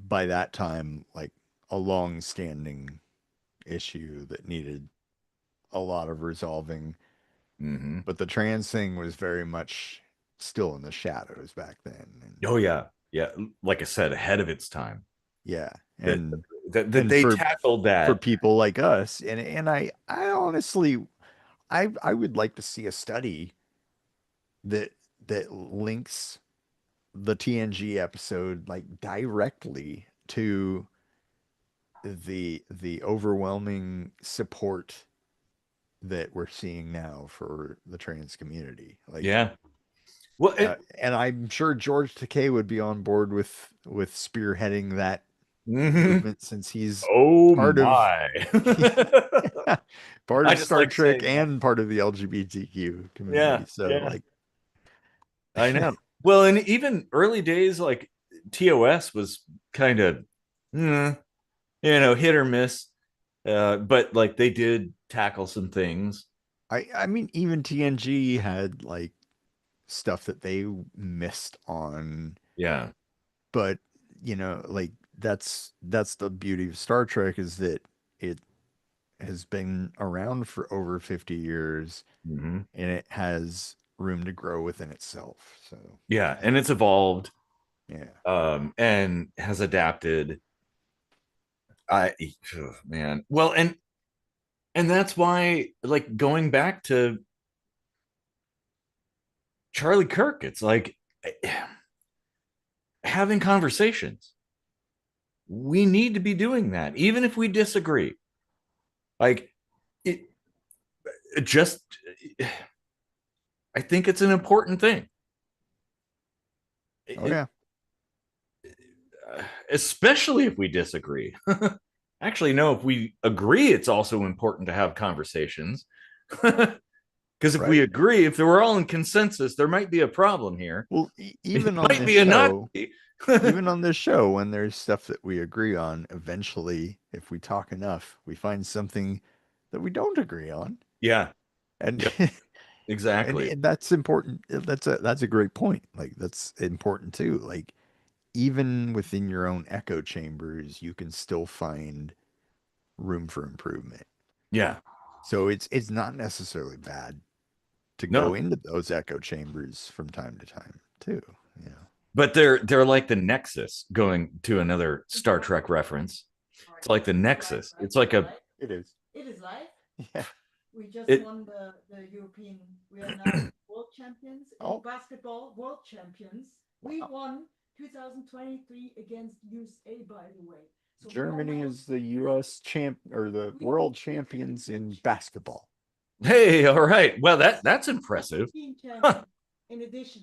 by that time like a long-standing issue that needed a lot of resolving. Mm-hmm. But the trans thing was very much still in the shadows back then. And Oh yeah, yeah. Like I said, ahead of its time. yeah, That and that and they tackled for that. people like us, and I honestly I would like to see a study that that links the TNG episode like directly to the overwhelming support that we're seeing now for the trans community. Like, Yeah. Well, and I'm sure George Takei would be on board with spearheading that mhm. movement since he's Oh part of my. part I of just Star like Trek saying that. and part of the LGBTQ Yeah. community. So Yeah. like, I know. Well, and even early days, like TOS was kind of, hit or miss. But like they did tackle some things. I mean, even TNG had like stuff that they missed on, Yeah. but like that's the beauty of Star Trek is that it has been around for over 50 years Hmm. and it has room to grow within itself. So, Yeah. And it's evolved, yeah. and has adapted. I, oh, man. Well, and that's why, like, going back to Charlie Kirk, it's like having conversations. We need to be doing that, even if we disagree. Like, it just, I think it's an important thing. Oh It, yeah. especially if we disagree. Actually, no, if we agree, it's also important to have conversations. Because if we Right. agree, if we're all in consensus, there might be a problem here. Well, It even on might this be a show, Nazi. even on this show, when there's stuff that we agree on, eventually, if we talk enough, we find something that we don't agree on. Yeah. And Yep. Exactly. and that's important. That's a great point. Like that's important too. Like even within your own echo chambers, you can still find room for improvement. Yeah. So it's not necessarily bad to go No, into those echo chambers from time to time too. You know. but they're like the Nexus. Going to another Star Trek reference, it's like the Nexus. It's like a It is. It is live. Yeah. We just it. won the European. We are now world champions in Oh, basketball. World champions. We wow. won 2023 against USA, by the way. So we are Germany now is the U.S. champ or the world champions in basketball. Hey, all right. Well, that's impressive. team Huh. champion. In addition,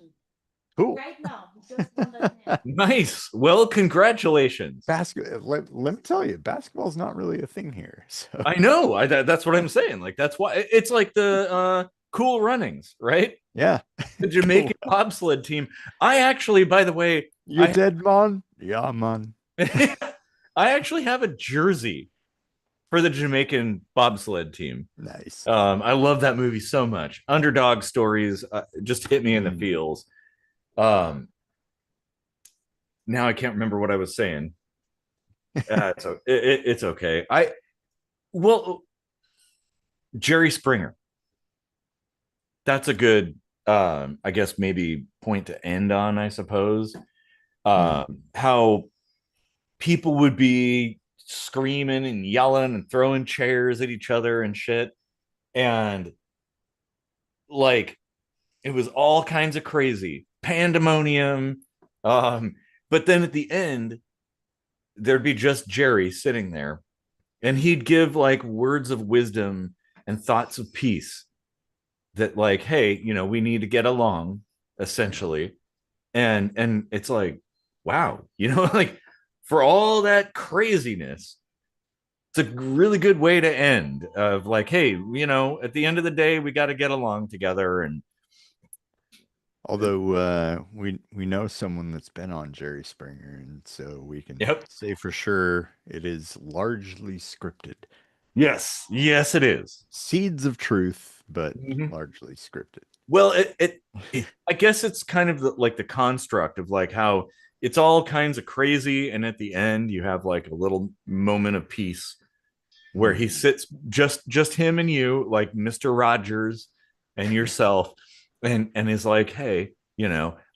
Cool. right now we just won that match. Nice. Well, congratulations. Let me tell you, basketball is not really a thing here. So I know. That's what I'm saying. Like that's why it's like the Cool Runnings, right? yeah, The cool. Jamaican bobsled team. I actually, by the way, You I dead, man? Yeah, man. I actually have a jersey for the Jamaican bobsled team. Nice. I love that movie so much. Underdog stories just hit me in the Mm. feels. Um, now I can't remember what I was saying. It's okay. Well, Jerry Springer. That's a good, I guess maybe point to end on. I suppose Mm. how people would be screaming and yelling and throwing chairs at each other and shit, and like it was all kinds of crazy pandemonium. Um, but then at the end, there'd be just Jerry sitting there, and he'd give like words of wisdom and thoughts of peace that, like, hey, we need to get along, essentially. And it's like, wow, like for all that craziness, it's a really good way to end of like, hey, at the end of the day, we got to get along together. And Although we know someone that's been on Jerry Springer, and so we can yep. say for sure it is largely scripted. Yes, it is. Seeds of truth, but Mhm. largely scripted. Well, I guess it's kind of like the construct of like how it's all kinds of crazy, and at the end you have like a little moment of peace where he Mm. sits, just him and you, like Mr. Rogers and yourself, and is like, hey,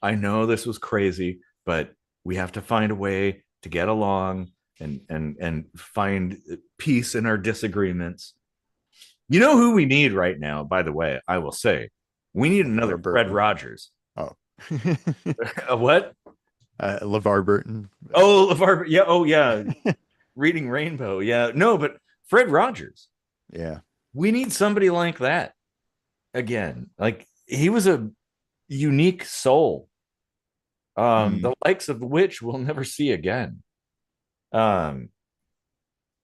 I know this was crazy, but we have to find a way to get along and find peace in our disagreements. You know who we need right now, by the way, I will say, we need another LeVar Fred Burton. Rogers. Oh. A what? LeVar Burton. Oh, LeVar, yeah. Oh, yeah. Reading Rainbow. Yeah. No, but Fred Rogers. Yeah. We need somebody like that again. Like he was a unique soul, Mm. the likes of which we'll never see again. Um,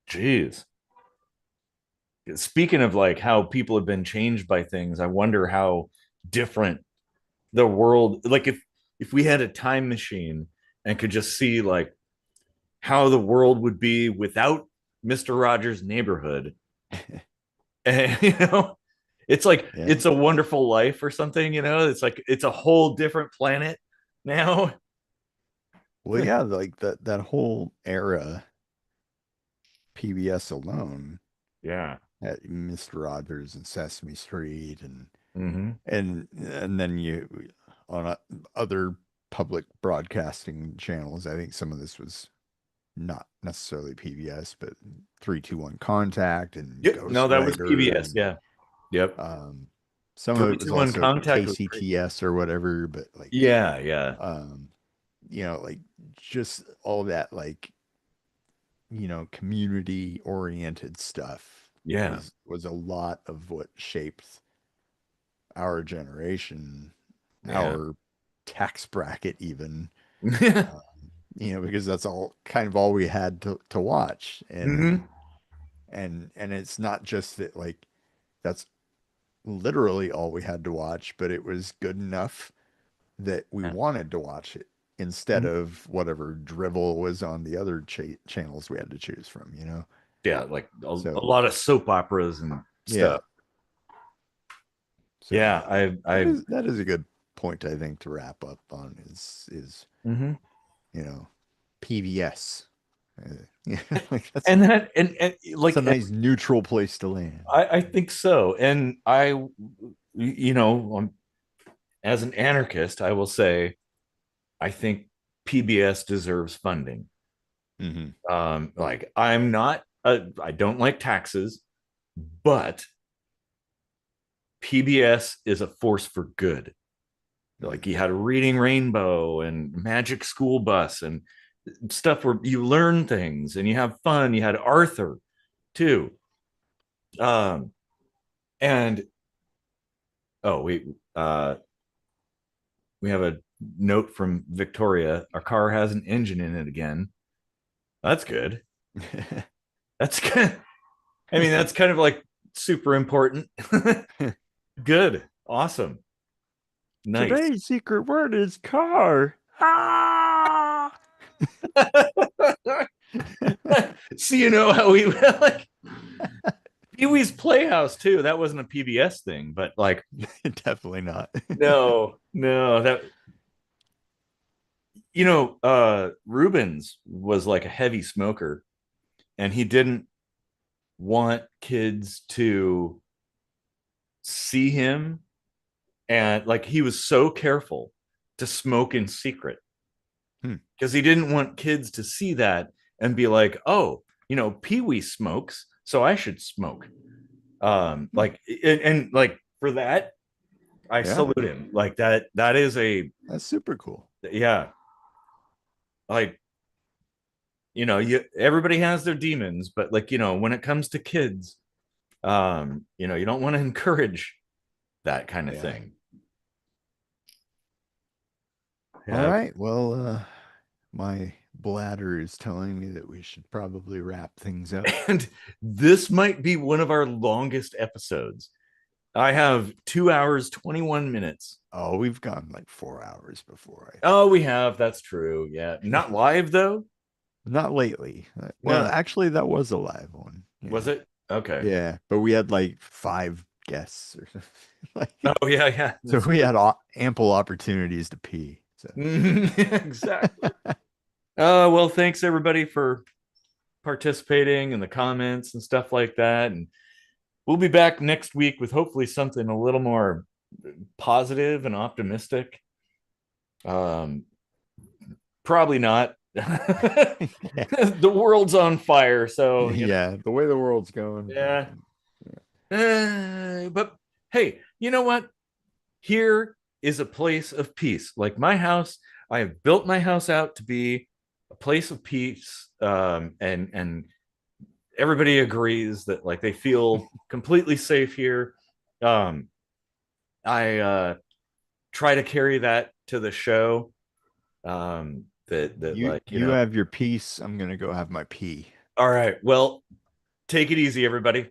Geez. Speaking of like how people have been changed by things, I wonder how different the world, like if we had a time machine and could just see like how the world would be without Mr. Rogers' Neighborhood. And it's like Yeah. it's a wonderful life or something, it's like it's a whole different planet now. Well, yeah, like that whole era, PBS alone, Yeah. at Mr. Rogers and Sesame Street Mm-hmm. and then you on other public broadcasting channels. I think some of this was not necessarily PBS, but 321 Contact and Yep. No, Ghost that was Rider PBS. and Yeah. Yep. um some of it was 321 also Contact was great. KCTS or whatever, but like Yeah. Yeah. um like just all that like community oriented stuff Yeah. was a lot of what shaped our generation, Yeah. our tax bracket even, um, because that's all kind of all we had to watch. And Hmm. and it's not just that like that's literally all we had to watch, but it was good enough that we Yeah. wanted to watch it instead of whatever drivel was on the other channels we had to choose from. Yeah. Like a So lot of soap operas and yeah, stuff. so Yeah. that is a good point I think to wrap up on is Mhm. you know PBS. Yeah, like And that, and that's a like, nice neutral place to land. I think so. And as an anarchist, I will say, I think PBS deserves funding. Hmm. Like I don't like taxes, but PBS is a force for good. Like you had a Reading Rainbow and Magic School Bus and stuff where you learn things and you have fun. You had Arthur too. Um, and oh, we have a note from Victoria. Our car has an engine in it again. That's good. That's good. I mean, that's kind of like super important. Good. Awesome. Nice. Today's secret word is car. Ah! So you know how we like Pee Wee's Playhouse too. That wasn't a PBS thing, but like Definitely not. no, that Rubens was like a heavy smoker and he didn't want kids to see him, and like he was so careful to smoke in secret Hmm. because he didn't want kids to see that and be like, oh, Pee-wee smokes, so I should smoke. Hmm. Like and like for that, I Yeah, salute him. Like that is a, that's super cool. yeah, like everybody has their demons, but like when it comes to kids, you don't want to encourage that kind of Yeah. thing. All Yeah. right. Well, my bladder is telling me that we should probably wrap things up. And this might be one of our longest episodes. I have 2 hours, 21 minutes. Oh, we've gone like 4 hours before, I think. Oh, we have. That's true. Yeah. Not live, though. Not lately. Well, No. actually, that was a live one. Was Yeah. it? Okay. Yeah, but we had like five guests or something. Like, Oh, yeah. Yeah. so That's we true. had ample opportunities to pee. So, Exactly. Well, thanks everybody for participating in the comments and stuff like that. And we'll be back next week with hopefully something a little more positive and optimistic. Um, Probably not. yeah, The world's on fire, so yeah, the way the world's going. yeah. But hey, you know what? Here is a place of peace. Like my house, I have built my house out to be a place of peace, and everybody agrees that like they feel completely safe here. Um, I try to carry that to the show. That You like, you have your piece. I'm gonna go have my pee. all right, well, take it easy, everybody.